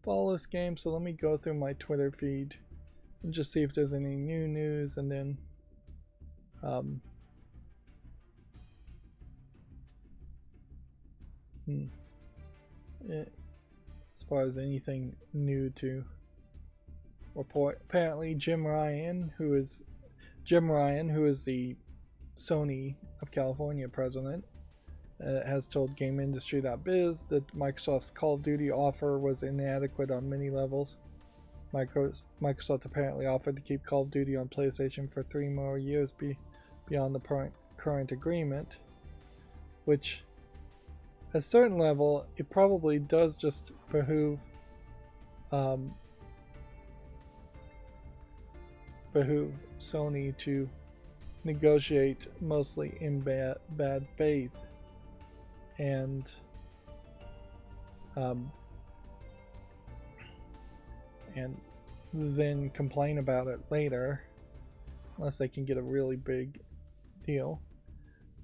follow list game, so let me go through my Twitter feed and just see if there's any new news, and then as far as anything new to report. Apparently Jim Ryan, who is the Sony of California president, has told GameIndustry.biz that Microsoft's Call of Duty offer was inadequate on many levels. Microsoft apparently offered to keep Call of Duty on PlayStation for 3 more years beyond the current agreement, which at a certain level it probably does just behoove Sony to negotiate mostly in bad faith and then complain about it later, unless they can get a really big deal.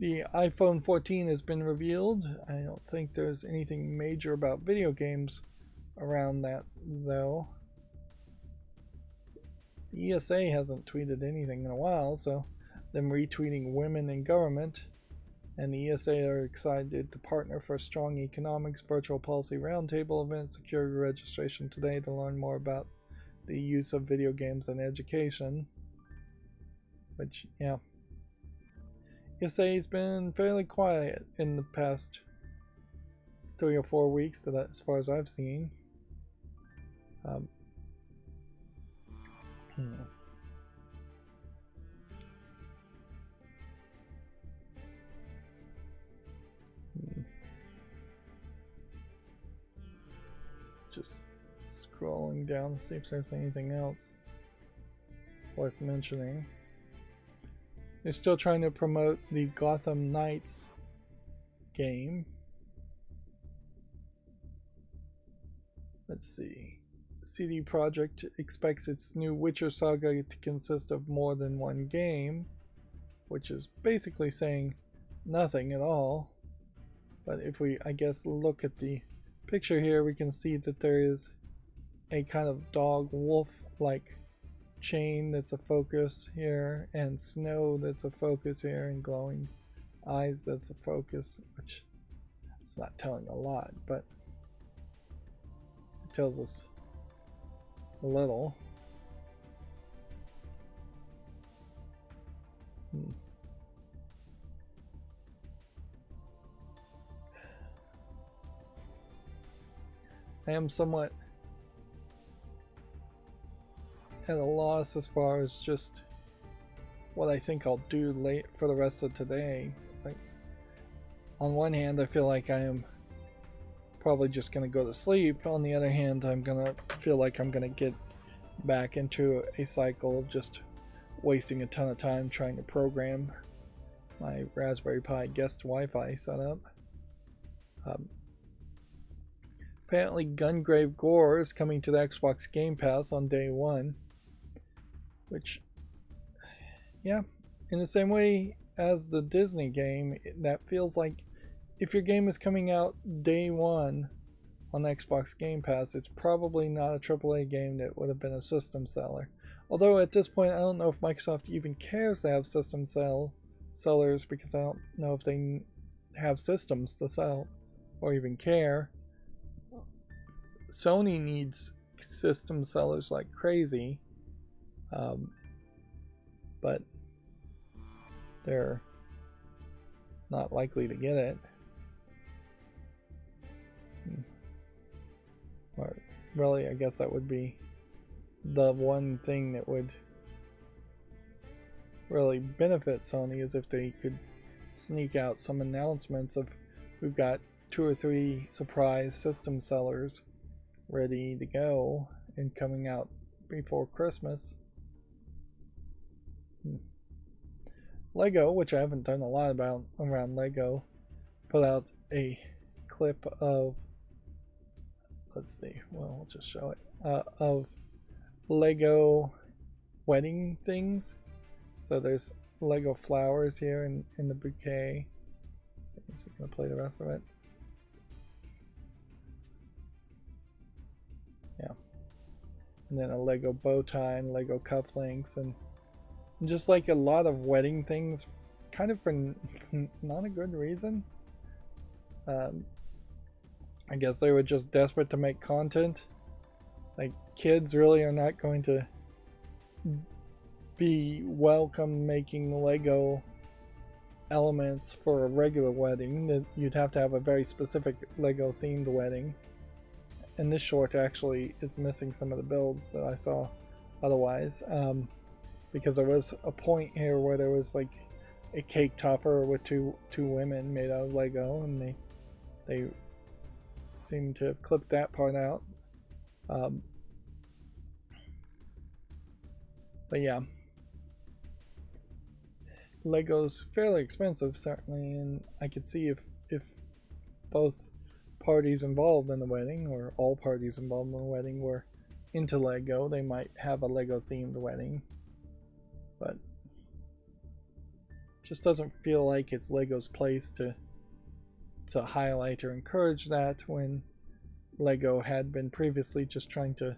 The iPhone 14 has been revealed. I don't think there's anything major about video games around that, though. The ESA hasn't tweeted anything in a while, so them retweeting women in government, and the ESA are excited to partner for a strong economics virtual policy roundtable event security registration today to learn more about the use of video games in education. Which, yeah. ESA has been fairly quiet in the past 3 or 4 weeks, as far as I've seen. Just scrolling down to see if there's anything else worth mentioning. They're still trying to promote the Gotham Knights game. Let's see. CD Projekt expects its new Witcher saga to consist of more than one game, which is basically saying nothing at all. But if we, I guess, look at the picture here, we can see that there is a kind of dog-wolf-like chain that's a focus here, and snow that's a focus here, and glowing eyes that's a focus, which it's not telling a lot, but it tells us a little. I am somewhat at a loss as far as just what I think I'll do late for the rest of today. Like, on one hand, I feel like I am probably just going to go to sleep. On the other hand, I'm going to feel like I'm going to get back into a cycle of just wasting a ton of time trying to program my Raspberry Pi guest Wi-Fi setup. Apparently Gungrave Gore is coming to the Xbox Game Pass on day one, which, yeah, in the same way as the Disney game, that feels like if your game is coming out day one on Xbox Game Pass, it's probably not a AAA game that would have been a system seller. Although at this point, I don't know if Microsoft even cares to have system sellers, because I don't know if they have systems to sell or even care. Sony needs system sellers like crazy, but they're not likely to get it. Or really, I guess that would be the one thing that would really benefit Sony, is if they could sneak out some announcements of we've got 2 or 3 surprise system sellers ready to go and coming out before Christmas. Lego, which I haven't done a lot about around Lego, put out a clip of, let's see, well, I'll just show it, of Lego wedding things. So there's Lego flowers here in the bouquet. So I'm just going to play the rest of it. Yeah. And then a Lego bow tie and Lego cufflinks, and just like a lot of wedding things, kind of for not a good reason. I guess they were just desperate to make content. Like, kids really are not going to be welcome making Lego elements for a regular wedding. That you'd have to have a very specific Lego themed wedding. And this short actually is missing some of the builds that I saw otherwise, because there was a point here where there was like a cake topper with two women made out of Lego, and they seem to have clipped that part out. But yeah, Lego's fairly expensive, certainly, and I could see if both parties involved in the wedding, or all parties involved in the wedding, were into Lego, they might have a Lego themed wedding. But just doesn't feel like it's Lego's place to highlight or encourage that, when Lego had been previously just trying to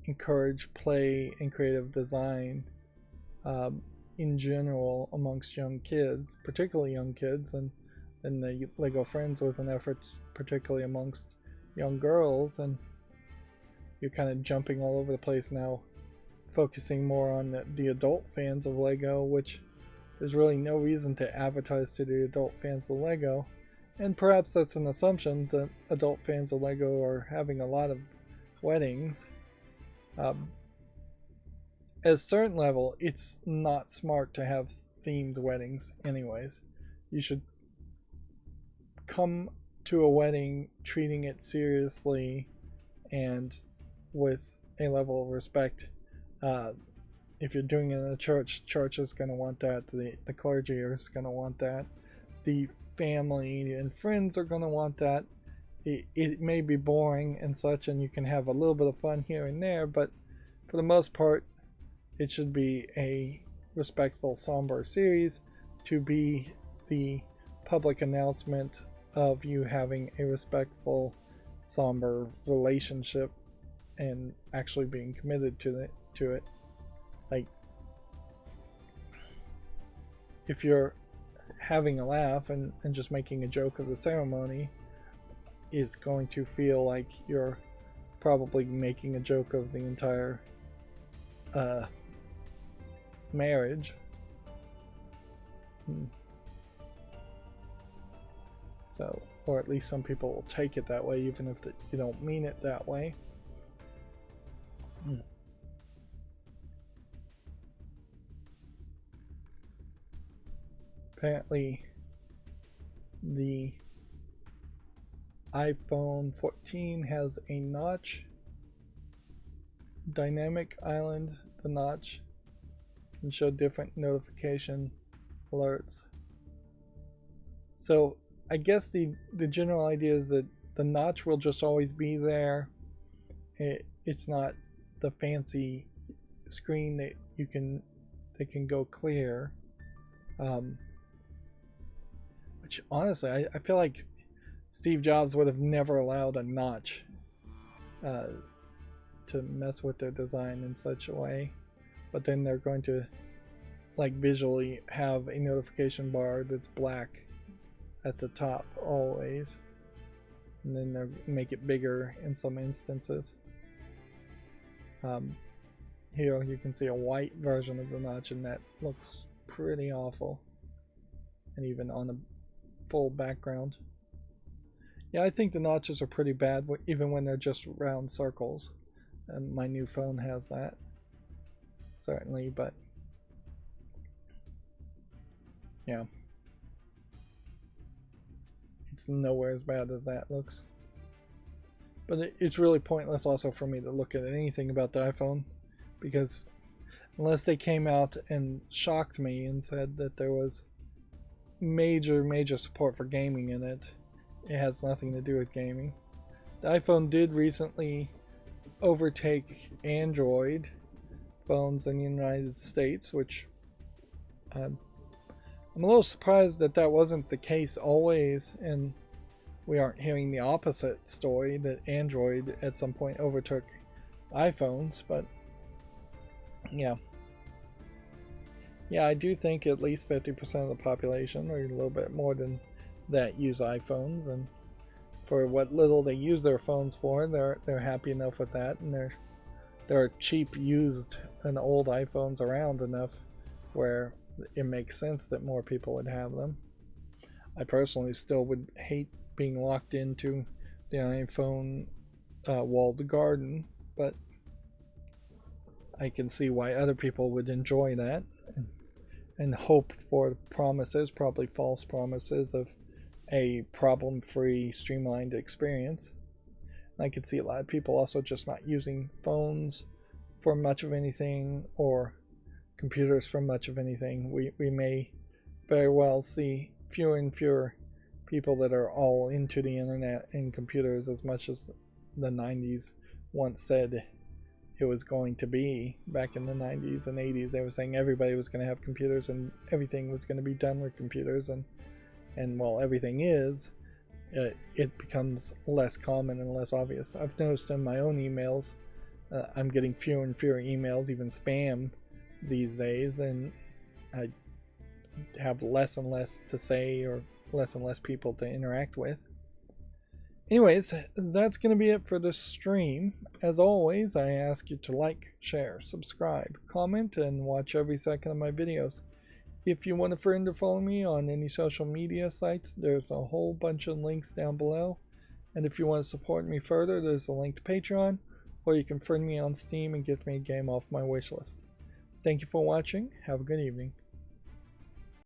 encourage play and creative design in general amongst young kids, particularly young kids, and the Lego Friends was an effort particularly amongst young girls, and you're kind of jumping all over the place now, focusing more on the adult fans of Lego, which there's really no reason to advertise to the adult fans of Lego. And perhaps that's an assumption that adult fans of Lego are having a lot of weddings. At a certain level, it's not smart to have themed weddings anyways. You should come to a wedding treating it seriously and with a level of respect if you're doing it in a church, church is going to want that. The clergy is going to want that. The family and friends are going to want that. It may be boring and such, and you can have a little bit of fun here and there, but for the most part, it should be a respectful, somber series to be the public announcement of you having a respectful, somber relationship and actually being committed to it. Like, if you're having a laugh and just making a joke of the ceremony, is going to feel like you're probably making a joke of the entire marriage. So, or at least some people will take it that way, even if you don't mean it that way. Apparently, the iPhone 14 has a notch. Dynamic island, the notch can show different notification alerts. So I guess the general idea is that the notch will just always be there. It's not the fancy screen that can go clear. Which honestly, I feel like Steve Jobs would have never allowed a notch to mess with their design in such a way. But then they're going to, like, visually have a notification bar that's black at the top always, and then they'll make it bigger in some instances. Here you can see a white version of the notch, and that looks pretty awful, and even on a full background. Yeah, I think the notches are pretty bad even when they're just round circles, and my new phone has that, certainly. But yeah, it's nowhere as bad as that looks. But it's really pointless also for me to look at anything about the iPhone, because unless they came out and shocked me and said that there was major support for gaming in it, it has nothing to do with gaming. The iPhone did recently overtake Android phones in the United States, which I'm a little surprised that wasn't the case always, and we aren't hearing the opposite story, that Android at some point overtook iPhones. But yeah, I do think at least 50% of the population, or a little bit more than that, use iPhones, and for what little they use their phones for, they're happy enough with that, and there are cheap used and old iPhones around enough where it makes sense that more people would have them. I personally still would hate being locked into the iPhone walled garden, but I can see why other people would enjoy that and hope for promises, probably false promises, of a problem-free, streamlined experience. I could see a lot of people also just not using phones for much of anything, or computers for much of anything. We may very well see fewer and fewer people that are all into the internet and computers as much as the 90s once said it was going to be. Back in the 90s and 80s, they were saying everybody was going to have computers and everything was going to be done with computers, and while everything is, it becomes less common and less obvious. I've noticed in my own emails, I'm getting fewer and fewer emails, even spam, these days, and I have less and less to say, or less and less people to interact with. Anyways, that's going to be it for this stream. As always, I ask you to like, share, subscribe, comment, and watch every second of my videos. If you want a friend to follow me on any social media sites, there's a whole bunch of links down below. And if you want to support me further, there's a link to Patreon, or you can friend me on Steam and get me a game off my wishlist. Thank you for watching. Have a good evening.